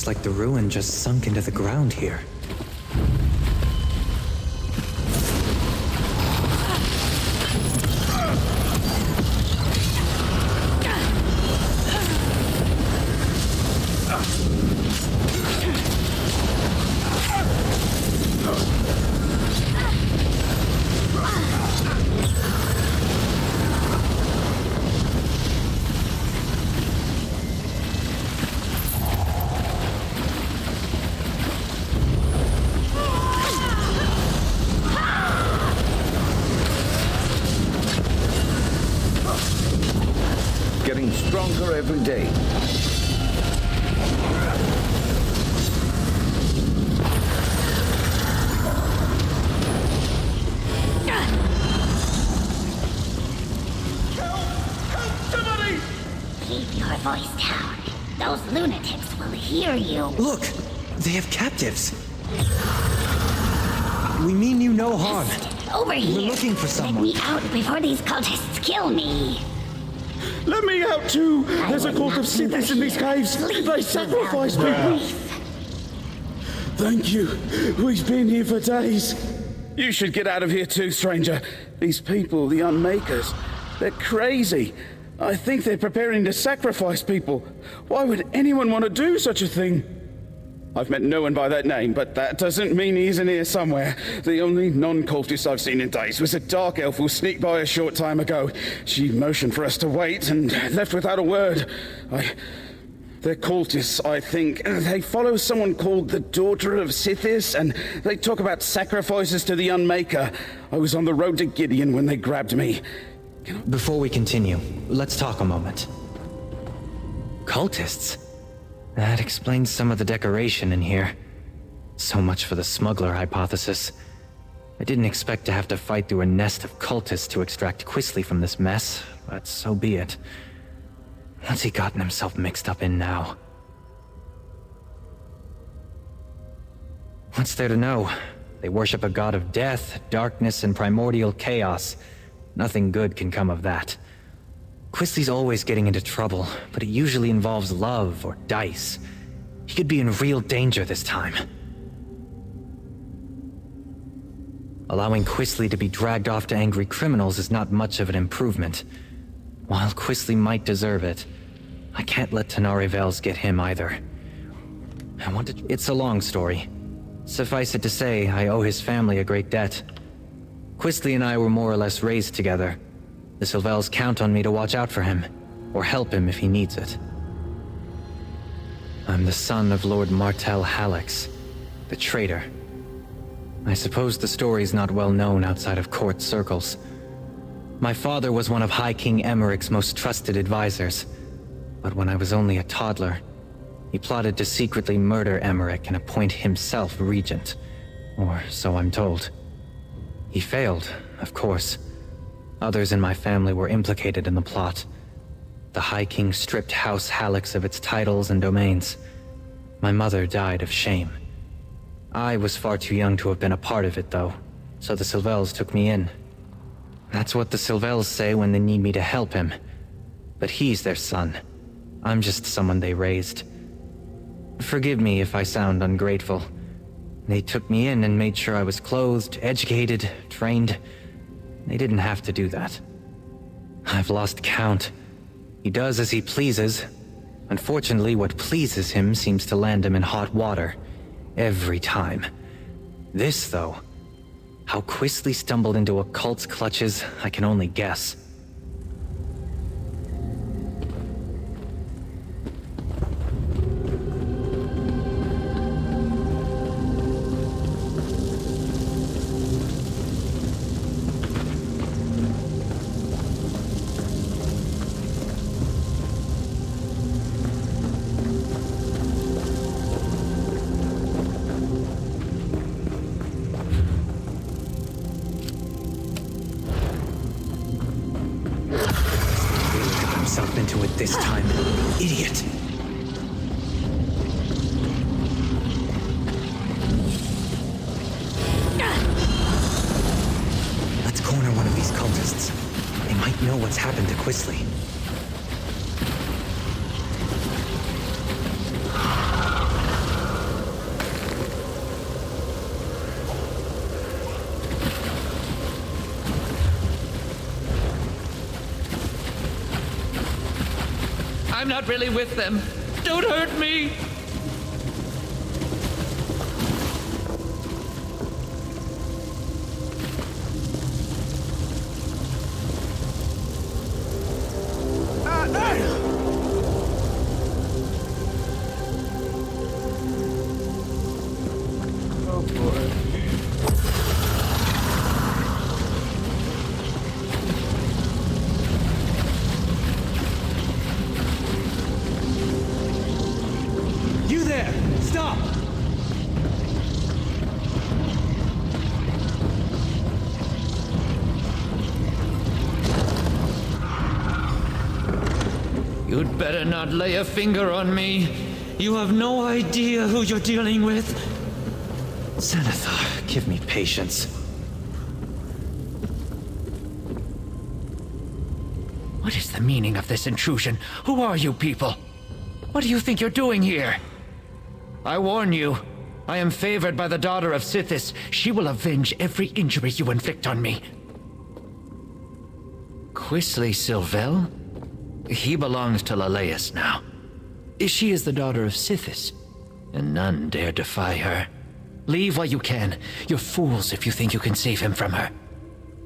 Looks like the ruin just sunk into the ground here. Getting stronger every day. Keep your voice down. Those lunatics will hear you. Look! They have captives! We mean you no harm. Over here. We're looking for someone. Let me out before these cultists kill me. Let me out too! There's a cult of Sithis in these caves! They sacrifice people! Thank you. We've been here for days. You should get out of here too, stranger. These people, the Unmakers, they're crazy. I think they're preparing to sacrifice people. Why would anyone want to do such a thing? I've met no one by that name, but that doesn't mean he isn't here somewhere. The only non-cultist I've seen in days was a dark elf who sneaked by a short time ago. She motioned for us to wait and left without a word. They're cultists, I think. They follow someone called the Daughter of Sithis, and they talk about sacrifices to the Unmaker. I was on the road to Gideon when they grabbed me. Before we continue, let's talk a moment. Cultists? That explains some of the decoration in here. So much for the smuggler hypothesis. I didn't expect to have to fight through a nest of cultists to extract Quisley from this mess, but so be it. What's he gotten himself mixed up in now? What's there to know? They worship a god of death, darkness, and primordial chaos. Nothing good can come of that. Quisley's always getting into trouble, but it usually involves love or dice. He could be in real danger this time. Allowing Quisley to be dragged off to angry criminals is not much of an improvement. While Quisley might deserve it, I can't let Tenare Vels get him either. It's a long story. Suffice it to say, I owe his family a great debt. Quisley and I were more or less raised together. The Sylvels count on me to watch out for him, or help him if he needs it. I'm the son of Lord Martel Hallex, the traitor. I suppose the story's not well known outside of court circles. My father was one of High King Emmerich's most trusted advisors, but when I was only a toddler, he plotted to secretly murder Emmerich and appoint himself regent, or so I'm told. He failed, of course. Others in my family were implicated in the plot. The High King stripped House Hallex of its titles and domains. My mother died of shame. I was far too young to have been a part of it, though, so the Sylvels took me in. That's what the Sylvels say when they need me to help him. But he's their son. I'm just someone they raised. Forgive me if I sound ungrateful. They took me in and made sure I was clothed, educated, trained. They didn't have to do that. I've lost count. He does as he pleases. Unfortunately, what pleases him seems to land him in hot water. Every time. This, though, how Quisley stumbled into a cult's clutches, I can only guess. Into it this time. Idiot! Let's corner one of these cultists. They might know what's happened to Quisley. I'm not really with them. Don't hurt me! Oh boy. You there! Stop! You'd better not lay a finger on me. You have no idea who you're dealing with. Zenithar, give me patience. What is the meaning of this intrusion? Who are you people? What do you think you're doing here? I warn you, I am favored by the daughter of Sithis. She will avenge every injury you inflict on me. Quisley Sylvel? He belongs to Laleus now. She is the daughter of Sithis, and none dare defy her. Leave while you can. You're fools if you think you can save him from her.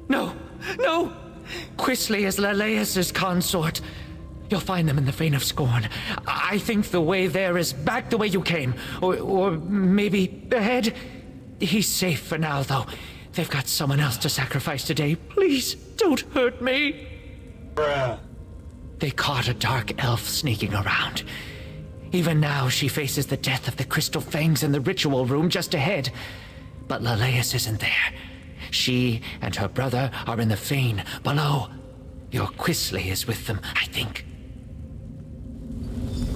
No! No! Quisley is Laleus' consort. You'll find them in the Fane of Scorn. I think the way there is back the way you came. Or maybe ahead. He's safe for now, though. They've got someone else to sacrifice today. Please, don't hurt me. Bruh. They caught a dark elf sneaking around. Even now, she faces the death of the Crystal Fangs in the ritual room just ahead. But Laleus isn't there. She and her brother are in the Fane below. Your Quisley is with them, I think.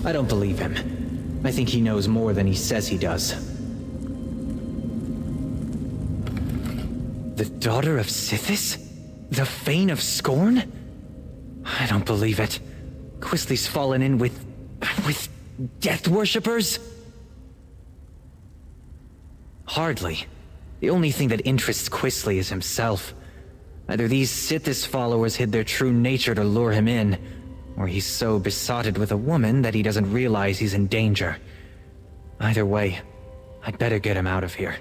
I don't believe him. I think he knows more than he says he does. The daughter of Sithis? The Fane of Scorn? I don't believe it. Quisley's fallen in with death worshippers? Hardly. The only thing that interests Quisley is himself. Either these Sithis followers hid their true nature to lure him in, or he's so besotted with a woman that he doesn't realize he's in danger. Either way, I'd better get him out of here.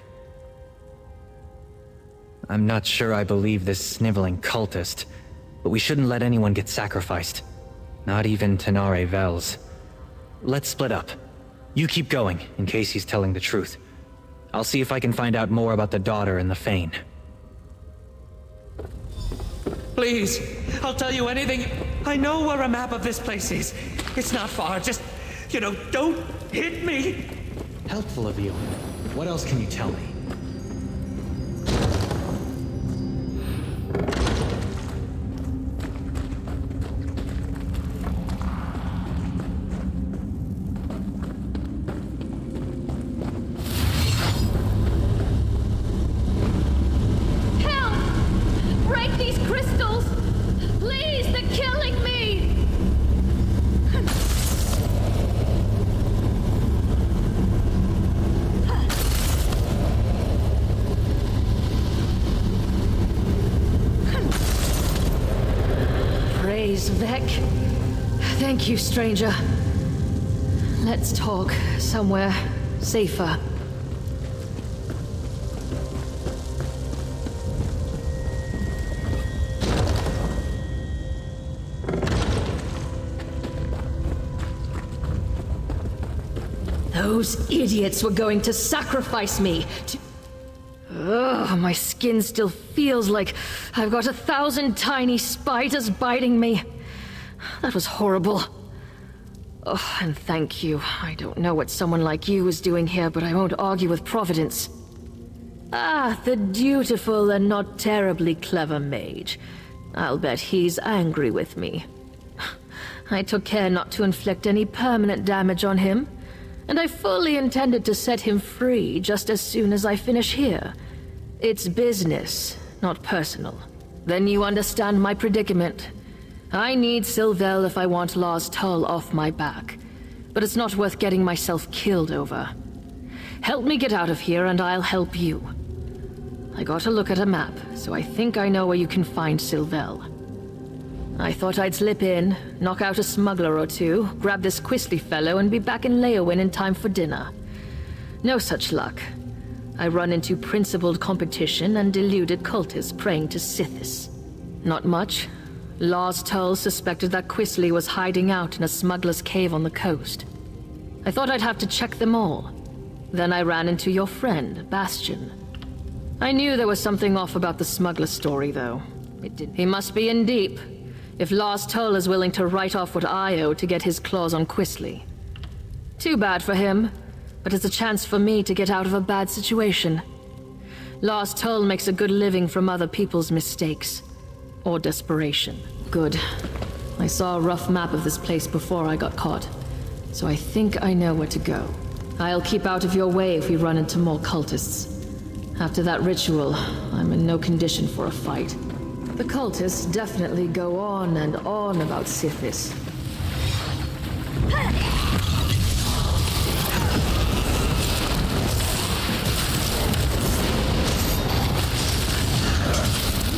I'm not sure I believe this sniveling cultist, but we shouldn't let anyone get sacrificed. Not even Tenare Vels. Let's split up. You keep going, in case he's telling the truth. I'll see if I can find out more about the daughter and the Fane. Please, I'll tell you anything. I know where a map of this place is. It's not far, just, don't hit me. Helpful of you. What else can you tell me? Vec. Thank you, stranger. Let's talk somewhere safer. Those idiots were going to sacrifice me to... Ugh, my skin still feels like I've got 1,000 tiny spiders biting me. That was horrible. Oh, and thank you. I don't know what someone like you is doing here, but I won't argue with Providence. Ah, the dutiful and not terribly clever mage. I'll bet he's angry with me. I took care not to inflict any permanent damage on him, and I fully intended to set him free just as soon as I finish here. It's business, not personal. Then you understand my predicament. I need Sylvel if I want Law's Tull off my back, but it's not worth getting myself killed over. Help me get out of here and I'll help you. I got to look at a map, so I think I know where you can find Sylvel. I thought I'd slip in, knock out a smuggler or two, grab this Quisly fellow, and be back in Leowin in time for dinner. No such luck. I run into principled competition and deluded cultists praying to Sithis. Not much. Lars Tull suspected that Quisly was hiding out in a smuggler's cave on the coast. I thought I'd have to check them all. Then I ran into your friend, Bastion. I knew there was something off about the smuggler story, though. He must be in deep, if Lars Tull is willing to write off what I owe to get his claws on Quisly. Too bad for him, but it's a chance for me to get out of a bad situation. Lars Tull makes a good living from other people's mistakes. Or desperation. Good. I saw a rough map of this place before I got caught, so I think I know where to go. I'll keep out of your way if we run into more cultists. After that ritual, I'm in no condition for a fight. The cultists definitely go on and on about Sithis.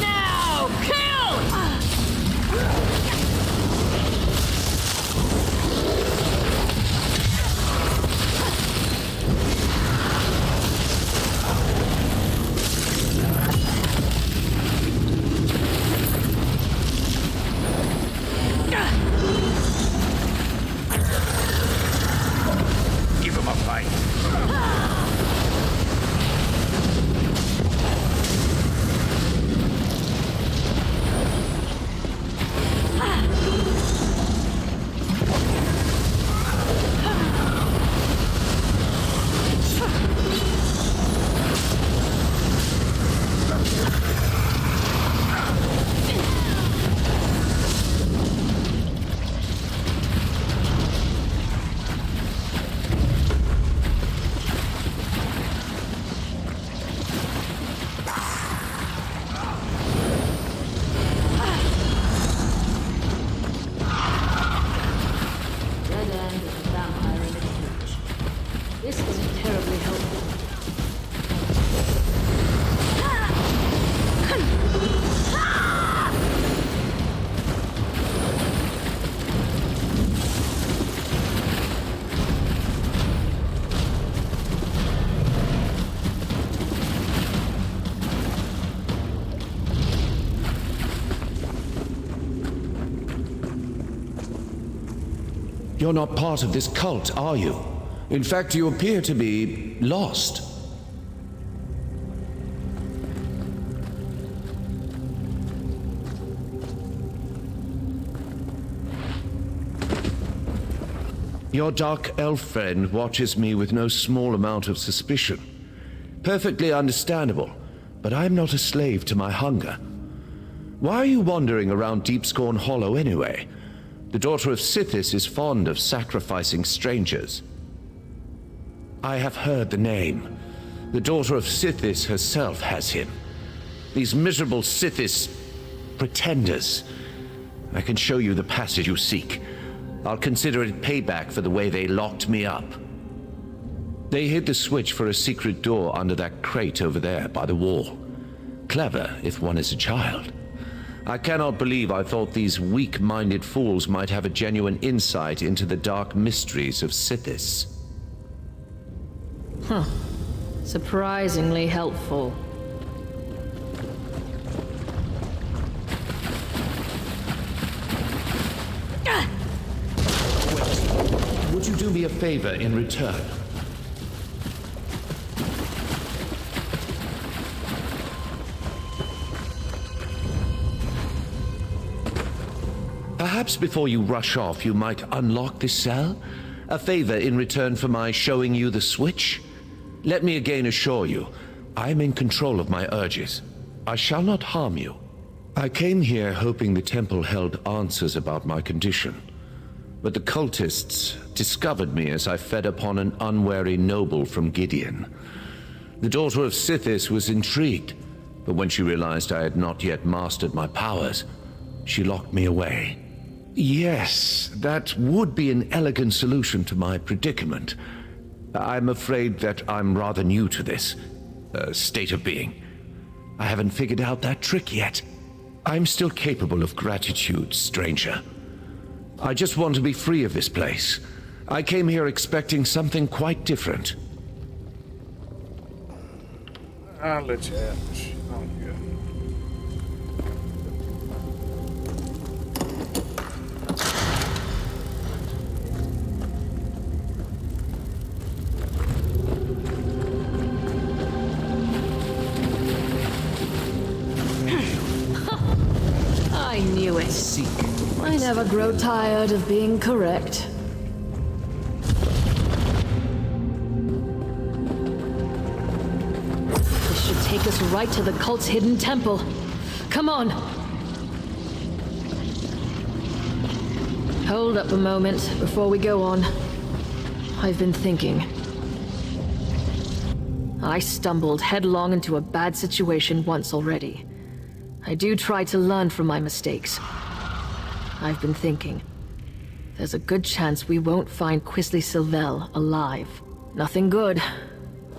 Now, kill! Give him a fight. This isn't terribly helpful. You're not part of this cult, are you? In fact, you appear to be lost. Your dark elf friend watches me with no small amount of suspicion. Perfectly understandable, but I'm not a slave to my hunger. Why are you wandering around Deepscorn Hollow anyway? The daughter of Sithis is fond of sacrificing strangers. I have heard the name. The daughter of Sithis herself has him. These miserable Sithis pretenders. I can show you the passage you seek. I'll consider it payback for the way they locked me up. They hid the switch for a secret door under that crate over there by the wall. Clever if one is a child. I cannot believe I thought these weak-minded fools might have a genuine insight into the dark mysteries of Sithis. Huh. Surprisingly helpful. Wait. Would you do me a favor in return? Perhaps before you rush off, you might unlock this cell? A favor in return for my showing you the switch? Let me again assure you, I am in control of my urges. I shall not harm you. I came here hoping the temple held answers about my condition. But the cultists discovered me as I fed upon an unwary noble from Gideon. The daughter of Sithis was intrigued, but when she realized I had not yet mastered my powers, she locked me away. Yes, that would be an elegant solution to my predicament. I'm afraid that I'm rather new to this state of being. I haven't figured out that trick yet. I'm still capable of gratitude, stranger. I just want to be free of this place. I came here expecting something quite different. I'll let you have this shit. I don't care. I knew it. I never grow tired of being correct. This should take us right to the cult's hidden temple. Come on! Hold up a moment before we go on. I've been thinking. I stumbled headlong into a bad situation once already. I do try to learn from my mistakes. I've been thinking. There's a good chance we won't find Quisley Sylvel alive. Nothing good.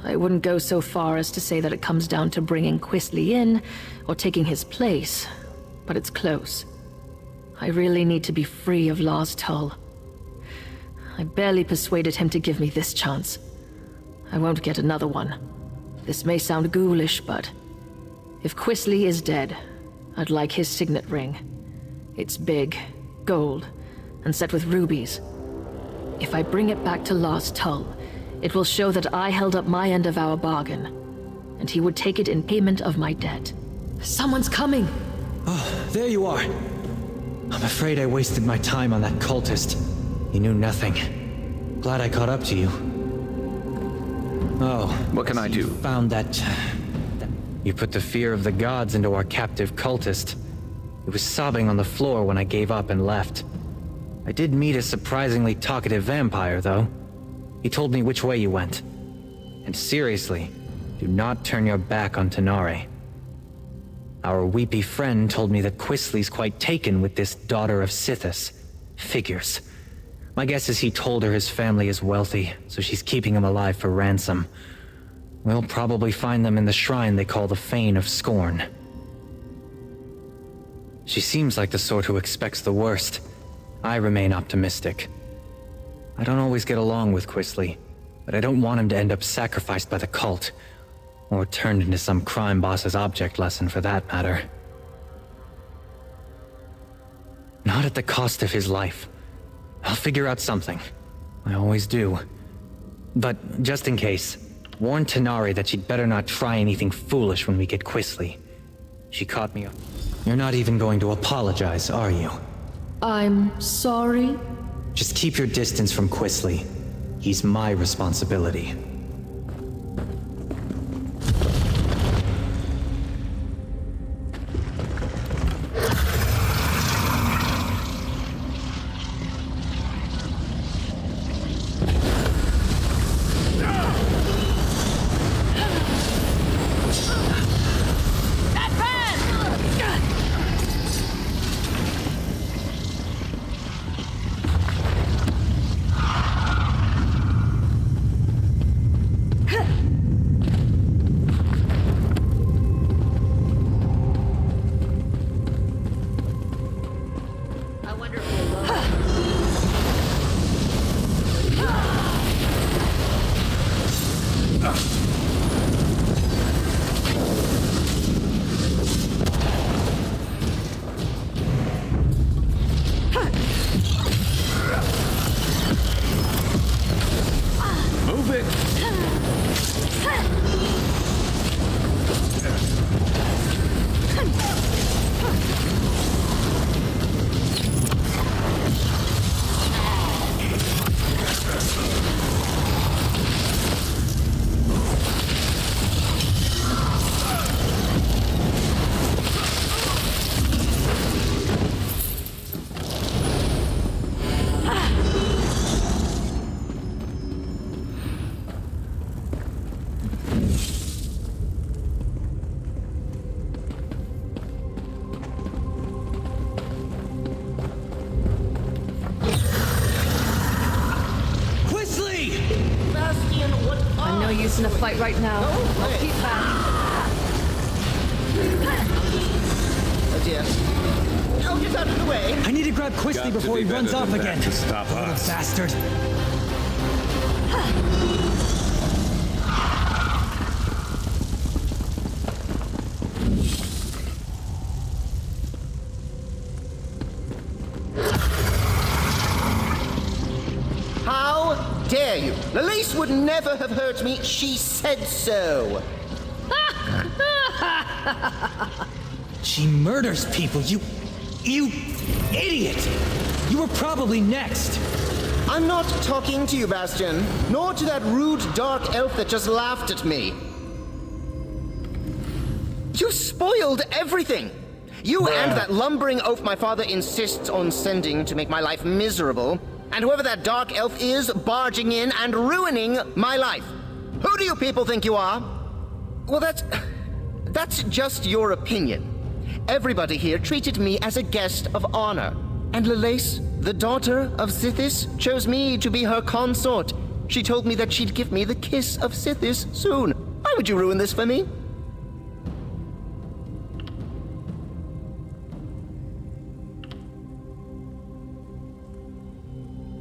I wouldn't go so far as to say that it comes down to bringing Quisley in or taking his place, but it's close. I really need to be free of Lars Tull. I barely persuaded him to give me this chance. I won't get another one. This may sound ghoulish, but if Quisley is dead, I'd like his signet ring. It's big, gold, and set with rubies. If I bring it back to Lars Tull, it will show that I held up my end of our bargain, and he would take it in payment of my debt. Someone's coming! Oh, there you are. I'm afraid I wasted my time on that cultist. He knew nothing. Glad I caught up to you. Oh, what can I do? Found that... You put the fear of the gods into our captive cultist. He was sobbing on the floor when I gave up and left. I did meet a surprisingly talkative vampire, though. He told me which way you went. And seriously, do not turn your back on Tanare. Our weepy friend told me that Quisley's quite taken with this daughter of Sithis. Figures. My guess is he told her his family is wealthy, so she's keeping him alive for ransom. We'll probably find them in the shrine they call the Fane of Scorn. She seems like the sort who expects the worst. I remain optimistic. I don't always get along with Quisley, but I don't want him to end up sacrificed by the cult, or turned into some crime boss's object lesson for that matter. Not at the cost of his life. I'll figure out something. I always do. But just in case, warn Tanare that she'd better not try anything foolish when we get Quisley. She caught me up. You're not even going to apologize, are you? I'm sorry? Just keep your distance from Quisley. He's my responsibility. In a fight right now. I'll keep back. dear. Oh, get out of the way. I need to grab Quisly before he runs off again. To stop Little us. bastard. How dare you? Lelise would never have hurt me. She said so. She murders people, you idiot! You were probably next. I'm not talking to you, Bastion, nor to that rude dark elf that just laughed at me. You spoiled everything. You and that lumbering oaf my father insists on sending to make my life miserable, and whoever that dark elf is barging in and ruining my life. Who do you people think you are? Well, that's just your opinion. Everybody here treated me as a guest of honor. And Lelace, the daughter of Sithis, chose me to be her consort. She told me that she'd give me the kiss of Sithis soon. Why would you ruin this for me?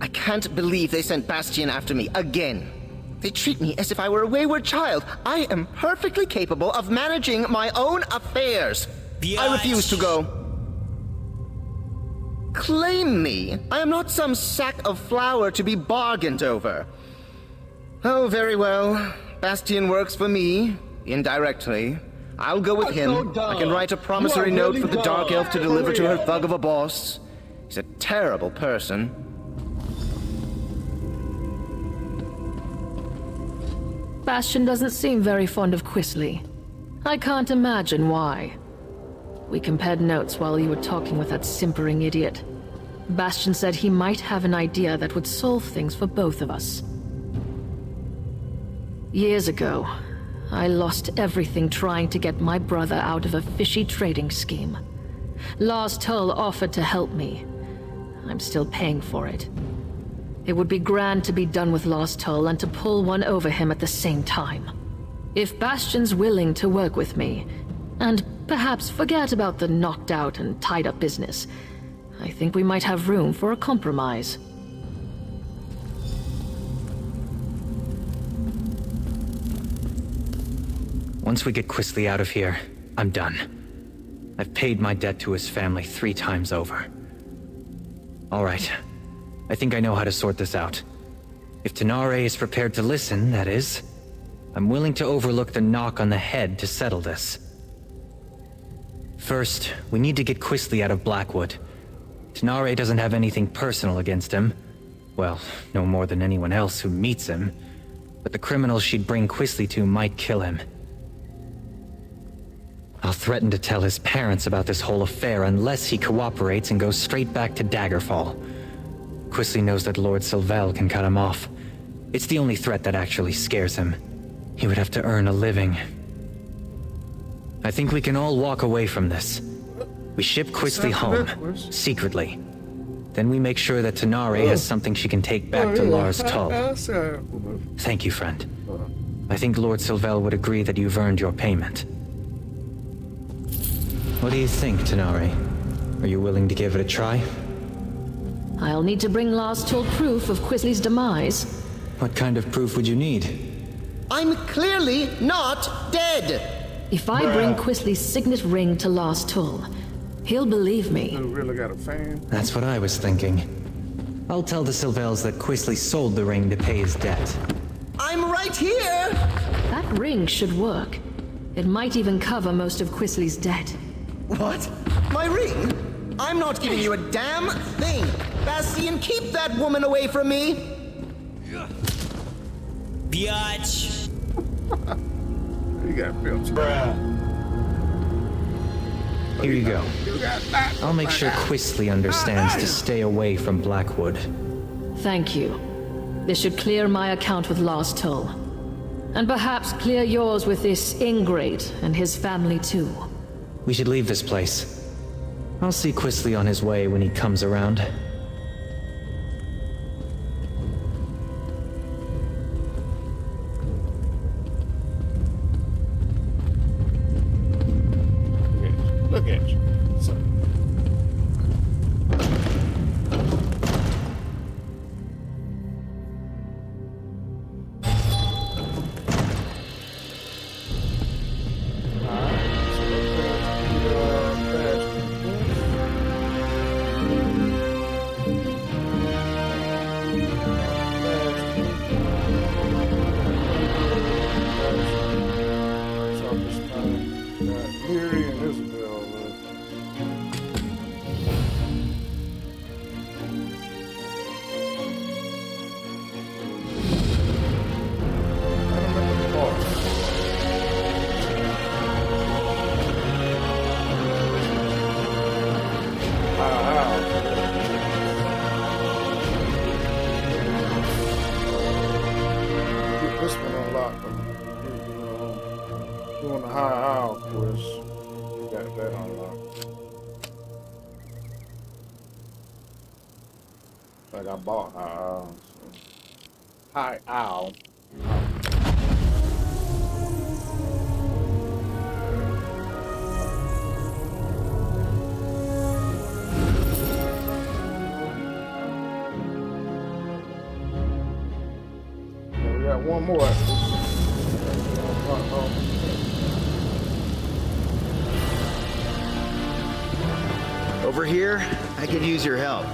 I can't believe they sent Bastion after me again. They treat me as if I were a wayward child. I am perfectly capable of managing my own affairs. I refuse to go. Claim me. I am not some sack of flour to be bargained over. Oh, very well. Bastion works for me, indirectly. I'll go with him. I can write a promissory note for the Dark Elf to deliver to her thug of a boss. He's a terrible person. Bastion doesn't seem very fond of Quisly. I can't imagine why. We compared notes while you were talking with that simpering idiot. Bastion said he might have an idea that would solve things for both of us. Years ago, I lost everything trying to get my brother out of a fishy trading scheme. Lars Tull offered to help me. I'm still paying for it. It would be grand to be done with Lars Tull and to pull one over him at the same time. If Bastion's willing to work with me, and perhaps forget about the knocked out and tied up business, I think we might have room for a compromise. Once we get Quisly out of here, I'm done. I've paid my debt to his family 3 times over. All right. I think I know how to sort this out. If Tanare is prepared to listen, that is, I'm willing to overlook the knock on the head to settle this. First, we need to get Quisly out of Blackwood. Tanare doesn't have anything personal against him. Well, no more than anyone else who meets him. But the criminals she'd bring Quisly to might kill him. I'll threaten to tell his parents about this whole affair unless he cooperates and goes straight back to Daggerfall. Quisly knows that Lord Sylvel can cut him off. It's the only threat that actually scares him. He would have to earn a living. I think we can all walk away from this. We ship Quisly home, secretly. Then we make sure that Tanare has something she can take back to Lars Tull. Thank you, friend. I think Lord Sylvel would agree that you've earned your payment. What do you think, Tanare? Are you willing to give it a try? I'll need to bring Lars Tull proof of Quisly's demise. What kind of proof would you need? I'm clearly not dead! If I bring Quisly's signet ring to Lars Tull, he'll believe me. Really got a fan? That's what I was thinking. I'll tell the Sylvels that Quisly sold the ring to pay his debt. I'm right here! That ring should work. It might even cover most of Quisly's debt. What? My ring? I'm not giving you a damn thing! Bastion, keep that woman away from me! Biatch! You got built. Here you go. I'll make sure Quisly understands to stay away from Blackwood. Thank you. This should clear my account with Lars Tull. And perhaps clear yours with this ingrate and his family too. We should leave this place. I'll see Quisly on his way when he comes around. Look at you. doing the high owl quest. We got that unlocked. Like I bought high owl. So. High owl. We got one more. Over here, I could use your help.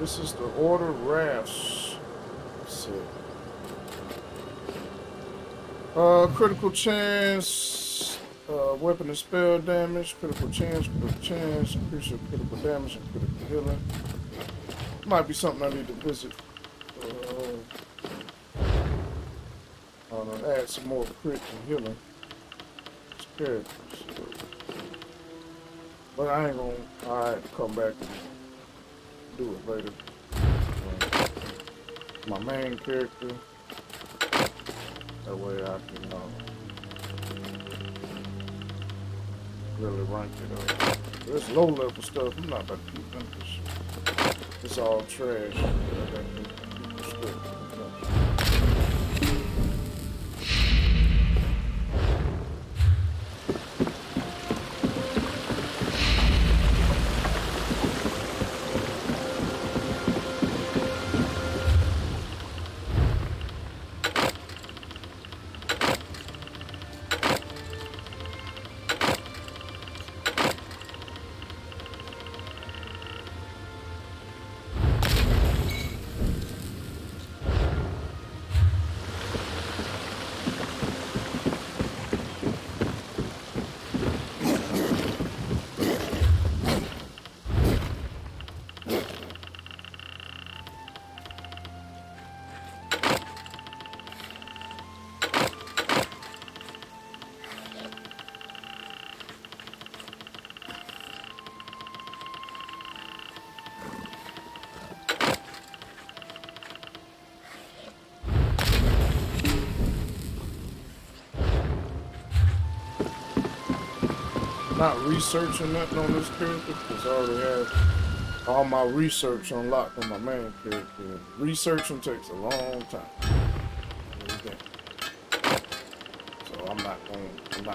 This is the Order Rafts. Let's see. Critical chance, weapon and spell damage, critical chance, increase your critical damage and critical healing. Might be something I need to visit. Add some more crit and healing. Characters. But I ain't gonna. Alright, come back and do it later. My main character. That way I can really rank it up. This low level stuff, I'm not about to keep them. It's all trash. Not researching nothing on this character because I already have all my research unlocked on my main character. Researching takes a long time. So I'm not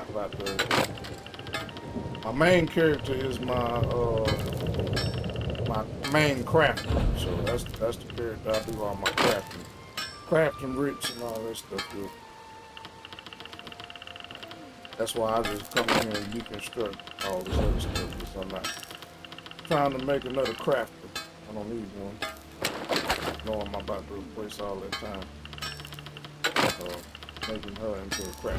about to. My main character is my main crafter. So that's the character I do all my crafting bricks and all that stuff with. That's why I just come in here and deconstruct all this other stuff because I'm not trying to make another crafter. I don't need one. No, I'm about to replace all that time making her into a crafter.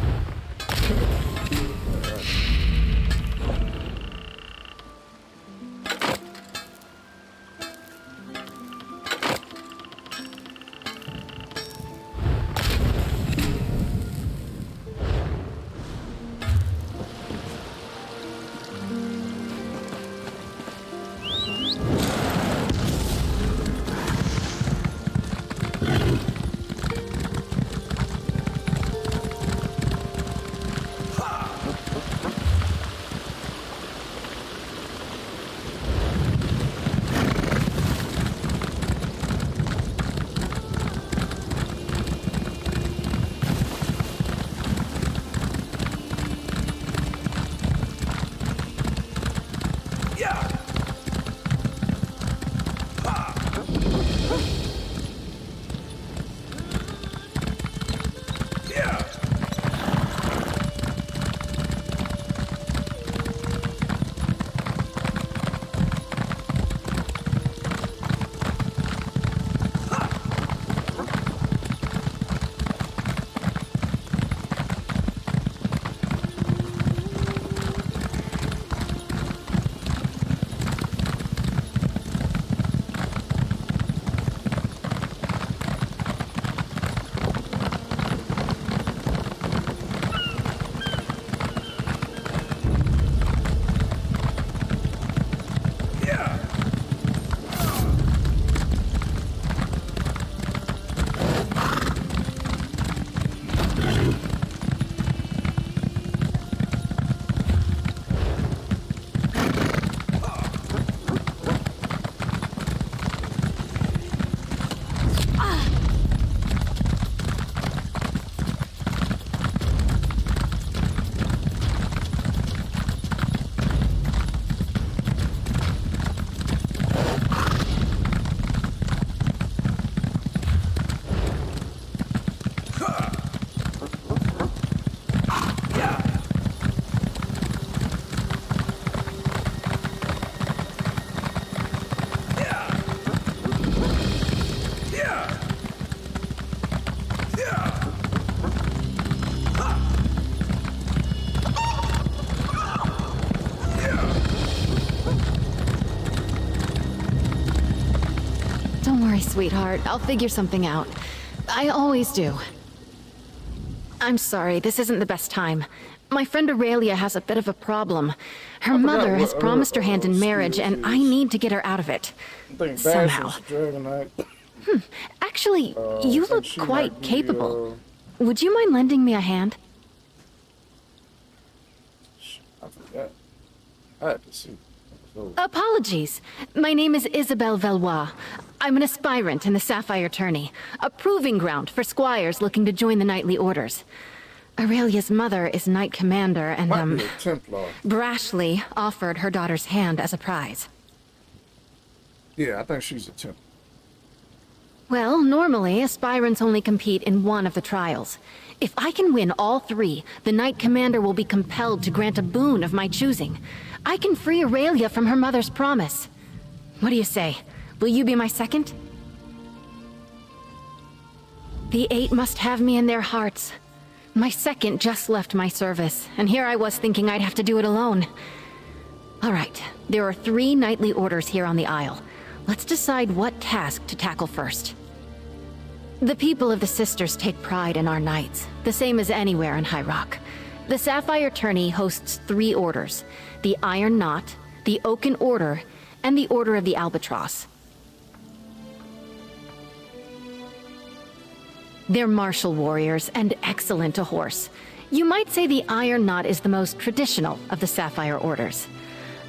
Don't worry, sweetheart. I'll figure something out. I always do. I'm sorry, this isn't the best time. My friend Aurelia has a bit of a problem. Her mother has promised her hand in marriage, and I need to get her out of it. Somehow. Actually, you look quite capable. Would you mind lending me a hand? I forgot. I had to see. Apologies. My name is Isabelle Valois. I'm an aspirant in the Sapphire Tourney, a proving ground for squires looking to join the knightly orders. Aurelia's mother is Knight Commander, and, brashly offered her daughter's hand as a prize. Yeah, I think she's a Templar. Well, normally, aspirants only compete in one of the trials. If I can win all three, the Knight Commander will be compelled to grant a boon of my choosing. I can free Aurelia from her mother's promise. What do you say? Will you be my second? The 8 must have me in their hearts. My second just left my service, and here I was thinking I'd have to do it alone. All right, there are 3 knightly orders here on the Isle. Let's decide what task to tackle first. The people of the Sisters take pride in our knights, the same as anywhere in High Rock. The Sapphire Tourney hosts 3 orders: the Iron Knot, the Oaken Order, and the Order of the Albatross. They're martial warriors and excellent to horse. You might say the Iron Knot is the most traditional of the Sapphire Orders.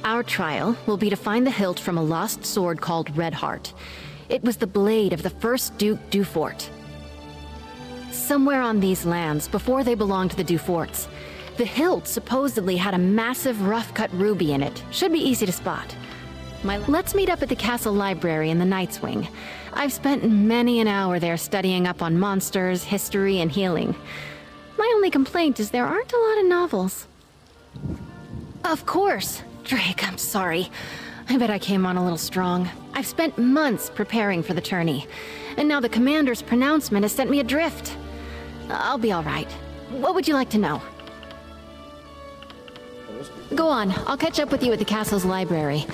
Our trial will be to find the hilt from a lost sword called Redheart. It was the blade of the first Duke Dufort. Somewhere on these lands, before they belonged to the Duforts, the hilt supposedly had a massive rough-cut ruby in it. Should be easy to spot. Let's meet up at the castle library in the Knight's Wing. I've spent many an hour there studying up on monsters, history, and healing. My only complaint is there aren't a lot of novels. Of course. Drake, I'm sorry. I bet I came on a little strong. I've spent months preparing for the tourney, and now the commander's pronouncement has sent me adrift. I'll be all right. What would you like to know? Go on, I'll catch up with you at the castle's library.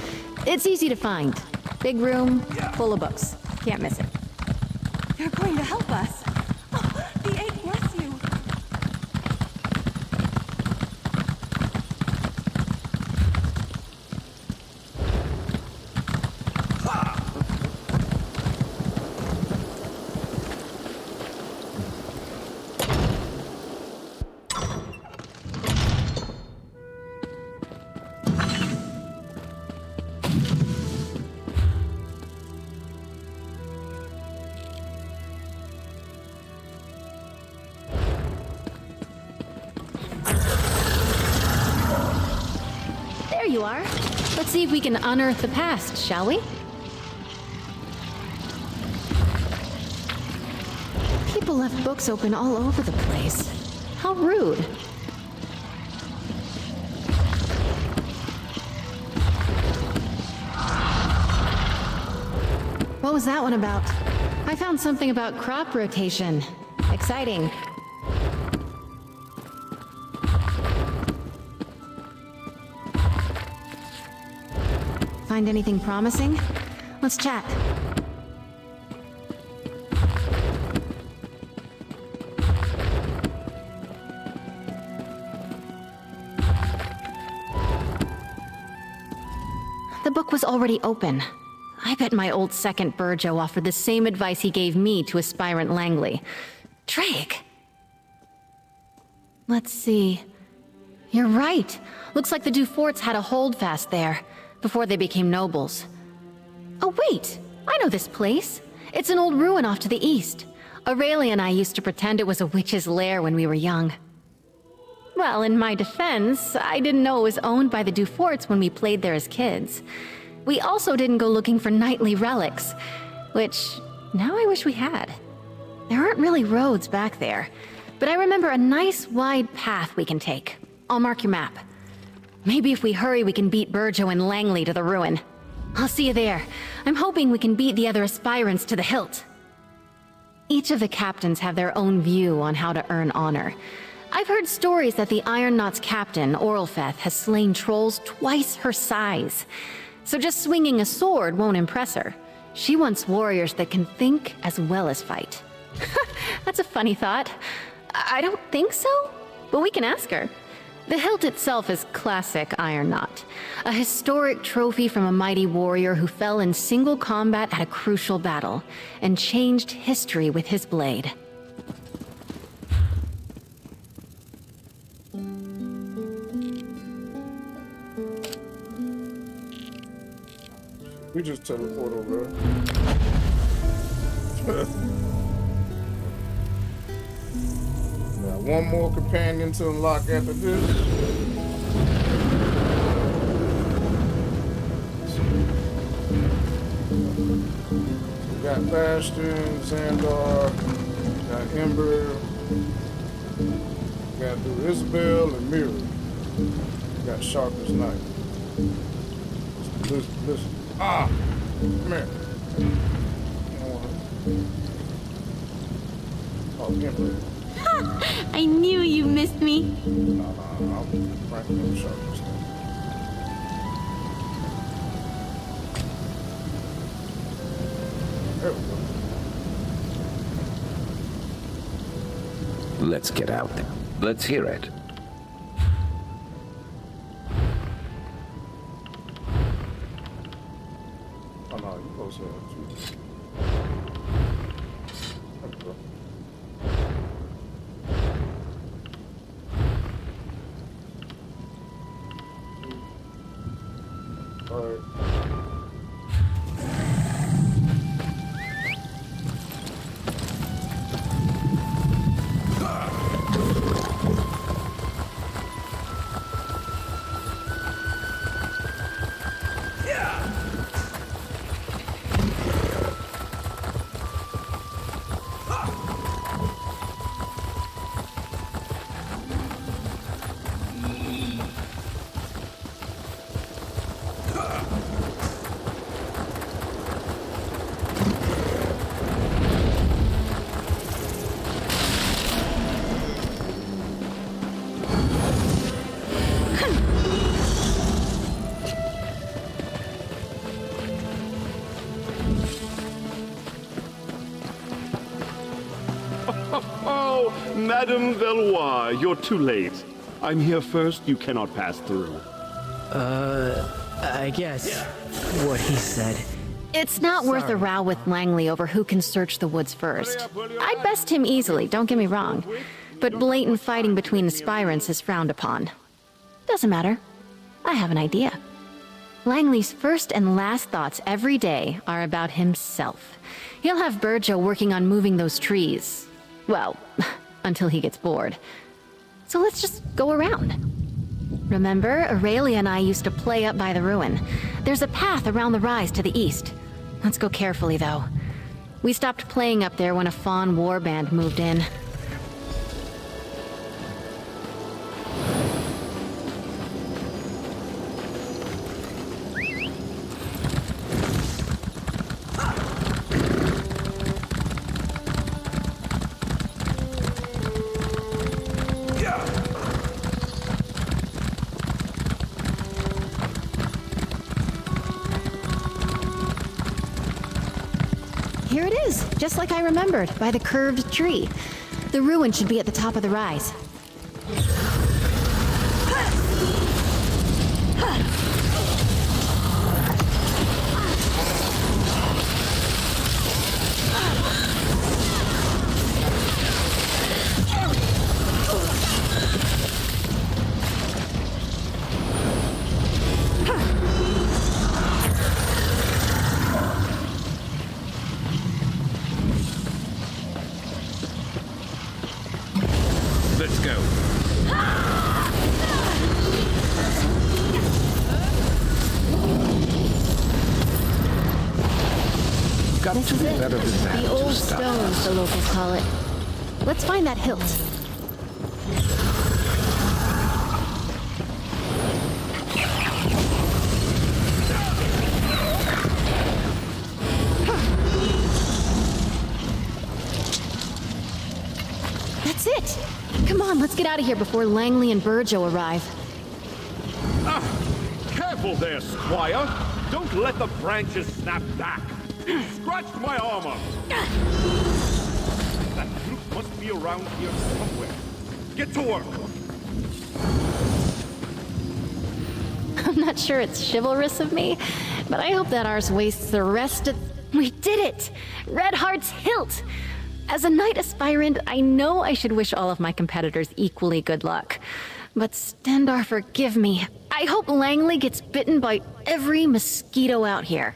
It's easy to find. Big room, full of books. Can't miss it. They're going to help us. Oh, the 8 bless you. There you are. The Let's see if we can unearth the past, shall we? People left books open all over the place. How rude. What was that one about? I found something about crop rotation. Exciting. Find anything promising? Let's chat. The book was already open. I bet my old second Burjo offered the same advice he gave me to aspirant Langley. Drake! Let's see. You're right. Looks like the Duforts had a holdfast there, before they became nobles. Oh wait! I know this place. It's an old ruin off to the east. Aurelia and I used to pretend it was a witch's lair when we were young. Well, in my defense, I didn't know it was owned by the Duforts when we played there as kids. We also didn't go looking for knightly relics, which now I wish we had. There aren't really roads back there, but I remember a nice wide path we can take. I'll mark your map. Maybe if we hurry we can beat Burjo and Langley to the ruin. I'll see you there. I'm hoping we can beat the other aspirants to the hilt. Each of the captains have their own view on how to earn honor. I've heard stories that the Iron Knot's captain, Orlfeth, has slain trolls twice her size. So just swinging a sword won't impress her. She wants warriors that can think as well as fight. That's a funny thought. I don't think so, but we can ask her. The hilt itself is classic Iron Knot, a historic trophy from a mighty warrior who fell in single combat at a crucial battle and changed history with his blade. We just teleport over there. Got one more companion to unlock after this. We got Bastion, Xandar, we got Ember, we got do Isabel and Mirror. We got Sharpest Knife. Listen. Ah! Come here. Oh, Ember. I knew you missed me. No, I'm Franklin and Sharpest. There we go. Let's get out. Let's hear it. Oh no, you close here too. There we go. Alright. Oh, Madame Valois, you're too late. I'm here first, you cannot pass through. I guess what he said. It's not worth a row with Langley over who can search the woods first. I'd best him easily, don't get me wrong. But blatant fighting between aspirants is frowned upon. Doesn't matter. I have an idea. Langley's first and last thoughts every day are about himself. He'll have Burjo working on moving those trees. Well, until he gets bored. So let's just go around. Remember, Aurelia and I used to play up by the ruin. There's a path around the rise to the east. Let's go carefully, though. We stopped playing up there when a Fawn warband moved in. Here it is, just like I remembered, by the curved tree. The ruin should be at the top of the rise. Let's go. Got This to is be it. better than that The to old stop stones, us. the locals call it. Let's find that hilt. That's it! Come on, let's get out of here before Langley and Burjo arrive. Careful there, Squire! Don't let the branches snap back! It scratched my armor! That group must be around here somewhere. Get to work! I'm not sure it's chivalrous of me, but I hope that ours wastes the rest of... We did it! Redheart's hilt! As a knight aspirant, I know I should wish all of my competitors equally good luck. But Stendar, forgive me. I hope Langley gets bitten by every mosquito out here.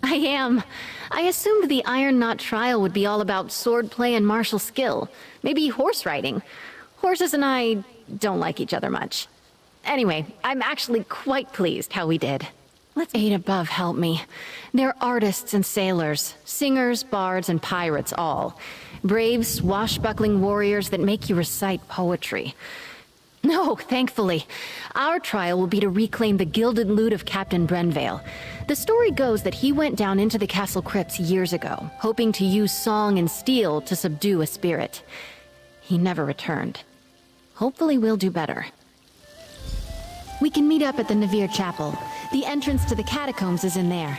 I am. I assumed the Iron Knot trial would be all about swordplay and martial skill. Maybe horse riding. Horses and I don't like each other much. Anyway, I'm actually quite pleased how we did. Let's Eight Above help me. They're artists and sailors, singers, bards, and pirates all. Brave, swashbuckling warriors that make you recite poetry. No, thankfully. Our trial will be to reclaim the gilded loot of Captain Brenvale. The story goes that he went down into the castle crypts years ago, hoping to use song and steel to subdue a spirit. He never returned. Hopefully we'll do better. We can meet up at the Navir Chapel. The entrance to the catacombs is in there.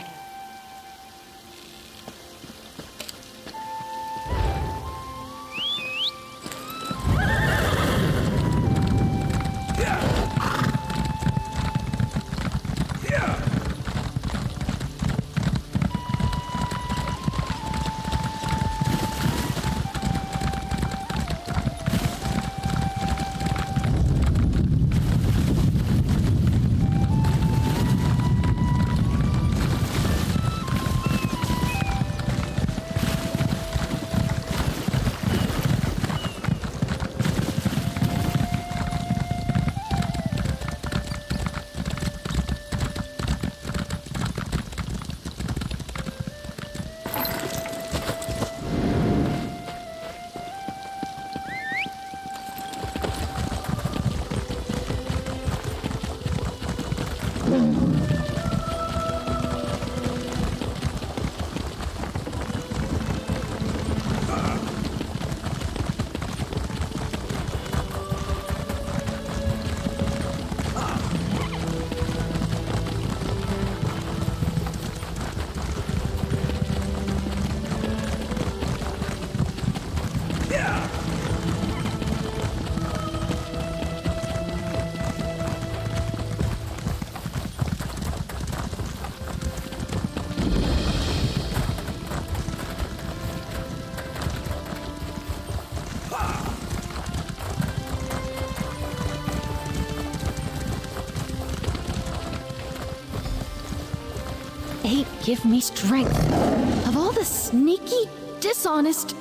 Eight, give me strength. Of all the sneaky, dishonest...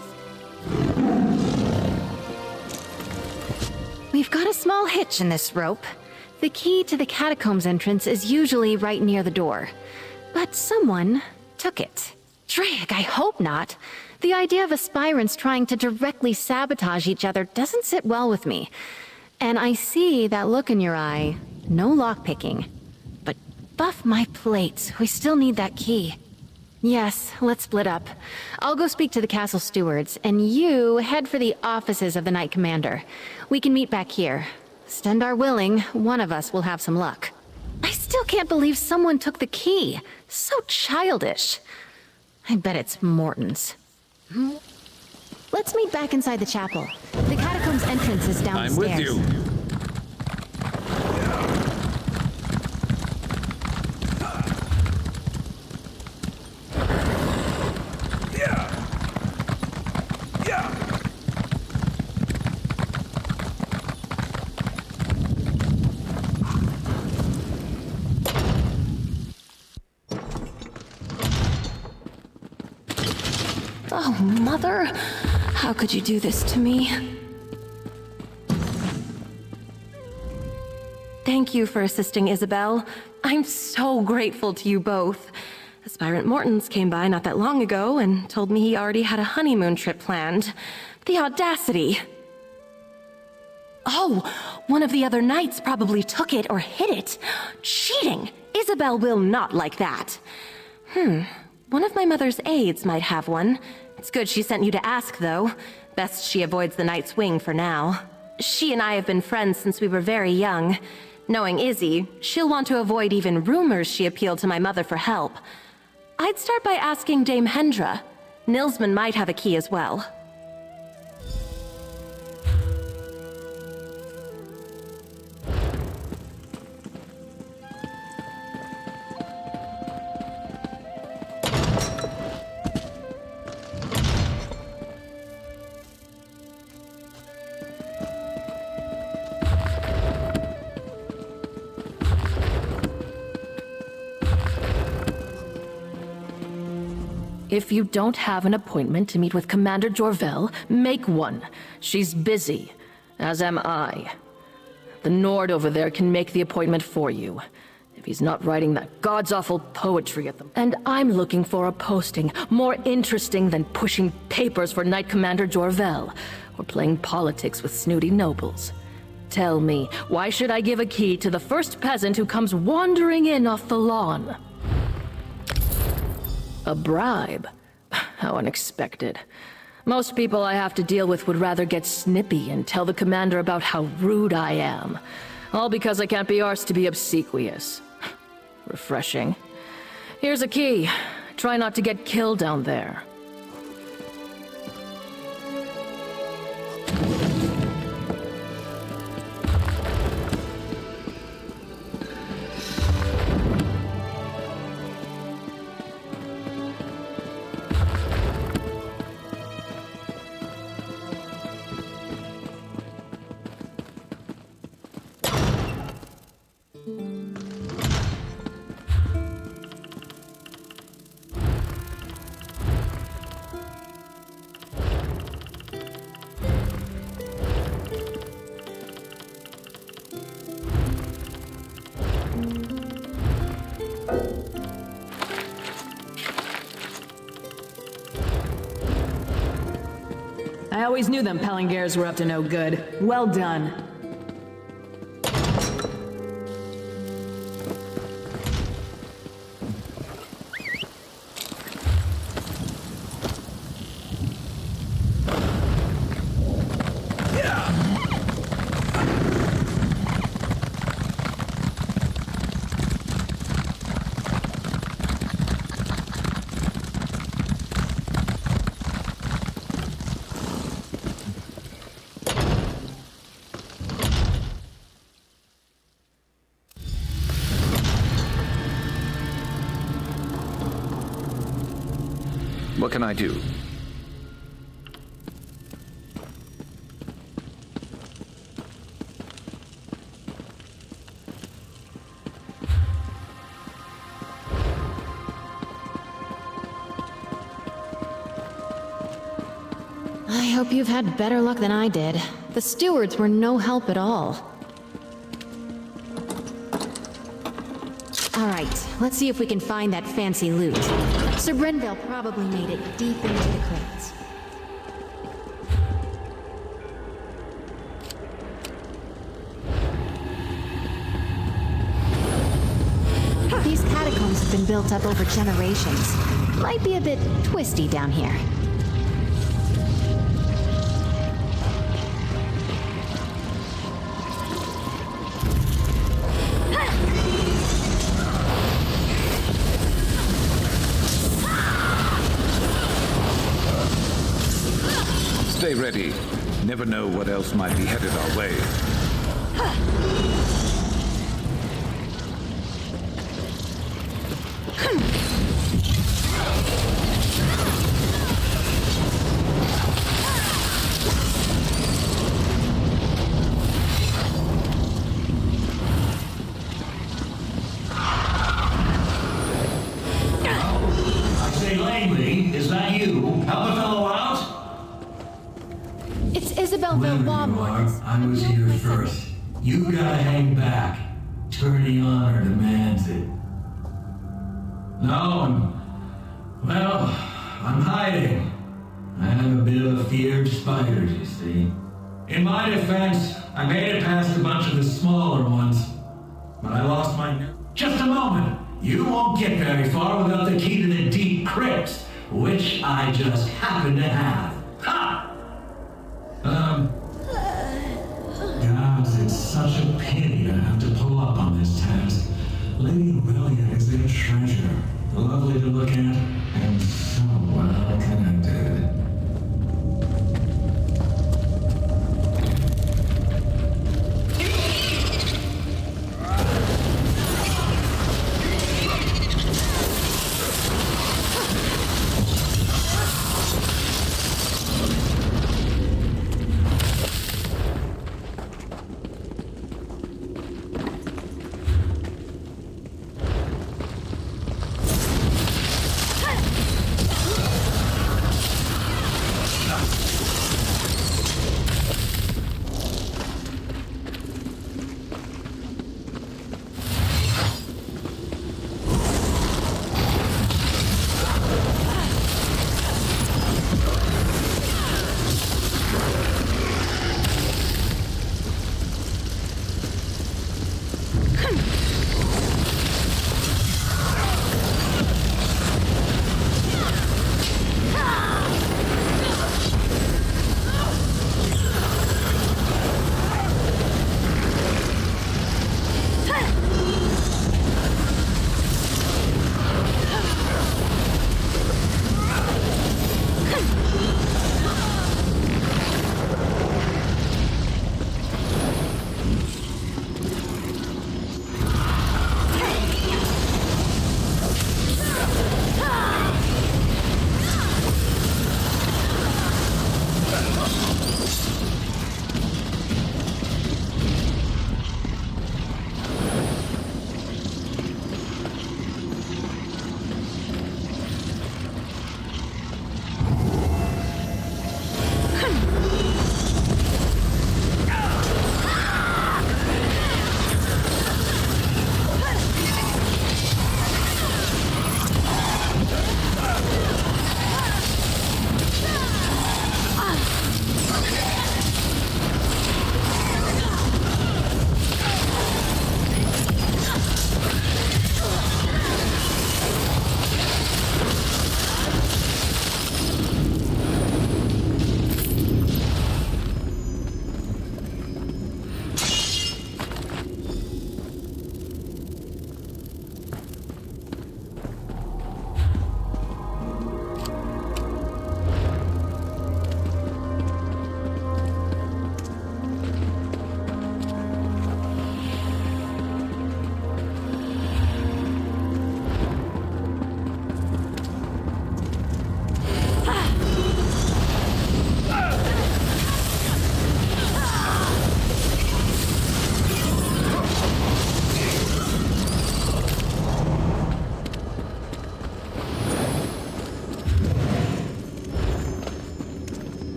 We've got a small hitch in this rope. The key to the catacombs entrance is usually right near the door. But someone took it. Drake, I hope not. The idea of aspirants trying to directly sabotage each other doesn't sit well with me. And I see that look in your eye. No lockpicking. But buff my plates. We still need that key. Yes, let's split up. I'll go speak to the castle stewards, and you head for the offices of the Knight Commander. We can meet back here. Stendar willing, one of us will have some luck. I still can't believe someone took the key. So childish. I bet it's Morton's. Let's meet back inside the chapel. The catacombs entrance is downstairs. I'm with you. Oh, Mother. How could you do this to me? Thank you for assisting Isabel. I'm so grateful to you both. Aspirant Mortons came by not that long ago and told me he already had a honeymoon trip planned. The audacity. Oh, one of the other knights probably took it or hid it. Cheating! Isabel will not like that. One of my mother's aides might have one. It's good she sent you to ask, though. Best she avoids the Night's Wing for now. She and I have been friends since we were very young. Knowing Izzy, she'll want to avoid even rumors she appealed to my mother for help. I'd start by asking Dame Hendra. Nilsman might have a key as well. If you don't have an appointment to meet with Commander Jorvel, make one. She's busy, as am I. The Nord over there can make the appointment for you, if he's not writing that god's-awful poetry at them. And I'm looking for a posting more interesting than pushing papers for Knight Commander Jorvel, or playing politics with snooty nobles. Tell me, why should I give a key to the first peasant who comes wandering in off the lawn? A bribe? How unexpected. Most people I have to deal with would rather get snippy and tell the commander about how rude I am. All because I can't be arsed to be obsequious. Refreshing. Here's a key. Try not to get killed down there. I always knew them Palingers were up to no good. Well done. What can I do? I hope you've had better luck than I did. The stewards were no help at all. Alright, let's see if we can find that fancy loot. Sir Brenville probably made it deep into the crypts. These catacombs have been built up over generations. Might be a bit twisty down here. Stay ready. Never know what else might be headed our way. I say, Langley, is that you? Help a fellow out? It's Isabel Whoever you are, I was here first. You gotta hang back. Attorney honor demands it. No, I'm hiding. I have a bit of a fear of spiders, you see. In my defense, I made it past a bunch of the smaller ones, but I lost my nerve. Just a moment. You won't get very far without the key to the deep crypts, which I just happen to have. Ha! Gods, it's such a pity I have to pull up on this task. Lady Aurelia is a treasure. Lovely to look at, and so well connected.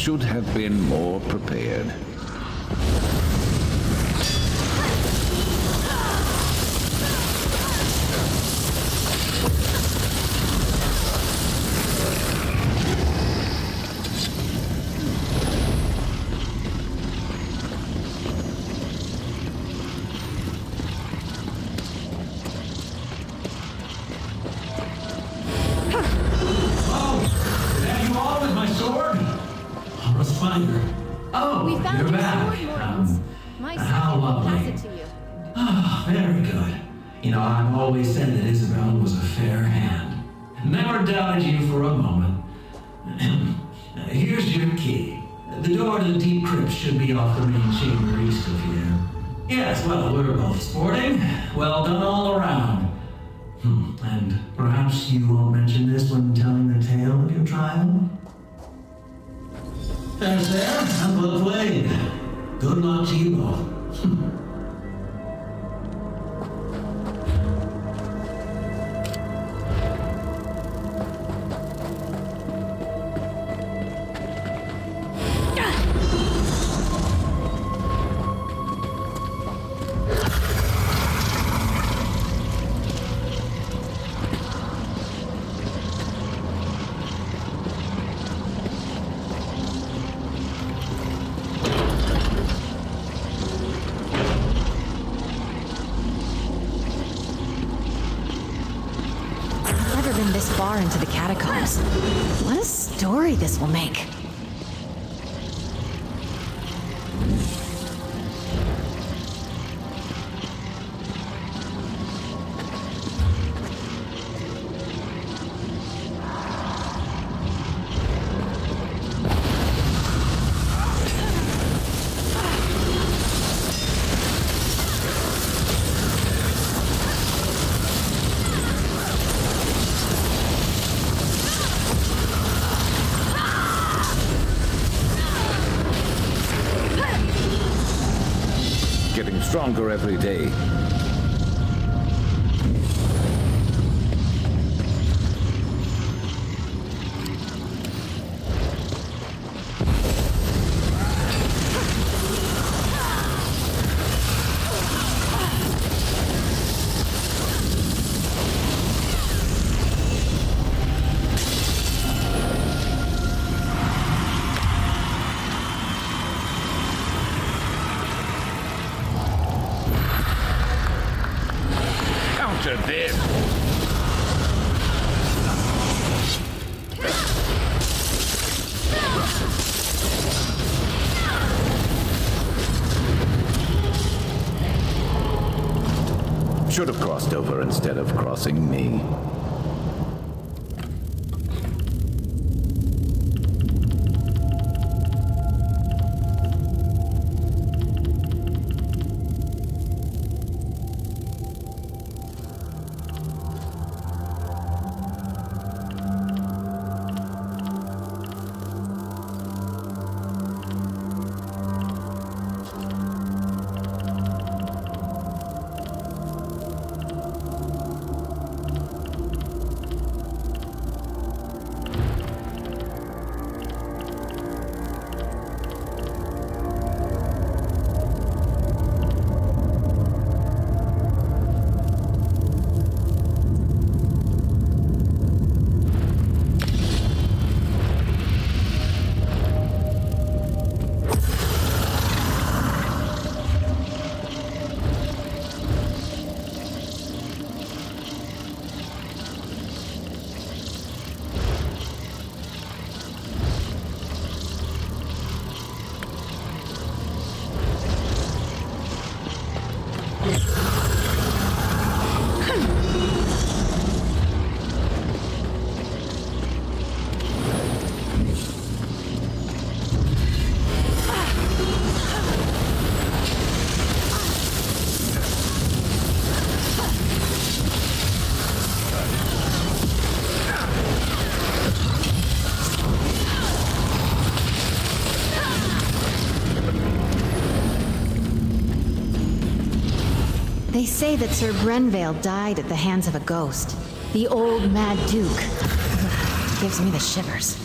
should have been more prepared. Oh, We found you're your back. sword, Mortons. My how second will lovely. pass it to you. Oh, very good. You know, I've always said that Isabel was a fair hand. Never doubted you for a moment. Here's your key. The door to the deep crypt should be off the main chamber east of here. Yes, well, we're both sporting. Well done all around. And perhaps you won't mention this when telling the tale of your trial? There's there, and well played. Good luck to you both. This far into the catacombs. What a story this will make. Stronger every day. This. Should have crossed over instead of crossing me. They say that Sir Grenvale died at the hands of a ghost. The old Mad Duke. Gives me the shivers.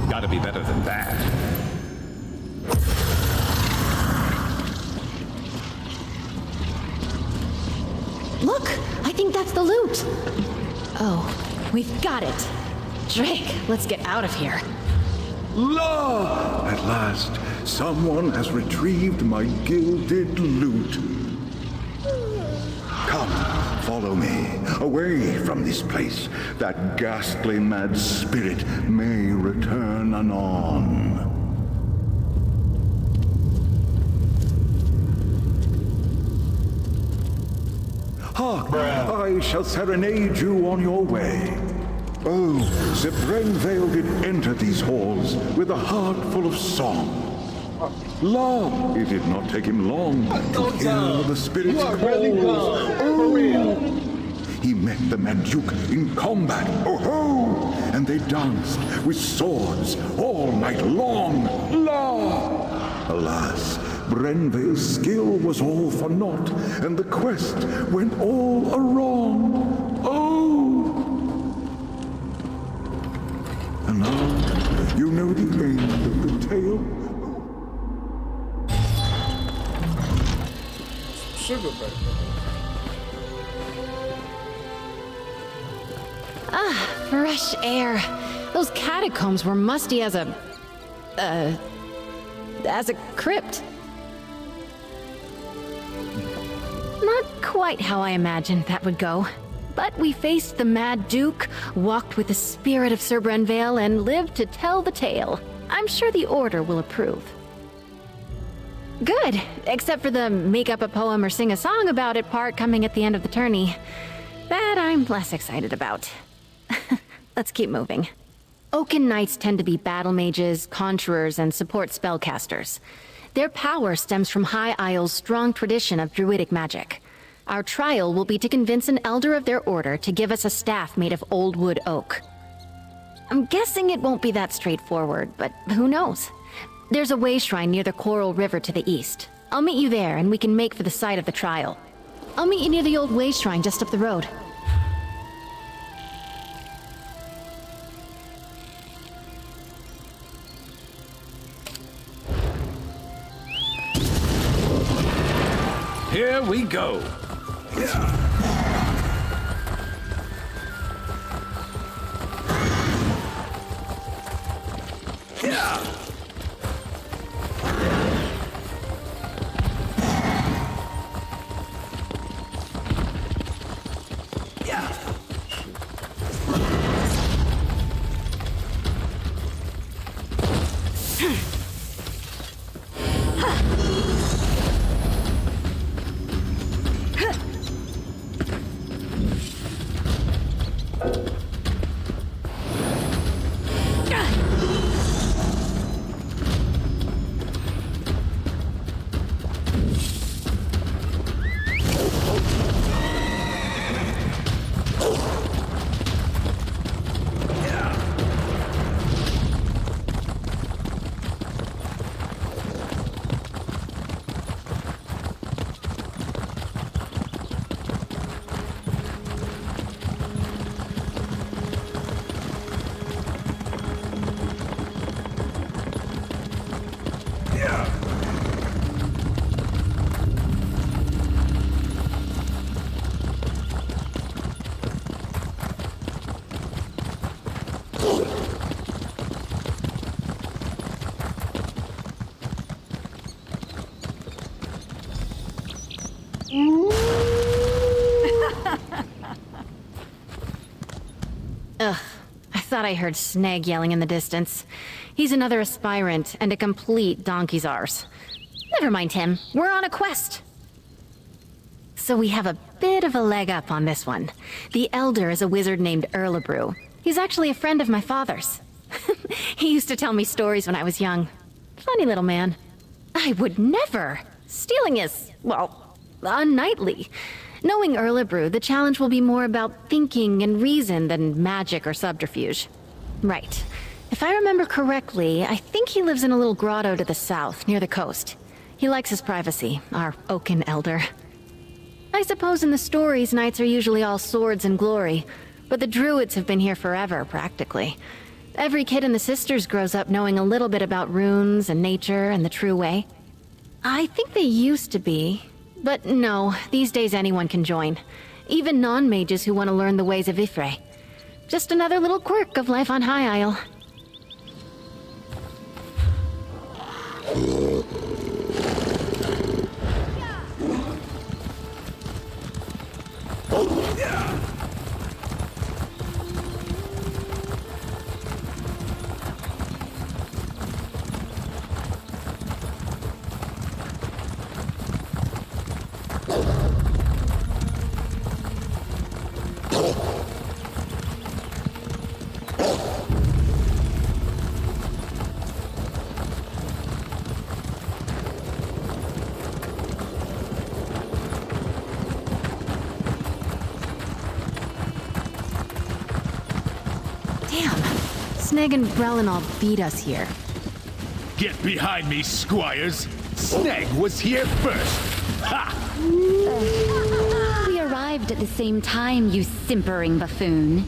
Gotta be better than that. Look! I think that's the loot! Oh, we've got it. Drake, let's get out of here. La! At last, someone has retrieved my gilded loot. Come, follow me, away from this place. That ghastly mad spirit may return anon. Hark! I shall serenade you on your way. Oh, Sir Brenvale did enter these halls with a heart full of song. La! It did not take him long to hear the spirit's calls. Oh! He met the Mad Duke in combat, oh-ho! And they danced with swords all night long. La! Alas, Brenvale's skill was all for naught, and the quest went all awrong. Oh! And now, you know the end of the tale. Sugar baby. Ah, fresh air. Those catacombs were musty as a crypt. Not quite how I imagined that would go. But we faced the Mad Duke, walked with the spirit of Sir Brenvale, and lived to tell the tale. I'm sure the Order will approve. Good, except for the make up a poem or sing a song about it part coming at the end of the tourney. That I'm less excited about. Let's keep moving. Oaken Knights tend to be battle mages, conjurers, and support spellcasters. Their power stems from High Isle's strong tradition of druidic magic. Our trial will be to convince an elder of their order to give us a staff made of old wood oak. I'm guessing it won't be that straightforward, but who knows? There's a way shrine near the Coral River to the east. I'll meet you there, and we can make for the site of the trial. I'll meet you near the old way shrine just up the road. Here we go. Ugh, I thought I heard Snag yelling in the distance. He's another aspirant and a complete donkey's arse. Never mind him. We're on a quest. So we have a bit of a leg up on this one. The Elder is a wizard named Erlebrew. He's actually a friend of my father's. He used to tell me stories when I was young. Funny little man. I would never. Stealing is, well, unknightly. Knowing Erlebrew, the challenge will be more about thinking and reason than magic or subterfuge. Right. If I remember correctly, I think he lives in a little grotto to the south, near the coast. He likes his privacy, our Oaken Elder. I suppose in the stories, knights are usually all swords and glory, but the druids have been here forever, practically. Every kid in the Sisters grows up knowing a little bit about runes and nature and the true way. I think they used to be, but no, these days anyone can join. Even non-mages who want to learn the ways of Ifre. Just another little quirk of life on High Isle. Sneg and Brelinall beat us here. Get behind me, squires! Sneg was here first! Ha! We arrived at the same time, you simpering buffoon.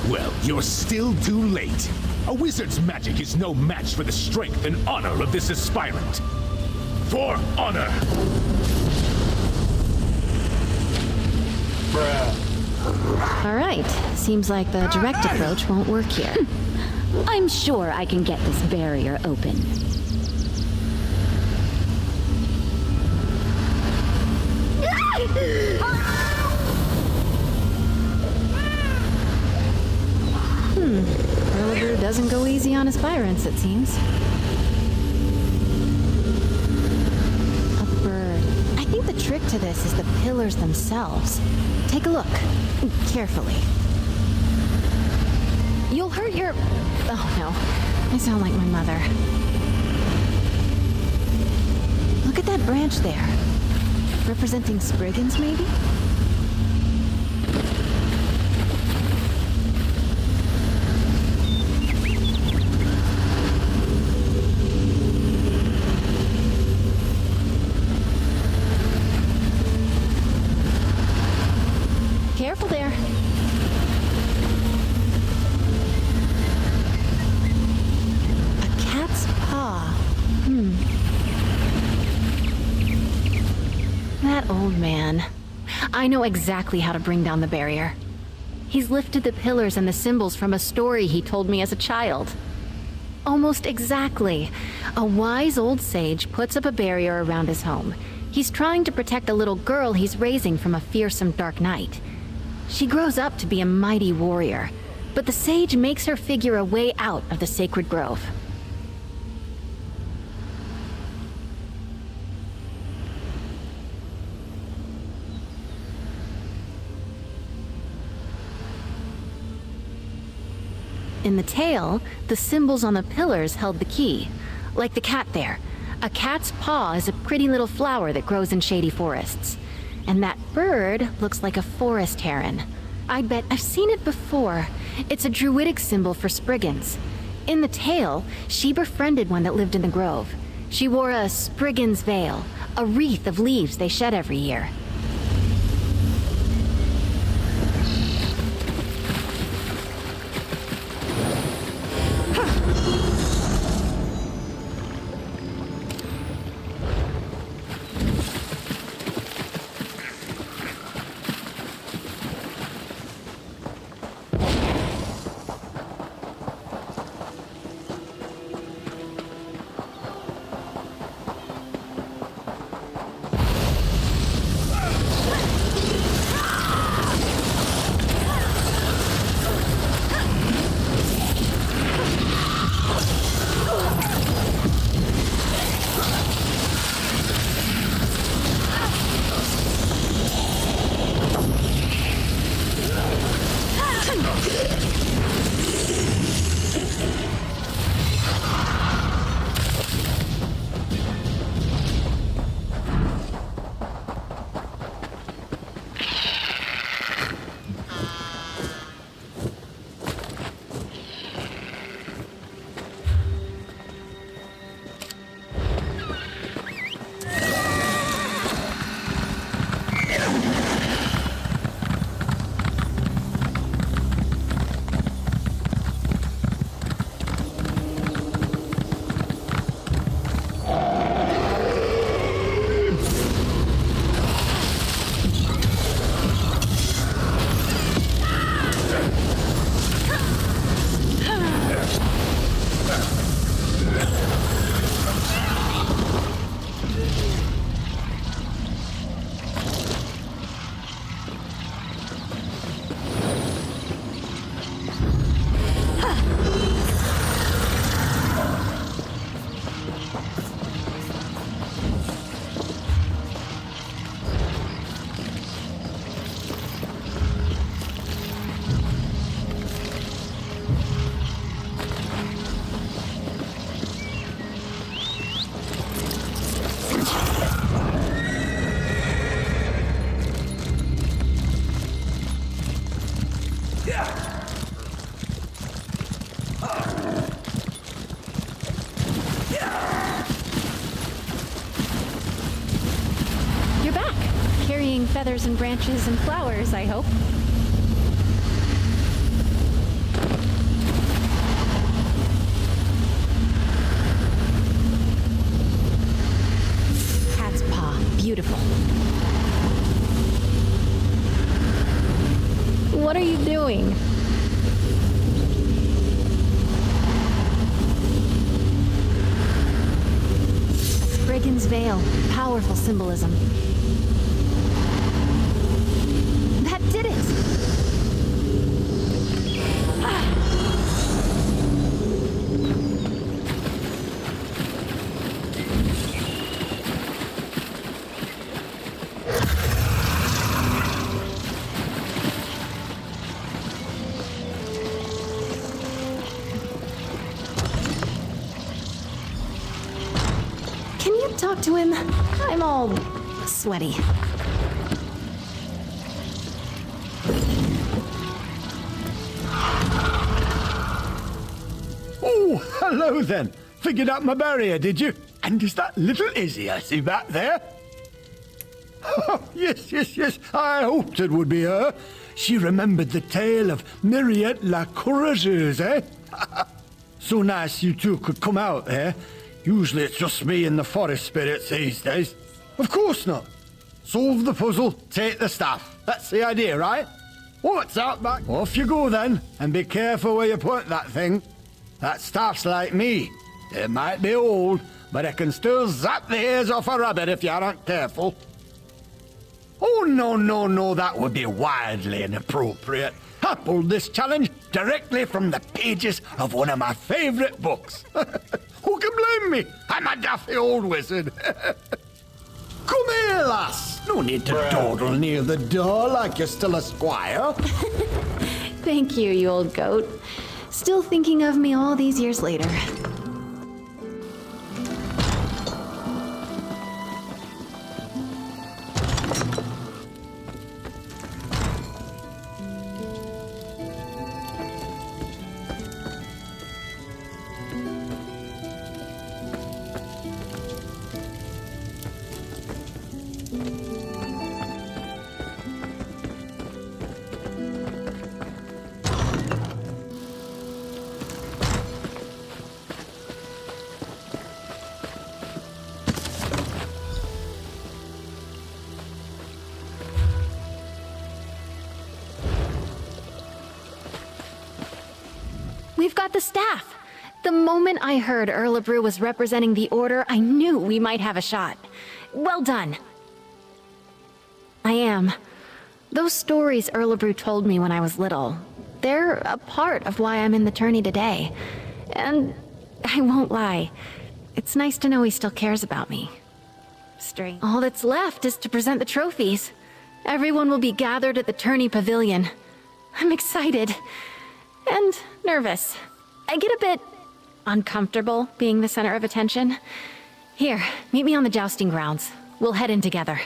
Well, you're still too late. A wizard's magic is no match for the strength and honor of this aspirant. For honor! All right. Seems like the direct approach won't work here. I'm sure I can get this barrier open. Erlebrew doesn't go easy on aspirants, it seems. A bird. I think the trick to this is the pillars themselves. Take a look. Carefully. You'll hurt your... Oh no. I sound like my mother. Look at that branch there. Representing Spriggans, maybe? Careful there. A cat's paw. That old man. I know exactly how to bring down the barrier. He's lifted the pillars and the symbols from a story he told me as a child. Almost exactly. A wise old sage puts up a barrier around his home. He's trying to protect a little girl he's raising from a fearsome dark knight. She grows up to be a mighty warrior, but the sage makes her figure a way out of the sacred grove. In the tale, the symbols on the pillars held the key. Like the cat there. A cat's paw is a pretty little flower that grows in shady forests. And that bird looks like a forest heron. I'd bet I've seen it before. It's a druidic symbol for Spriggans. In the tale, she befriended one that lived in the grove. She wore a Spriggan's veil, a wreath of leaves they shed every year. feathers and branches and flowers, I hope. Cat's paw. Beautiful. What are you doing? Brigand's Veil. Powerful symbolism. That did it! Talk to him. I'm all sweaty. Oh, hello then. Figured out my barrier, did you? And is that little Izzy I see back there? Oh, yes. I hoped it would be her. She remembered the tale of Myriette la Courageuse, eh? So nice you two could come out there. Usually it's just me and the forest spirits these days. Of course not. Solve the puzzle, take the staff. That's the idea, right? What's out back? Off you go then, and be careful where you put that thing. That staff's like me. It might be old, but it can still zap the ears off a rabbit if you aren't careful. Oh, no, that would be wildly inappropriate. I pulled this challenge directly from the pages of one of my favorite books. Who can blame me? I'm a daffy old wizard. Come here, lass. No need to dawdle near the door like you're still a squire. Thank you, you old goat. Still thinking of me all these years later. We've got the staff! The moment I heard Erlebrew was representing the Order, I knew we might have a shot. Well done. I am. Those stories Erlebrew told me when I was little, they're a part of why I'm in the tourney today. And I won't lie, it's nice to know he still cares about me. Strange. All that's left is to present the trophies. Everyone will be gathered at the tourney pavilion. I'm excited. And nervous. I get a bit uncomfortable being the center of attention. Here, meet me on the jousting grounds. We'll head in together.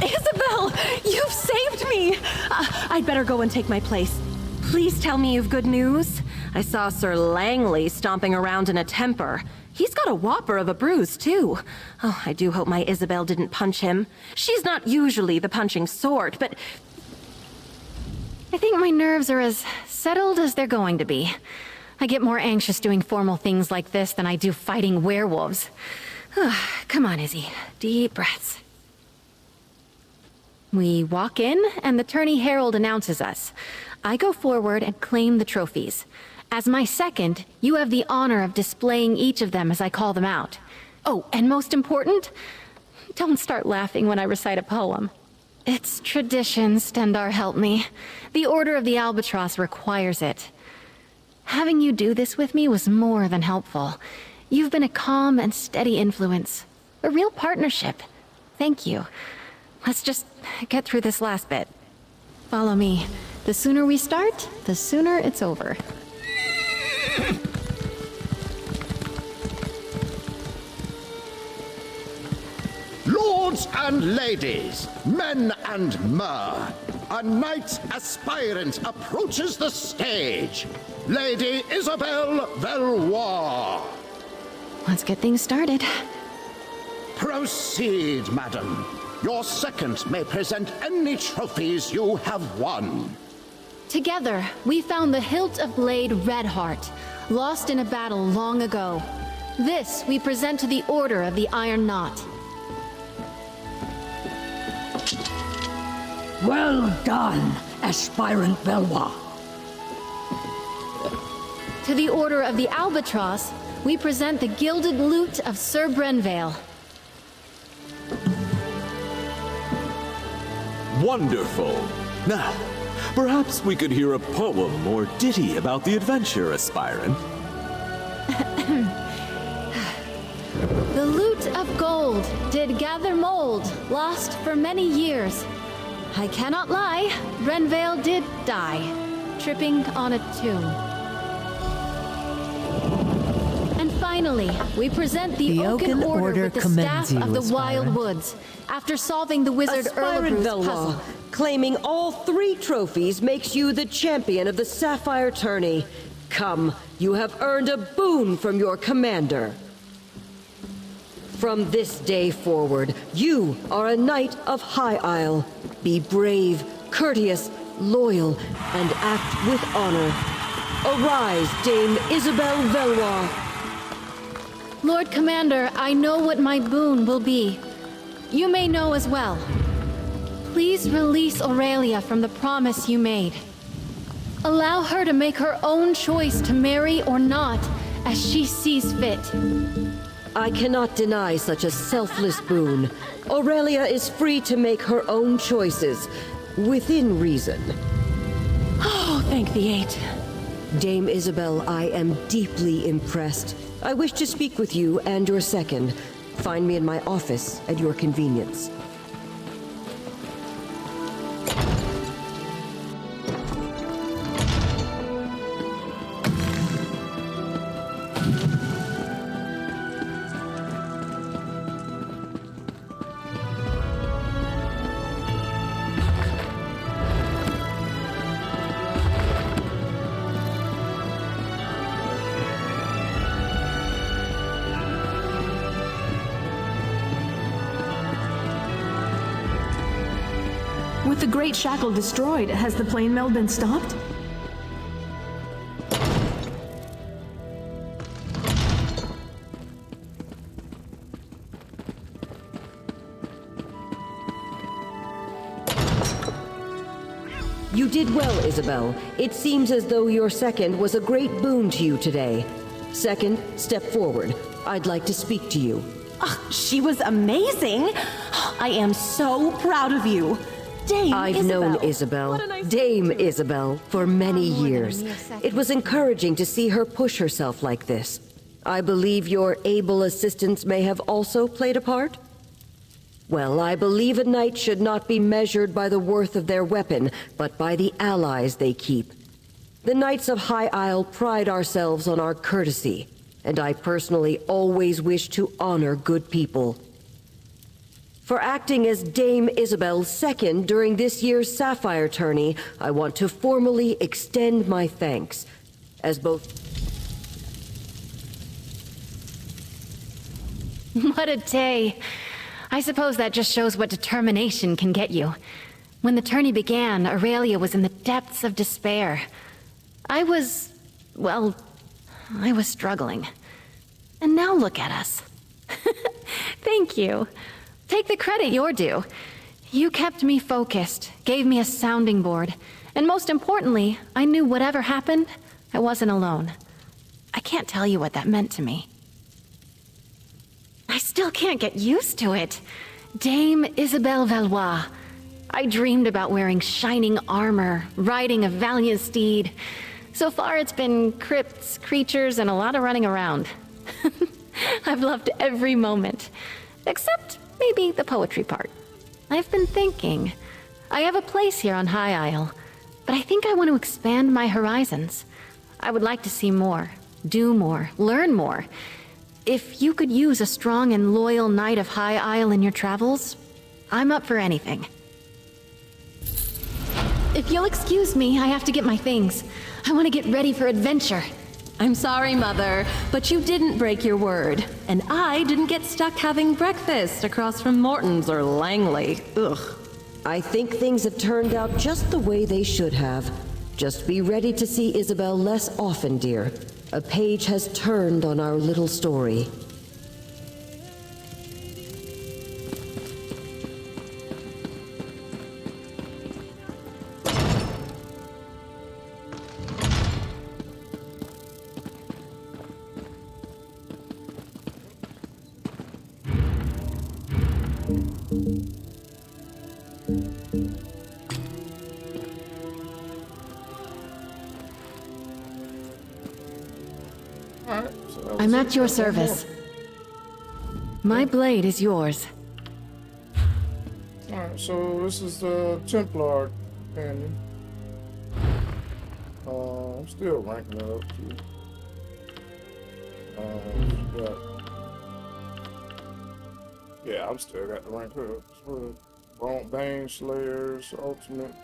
Isabel, you've saved me! I'd better go and take my place. Please tell me you've good news. I saw Sir Langley stomping around in a temper. He's got a whopper of a bruise, too. Oh, I do hope my Isabel didn't punch him. She's not usually the punching sort, but... I think my nerves are as settled as they're going to be. I get more anxious doing formal things like this than I do fighting werewolves. Come on, Izzy. Deep breaths. We walk in, and the tourney herald announces us. I go forward and claim the trophies. As my second, you have the honor of displaying each of them as I call them out. Oh, and most important, don't start laughing when I recite a poem. It's tradition, Stendar help me. The Order of the Albatross requires it. Having you do this with me was more than helpful. You've been a calm and steady influence. A real partnership. Thank you. Let's just get through this last bit. Follow me. The sooner we start, the sooner it's over. Lords and ladies, men and mer, a knight aspirant approaches the stage. Lady Isabel Valois. Let's get things started. Proceed, madam. Your second may present any trophies you have won. Together, we found the hilt of blade Redheart, lost in a battle long ago. This we present to the Order of the Iron Knot. Well done, Aspirant Valois. To the Order of the Albatross, we present the Gilded Lute of Sir Brenvale. Wonderful. Now, perhaps we could hear a poem or ditty about the adventure, aspirant. The lute of gold did gather mold, lost for many years. I cannot lie, Brenvale did die, tripping on a tomb. And finally, we present the Oaken Order with the Staff of the Wild Woods, after solving the wizard Erlebru's puzzle. Claiming all 3 trophies makes you the champion of the Sapphire Tourney. Come, you have earned a boon from your commander. From this day forward, you are a knight of High Isle. Be brave, courteous, loyal, and act with honor. Arise, Dame Isabel Valois. Lord Commander, I know what my boon will be. You may know as well. Please release Aurelia from the promise you made. Allow her to make her own choice to marry or not, as she sees fit. I cannot deny such a selfless boon. Aurelia is free to make her own choices, within reason. Oh, thank the 8. Dame Isabel, I am deeply impressed. I wish to speak with you and your second. Find me in my office at your convenience. With the Great Shackle destroyed, has the plane mill been stopped? You did well, Isabel. It seems as though your second was a great boon to you today. Second, step forward. I'd like to speak to you. She was amazing! I am so proud of you. Dame I've Isabel. known Isabel, Dame Isabel, for many years. It was encouraging to see her push herself like this. I believe your able assistants may have also played a part? Well, I believe a knight should not be measured by the worth of their weapon, but by the allies they keep. The Knights of High Isle pride ourselves on our courtesy. and I personally always wish to honor good people. For acting as Dame Isabel's second during this year's Sapphire tourney, I want to formally extend my thanks, as both... What a day. I suppose that just shows what determination can get you. When the tourney began, Aurelia was in the depths of despair. I was struggling. And now look at us. Thank you. Take the credit you're due. You kept me focused, gave me a sounding board, and most importantly, I knew whatever happened, I wasn't alone. I can't tell you what that meant to me. I still can't get used to it. Dame Isabelle Valois. I dreamed about wearing shining armor, riding a valiant steed. So far it's been crypts, creatures, and a lot of running around. I've loved every moment. Except maybe the poetry part. I've been thinking. I have a place here on High Isle, but I think I want to expand my horizons. I would like to see more, do more, learn more. If you could use a strong and loyal knight of High Isle in your travels, I'm up for anything. If you'll excuse me, I have to get my things. I want to get ready for adventure. I'm sorry, Mother, but you didn't break your word. And I didn't get stuck having breakfast across from Morton's or Langley. Ugh. I think things have turned out just the way they should have. Just be ready to see Isabel less often, dear. A page has turned on our little story. I'm at your service. My blade is yours. Alright, so this is the Templar companion. I'm still ranking it up too. Yeah, I'm still got the rank up. Bane Slayers, Ultimate.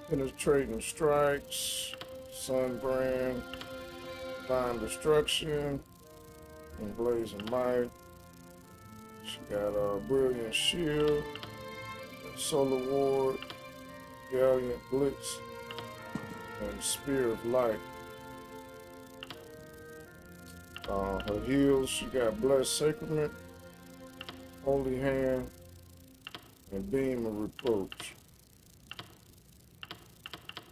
Penetrating Strikes, Sunbrand, Divine Destruction, and Blazing Might. She got a Brilliant Shield, Solar Ward, Gallant Blitz, and Spear of Light. Her heals, she got Blessed Sacrament, Holy Hand, and Beam of Reproach.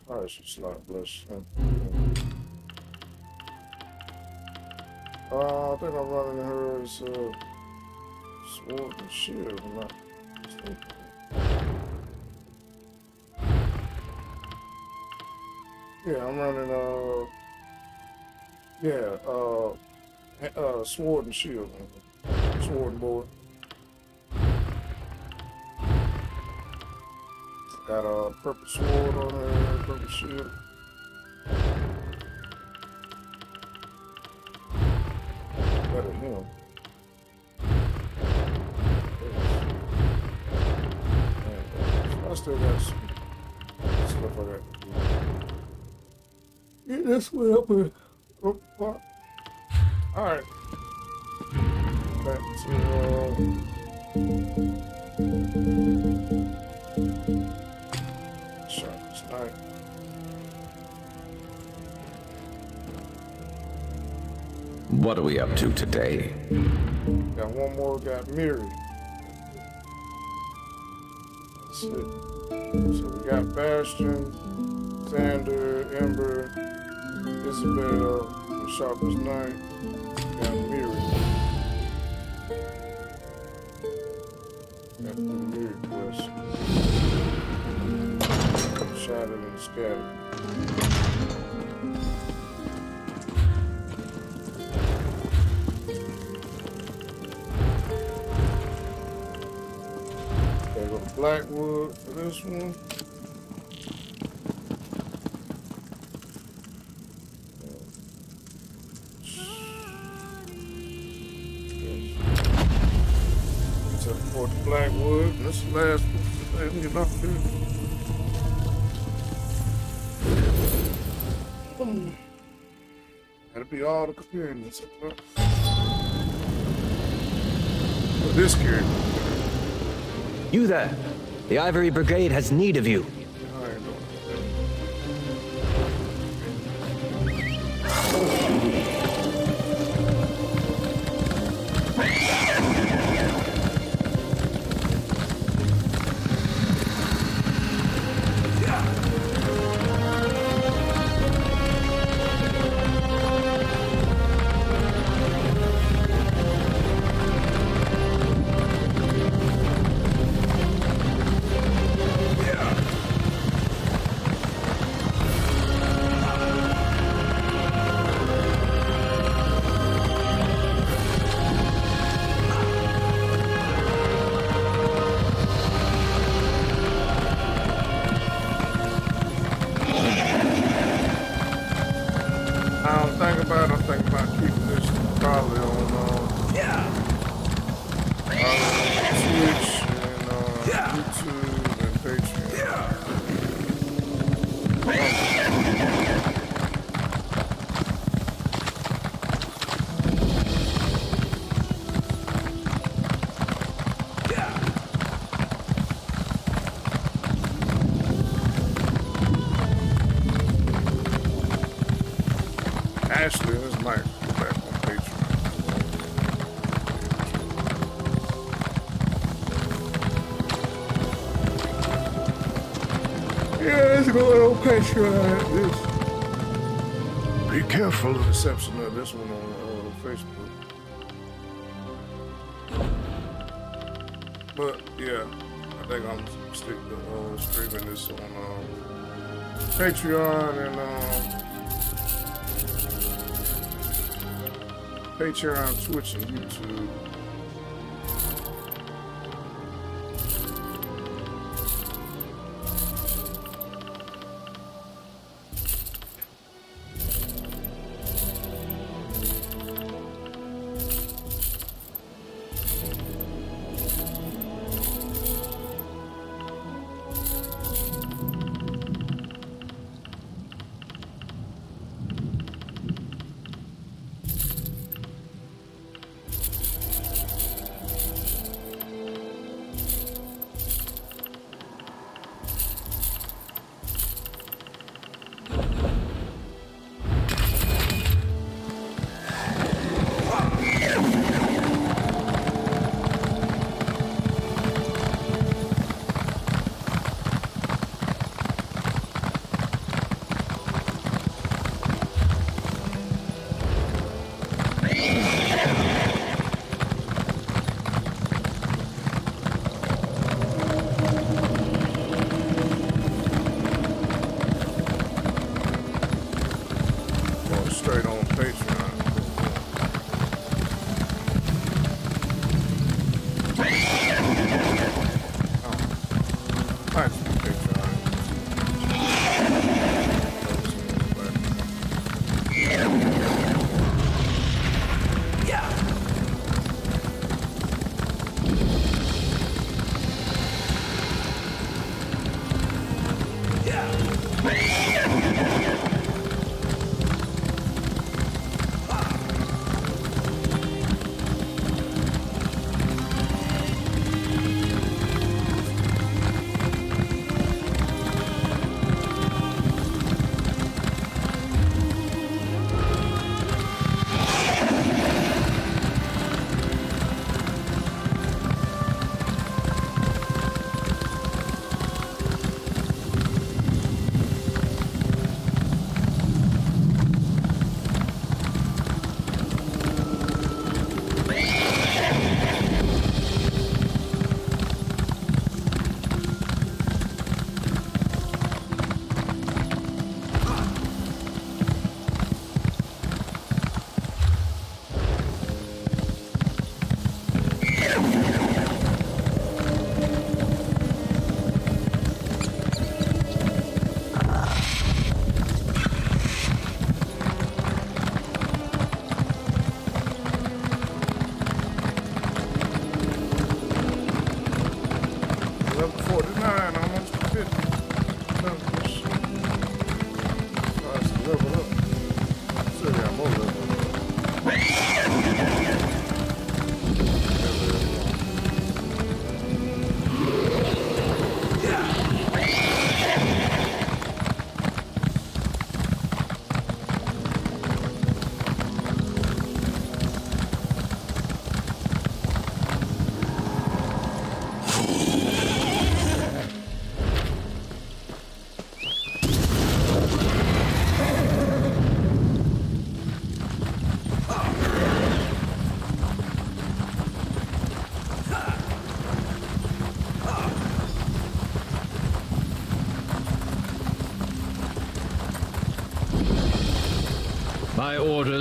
Alright, she's not Blessed. I think I'm running her as Sword and Shield, if I'm not mistaken. Yeah, I'm running Sword and Shield. Sword and Board. Got a purple sword on her, purple shield. Better him. I still got some stuff I got to do. Get this way up here. Oh, what? Alright. Back to Sharpest Night. What are we up to today? Got one more, got Miri. That's it. So we got Bastion, Xander, Ember, Isabel, and Sharpest Night. We got Miri. Got the Miri quest. Shattered and Scattered. Go to Blackwood for this one. Or the Blackwood. And this is the last one. Let me get off here. That'll be all the companions. This character. You there. The Ivory Brigade has need of you. I'm thinking about keeping this probably on Twitch and YouTube and Patreon. Ashley, this might go back on Patreon. Yeah, it's going on Patreon. Be careful. Reception of this one on Facebook. But yeah, I think I'm gonna stick to streaming this on Patreon and Patreon, Twitch, and YouTube. Straight on Patreon. Thanks for Patreon.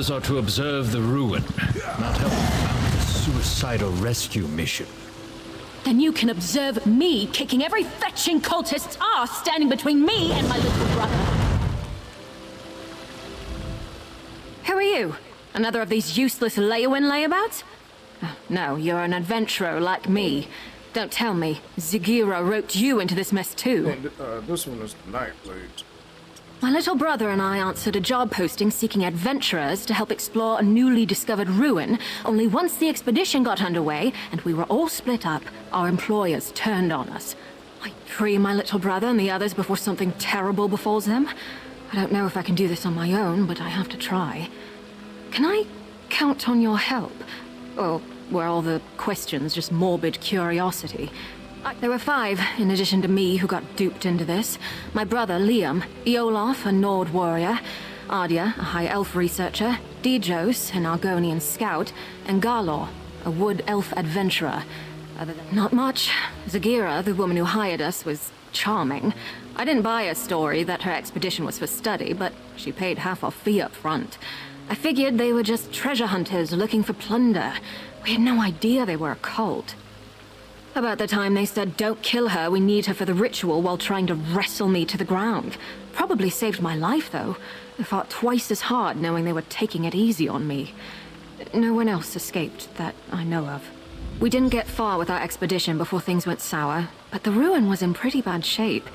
orders are to observe the ruin, not help out the suicidal rescue mission. Then you can observe me kicking every fetching cultist's ass standing between me and my little brother. Who are you? Another of these useless lay-in layabouts? Oh, no, you're an adventurer like me. Don't tell me Zagira roped you into this mess too. And, this one is the Nightblade. My little brother and I answered a job posting seeking adventurers to help explore a newly discovered ruin. Only once the expedition got underway and we were all split up, our employers turned on us. I free my little brother and the others before something terrible befalls them. I don't know if I can do this on my own, but I have to try. Can I count on your help? Or were all the questions just morbid curiosity? There were 5, in addition to me, who got duped into this. My brother, Liam, Iolaf, a Nord warrior, Ardia, a High Elf researcher, Dijos, an Argonian scout, and Garlor, a Wood Elf adventurer. Other than not much. Zagira, the woman who hired us, was charming. I didn't buy a story that her expedition was for study, but she paid half our fee up front. I figured they were just treasure hunters looking for plunder. We had no idea they were a cult. About the time they said, don't kill her, we need her for the ritual, while trying to wrestle me to the ground. Probably saved my life, though. I fought twice as hard knowing they were taking it easy on me. No one else escaped that I know of. We didn't get far with our expedition before things went sour, but the ruin was in pretty bad shape.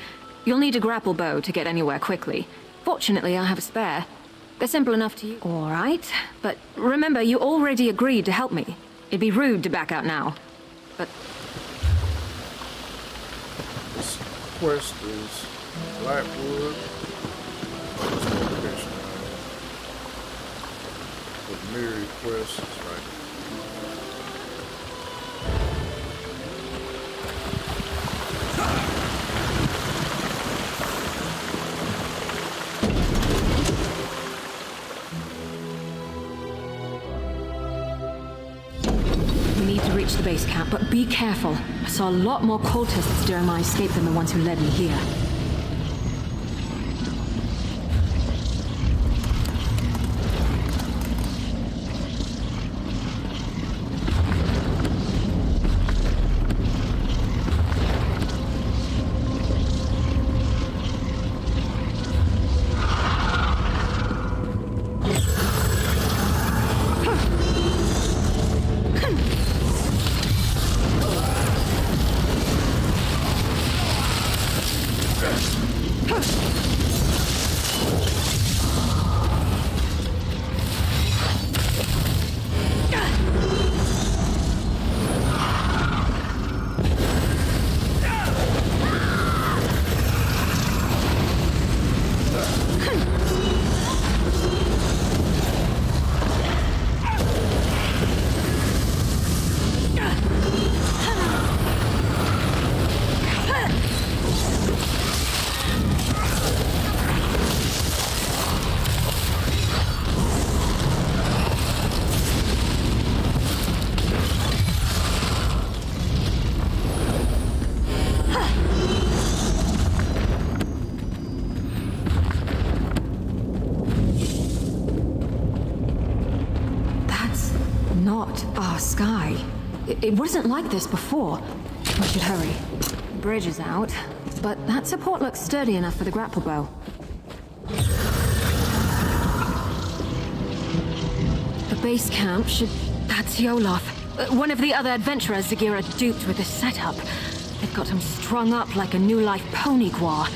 You'll need a grapple bow to get anywhere quickly. Fortunately, I have a spare. They're simple enough to use. All right, but remember, you already agreed to help me. It'd be rude to back out now. But this quest is Blackwood. This location, the Mary quest is right here. Reach the base camp, but be careful. I saw a lot more cultists during my escape than the ones who led me here. Sky. It wasn't like this before. We should hurry. The bridge is out, but that support looks sturdy enough for the grapple bow. The base camp should... That's Iolaf. One of the other adventurers Zagira duped with this setup. They've got him strung up like a new life pony guar.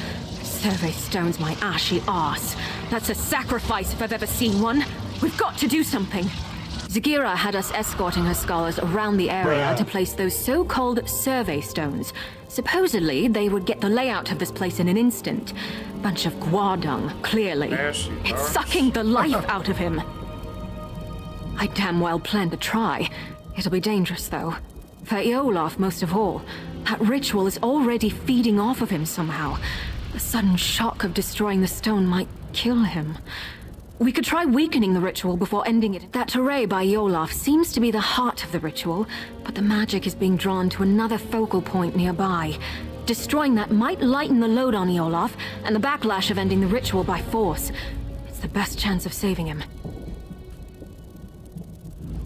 Survey stones my ashy arse. That's a sacrifice if I've ever seen one. We've got to do something. Zagira had us escorting her scholars around the area to place those so-called survey stones. Supposedly, they would get the layout of this place in an instant. Bunch of guardung, clearly. It's sucking the life out of him. I damn well plan to try. It'll be dangerous, though. For Iolaf, most of all. That ritual is already feeding off of him somehow. The sudden shock of destroying the stone might kill him. We could try weakening the ritual before ending it. That array by Iolaf seems to be the heart of the ritual, but the magic is being drawn to another focal point nearby. Destroying that might lighten the load on Iolaf, and the backlash of ending the ritual by force. It's the best chance of saving him.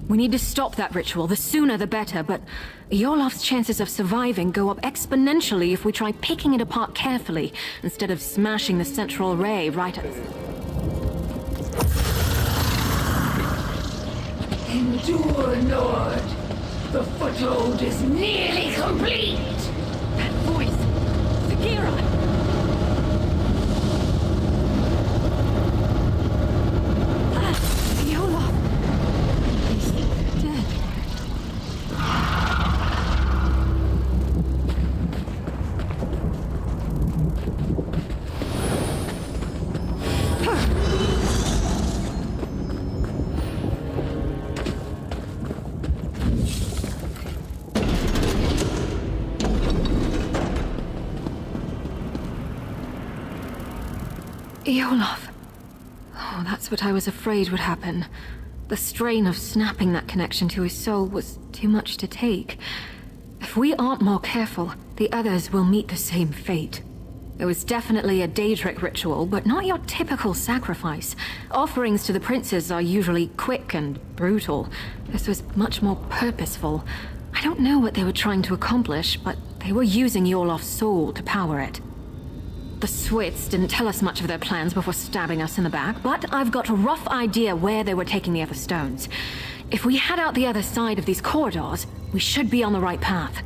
We need to stop that ritual. The sooner the better, but Yolaf's chances of surviving go up exponentially if we try picking it apart carefully, instead of smashing the central ray right at... Endure, Lord. The foothold is nearly complete. That voice! Sagira! Yolaf! He's dead. Olaf. Oh, that's what I was afraid would happen. The strain of snapping that connection to his soul was too much to take. If we aren't more careful, the others will meet the same fate. It was definitely a Daedric ritual, but not your typical sacrifice. Offerings to the princes are usually quick and brutal. This was much more purposeful. I don't know what they were trying to accomplish, but they were using Yolaf's soul to power it. The Swits didn't tell us much of their plans before stabbing us in the back, but I've got a rough idea where they were taking the other stones. If we head out the other side of these corridors, we should be on the right path.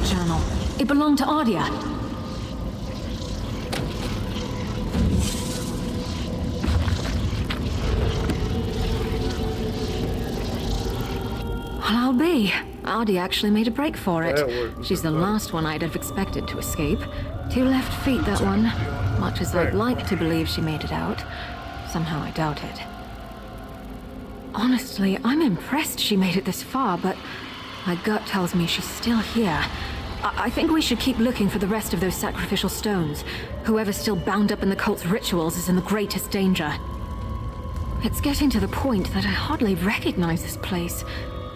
channel. It belonged to Ardia. Well, I'll be. Ardia actually made a break for it. She's the last one I'd have expected to escape. 2 left feet, that one. Much as I'd like to believe she made it out, somehow I doubt it. Honestly, I'm impressed she made it this far, but my gut tells me she's still here. I think we should keep looking for the rest of those sacrificial stones. Whoever's still bound up in the cult's rituals is in the greatest danger. It's getting to the point that I hardly recognize this place.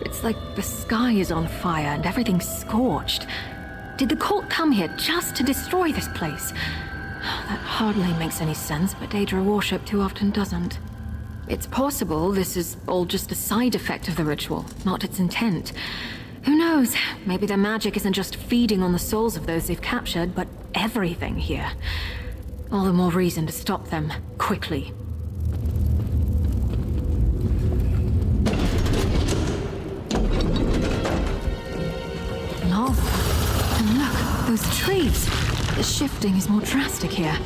It's like the sky is on fire and everything's scorched. Did the cult come here just to destroy this place? That hardly makes any sense, but Daedra worship too often doesn't. It's possible this is all just a side effect of the ritual, not its intent. Who knows? Maybe their magic isn't just feeding on the souls of those they've captured, but everything here. All the more reason to stop them, quickly. Lava. And look, those trees. The shifting is more drastic here.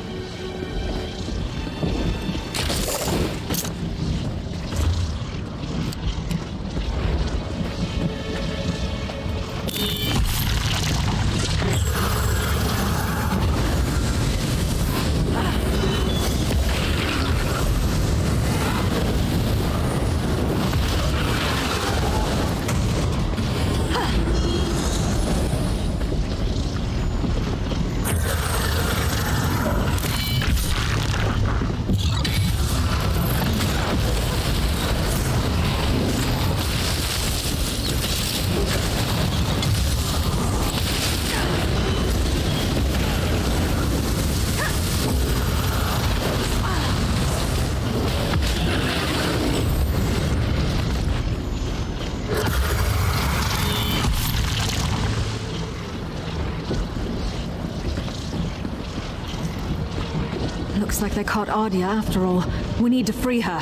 Looks like they caught Ardia after all. We need to free her.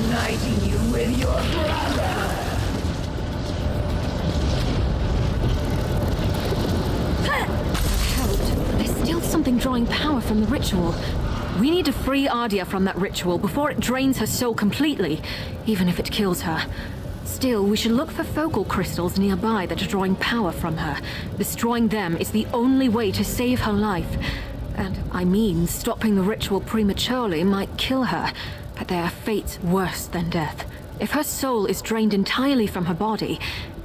Uniting you with your brother. Something drawing power from the ritual. We need to free Ardia from that ritual before it drains her soul completely, even if it kills her. Still, we should look for focal crystals nearby that are drawing power from her. Destroying them is the only way to save her life. And I mean, stopping the ritual prematurely might kill her, but there are fates worse than death. If her soul is drained entirely from her body,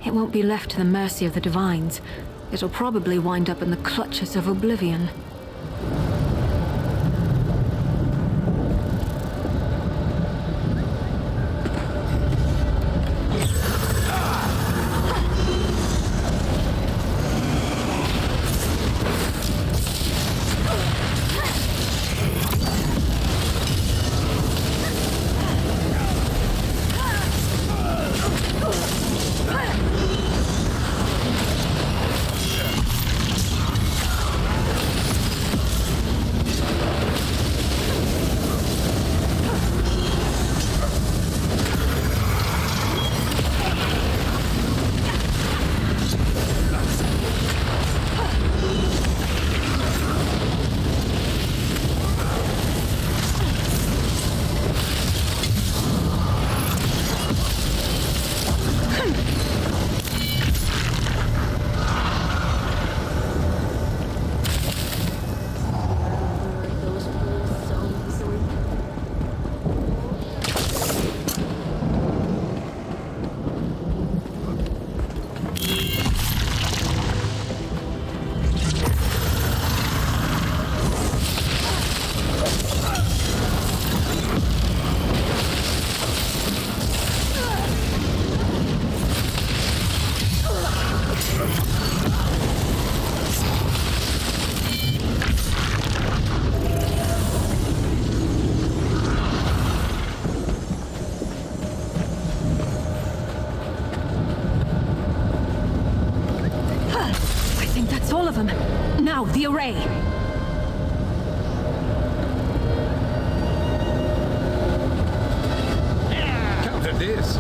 it won't be left to the mercy of the divines. It'll probably wind up in the clutches of oblivion. The array! Counter this!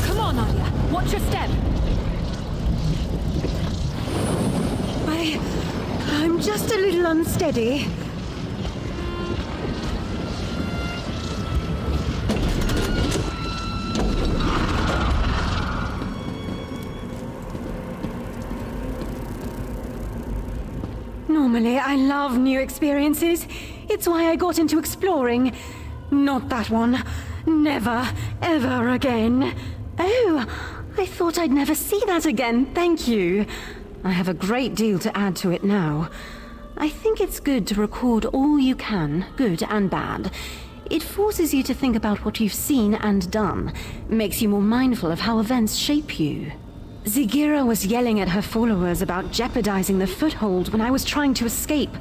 Come on, Nadia. Watch your step. I'm just a little unsteady. Normally, I love new experiences. It's why I got into exploring. Not that one. Never, ever again. Oh, I thought I'd never see that again. Thank you. I have a great deal to add to it now. I think it's good to record all you can, good and bad. It forces you to think about what you've seen and done, makes you more mindful of how events shape you. Zigira was yelling at her followers about jeopardizing the foothold when I was trying to escape.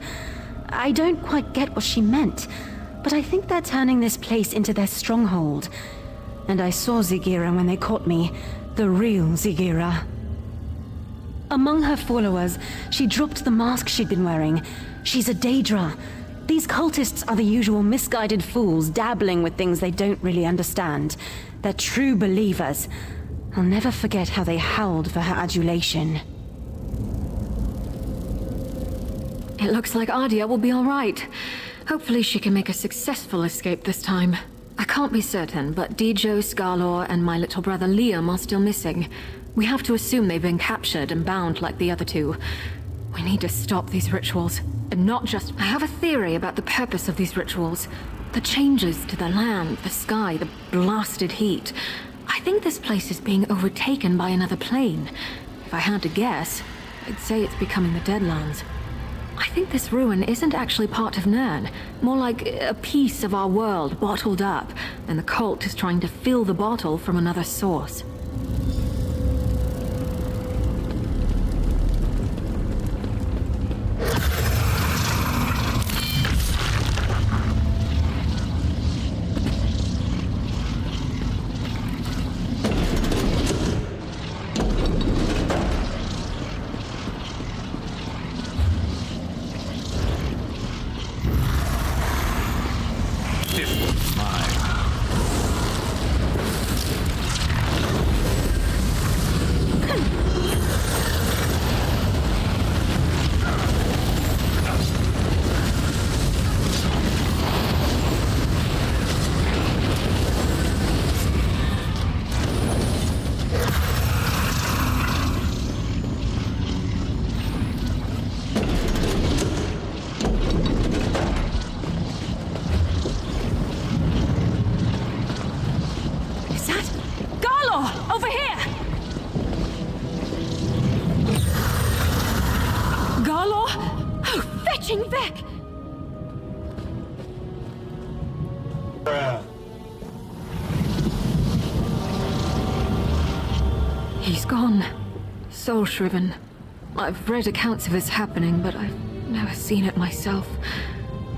I don't quite get what she meant, but I think they're turning this place into their stronghold. And I saw Zigira when they caught me, the real Zigira. Among her followers, she dropped the mask she'd been wearing. She's a Daedra. These cultists are the usual misguided fools dabbling with things they don't really understand. They're true believers. I'll never forget how they howled for her adulation. It looks like Ardia will be all right. Hopefully she can make a successful escape this time. I can't be certain, but Dijo, Scarlor, and my little brother Liam are still missing. We have to assume they've been captured and bound like the other two. We need to stop these rituals. And not just... I have a theory about the purpose of these rituals. The changes to the land, the sky, the blasted heat. I think this place is being overtaken by another plane. If I had to guess, I'd say it's becoming the Deadlands. I think this ruin isn't actually part of Nirn. More like a piece of our world bottled up, and the cult is trying to fill the bottle from another source. He's gone. Soul-shriven. I've read accounts of this happening, but I've never seen it myself.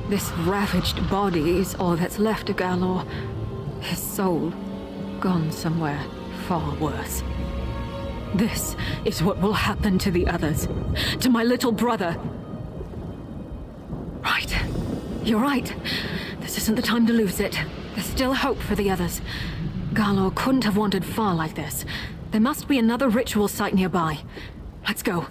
This ravaged body is all that's left of Galor. His soul, gone somewhere far worse. This is what will happen to the others. To my little brother. Right. You're right. This isn't the time to lose it. There's still hope for the others. Galor couldn't have wandered far like this. There must be another ritual site nearby. Let's go.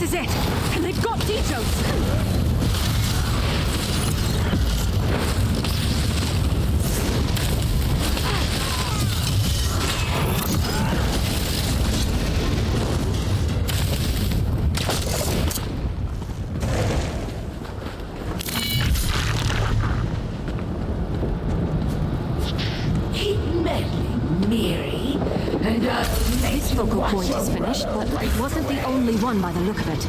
is it! And they've got T.O.V.G! Keep meddling, Miri, and His focal point is finished, but it wasn't the only one by the look of it.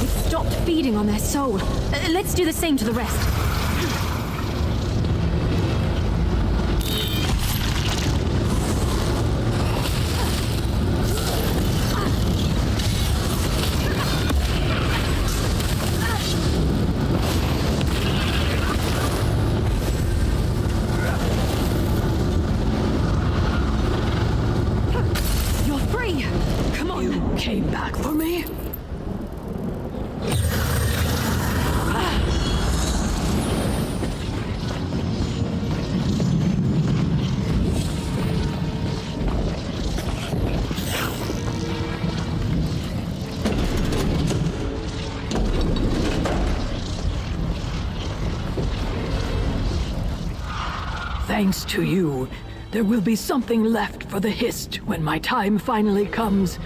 It stopped feeding on their soul. Let's do the same to the rest. You're free! Come on! You came back for me? Thanks to you, there will be something left for the Hist when my time finally comes.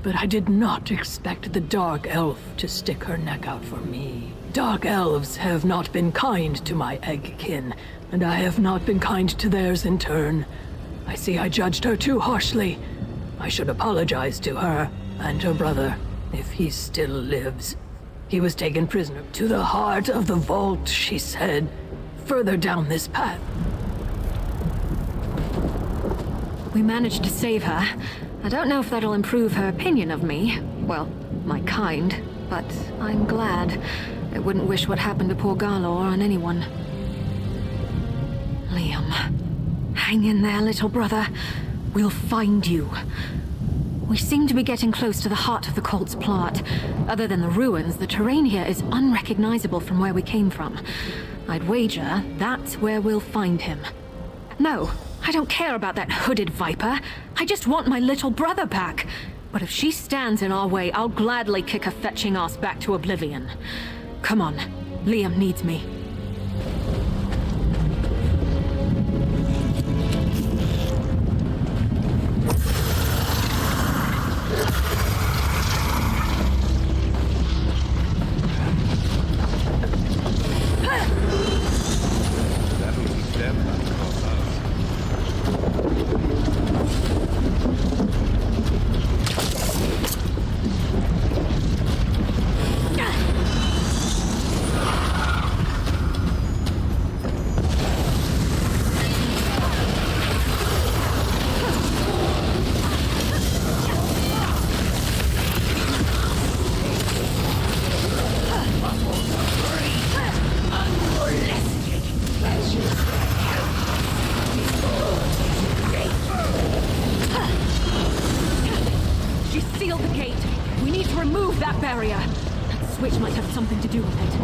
But I did not expect the Dark Elf to stick her neck out for me. Dark Elves have not been kind to my Eggkin, and I have not been kind to theirs in turn. I see I judged her too harshly. I should apologize to her and her brother, if he still lives. He was taken prisoner to the heart of the vault, she said, further down this path. We managed to save her. I don't know if that'll improve her opinion of me. Well, my kind. But I'm glad. I wouldn't wish what happened to poor Garlor on anyone. Liam. Hang in there, little brother. We'll find you. We seem to be getting close to the heart of the cult's plot. Other than the ruins, the terrain here is unrecognizable from where we came from. I'd wager that's where we'll find him. No, I don't care about that hooded viper. I just want my little brother back. But if she stands in our way, I'll gladly kick her fetching ass back to oblivion. Come on, Liam needs me. She sealed the gate. We need to remove that barrier. That switch might have something to do with it.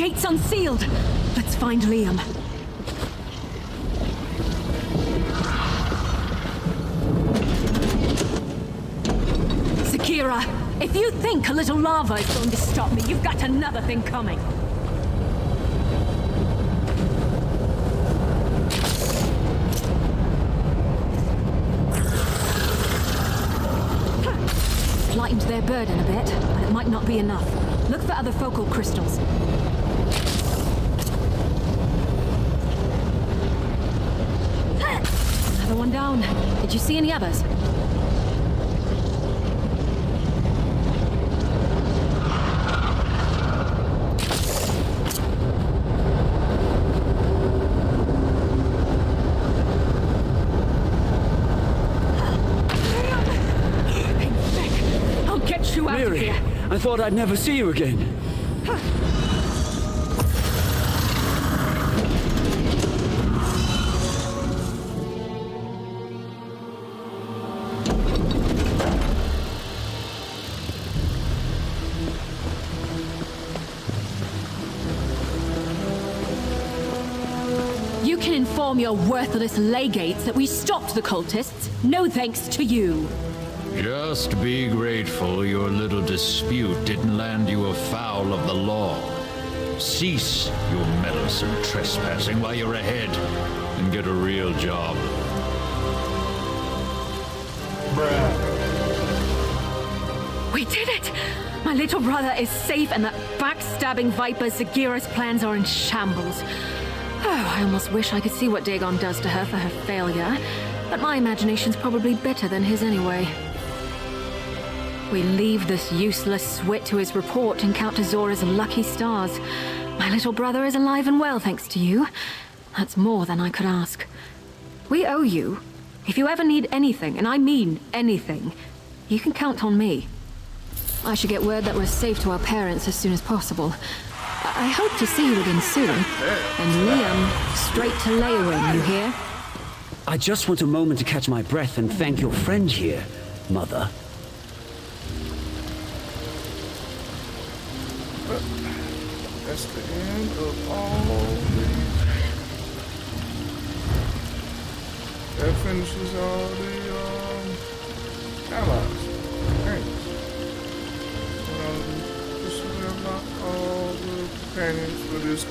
gate's unsealed. Let's find Liam. Zakira, if you think a little lava is going to stop me, you've got another thing coming. Lightened their burden a bit, but it might not be enough. Look for other focal crystals. Another one down. Did you see any others? Mary, I thought I'd never see you again. You can inform your worthless legates that we stopped the cultists. No thanks to you. Just be grateful your little dispute didn't land you afoul of the law. Cease your meddlesome trespassing while you're ahead and get a real job. We did it! My little brother is safe and that backstabbing viper Zagira's plans are in shambles. Oh, I almost wish I could see what Dagon does to her for her failure, but my imagination's probably better than his anyway. We leave this useless swit to his report and count to Zora's lucky stars. My little brother is alive and well, thanks to you. That's more than I could ask. We owe you. If you ever need anything, and I mean anything, you can count on me. I should get word that we're safe to our parents as soon as possible. I hope to see you again soon. And Liam, straight to Leowin, you hear? I just want a moment to catch my breath and thank your friend here, Mother. That's the end of all these. That finishes all the allies. Thanks. This is about all the companions for this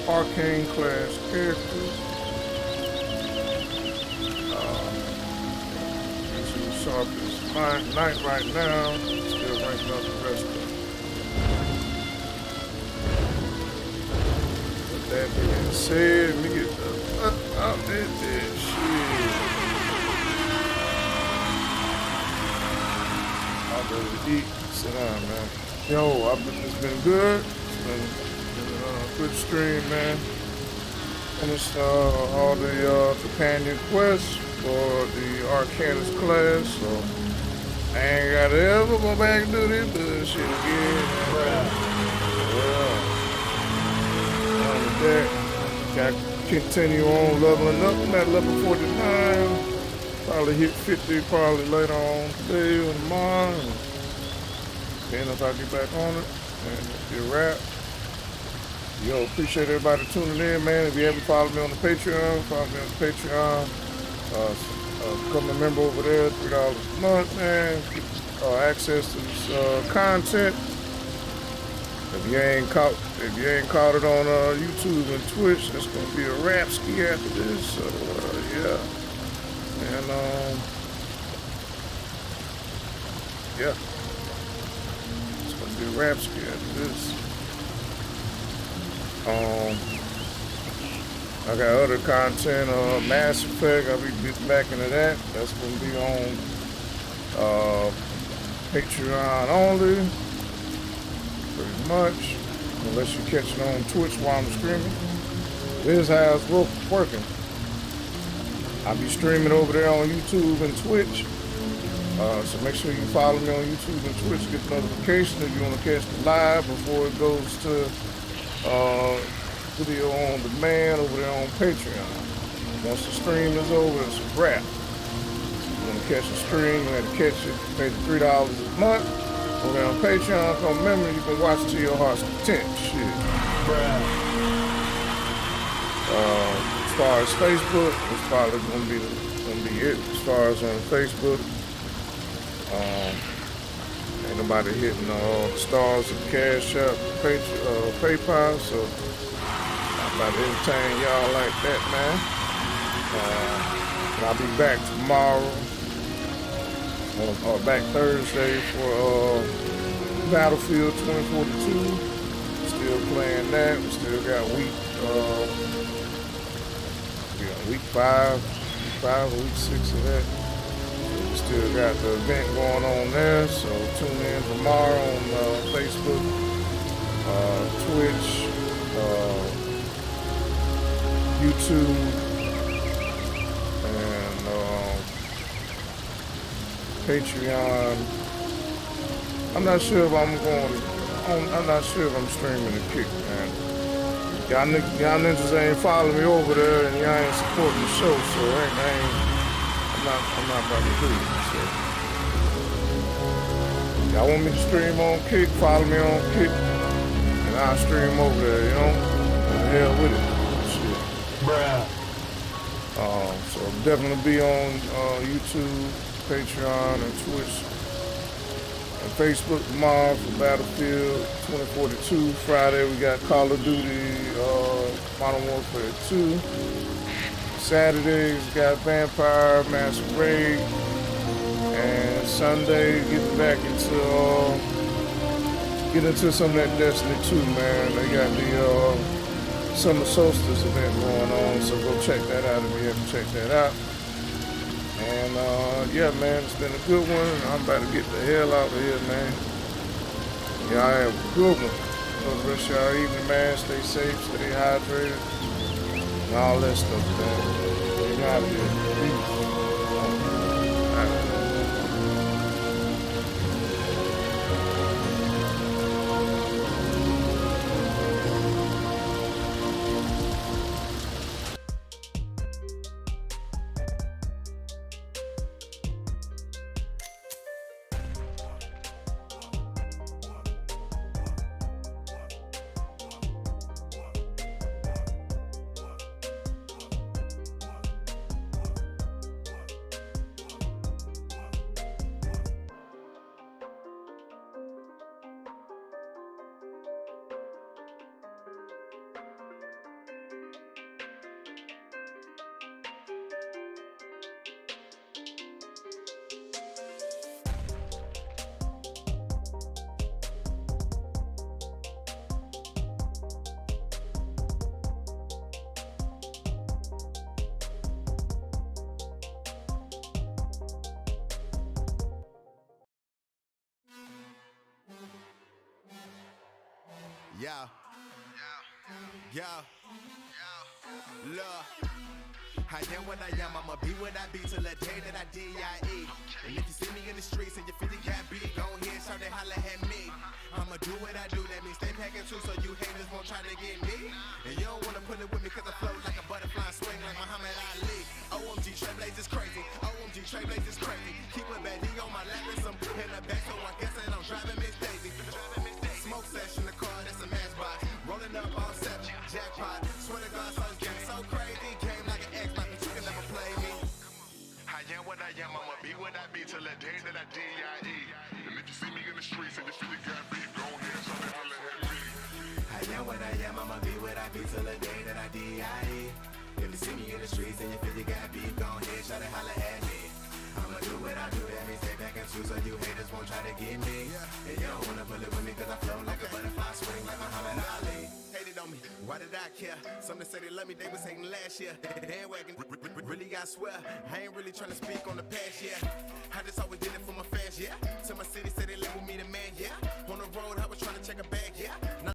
arcane class character. As sharp as my knight right now, still ranking up the rest of them. That being said, let me get the fuck out this shit. I'm ready to eat. Sit down, man. Yo, it's been good. It's been a good stream, man. Finished all the companion quests for the Arcanist class, so I ain't gotta ever go back and do this bullshit again, man. That. Got to continue on leveling up. I'm at level 49. Probably hit 50 probably later on today or tomorrow. And then if I get back on it, and it'll be a wrap. Yo, appreciate everybody tuning in, man. If you haven't followed me on the Patreon, follow me on the Patreon. Become a member over there, $3 a month, man. Get access to this content. If you ain't caught it on YouTube and Twitch, it's gonna be a rap ski after this. So yeah, and yeah, it's gonna be a rap ski after this. I got other content, Mass Effect. I'll be getting back into that. That's gonna be on Patreon only. Pretty much, unless you catch it on Twitch while I'm streaming. This is how it's working. I'll be streaming over there on YouTube and Twitch. So make sure you follow me on YouTube and Twitch, get the notification if you want to catch the live before it goes to video on demand over there on Patreon. Once the stream is over, it's a wrap. If you want to catch the stream, you have to catch it, pay the $3 a month. Well, then on Patreon, come remember, you can watch to your heart's content. Shit. As far as Facebook, it's probably gonna be it. As far as on Facebook, ain't nobody hitting the stars of Cash App, PayPal, so I'm about to entertain y'all like that, man. And I'll be back tomorrow, or back Thursday for Battlefield 2042. Still playing that. We still got week 5 or week 6 of that. So we still got the event going on there. So tune in tomorrow on Facebook, Twitch, YouTube, and Patreon. I'm not sure if I'm not sure if I'm streaming the Kick, man. Y'all ninjas ain't following me over there, and y'all ain't supporting the show, so I'm not about to do it. So. Y'all want me to stream on Kick? Follow me on Kick, and I'll stream over there. You know, the hell with it. Shit. Bruh. So definitely be on YouTube, Patreon, and Twitch. Facebook tomorrow for Battlefield 2042. Friday we got Call of Duty Modern Warfare 2. Saturdays we got Vampire Masquerade. And Sunday get into some of that Destiny 2, man. They got the Summer Solstice event going on, so go check that out if you haven't checked that out. And yeah, man, it's been a good one. I'm about to get the hell out of here, man. Y'all have a good one. For the rest of y'all evening, man, stay safe, stay hydrated, and all that stuff, man. Get out of here. Peace. Look, I am what I am, I'ma be what I be till the day that I D.I.E. And if you see me in the streets and you feel you got beat, go ahead, shout and holla at me. I'ma do what I do, that means stay packing too, so you haters won't try to get me. And you don't wanna put it with me cause I float like a butterfly, swing like Muhammad Ali. OMG, Trailblaze is crazy, OMG, Trailblaze is crazy. Keep a baby on my lap and some in the back, so I guess that I'm driving Miss Daisy. Smoke session, the car, that's a matchbox. Rolling up all seven, jackpot. Swear to God, so game so crazy. Game like an X, like you can never play me. I am what I am, I'ma be what I be till the day that I D.I.E. And if you see me in the streets and you feel you got beat, go ahead, so they holler at me. I am what I am, I'ma be what I be till the day that I D.I.E. If you see me in the streets and you feel you got beat, go ahead, shout and holler at me. I'ma do what I do, that means stay back and choose, so you haters won't try to get me. And you don't wanna bullet with me cause I flow like a butterfly, swing like Muhammad Ali. Hated on me, why did I care? Some that say they love me, they was hating last year. Bandwagon, really I swear, I ain't really trying to speak on the past, yeah. I just always did it for my fans, yeah. To my city, say they label me the man, yeah.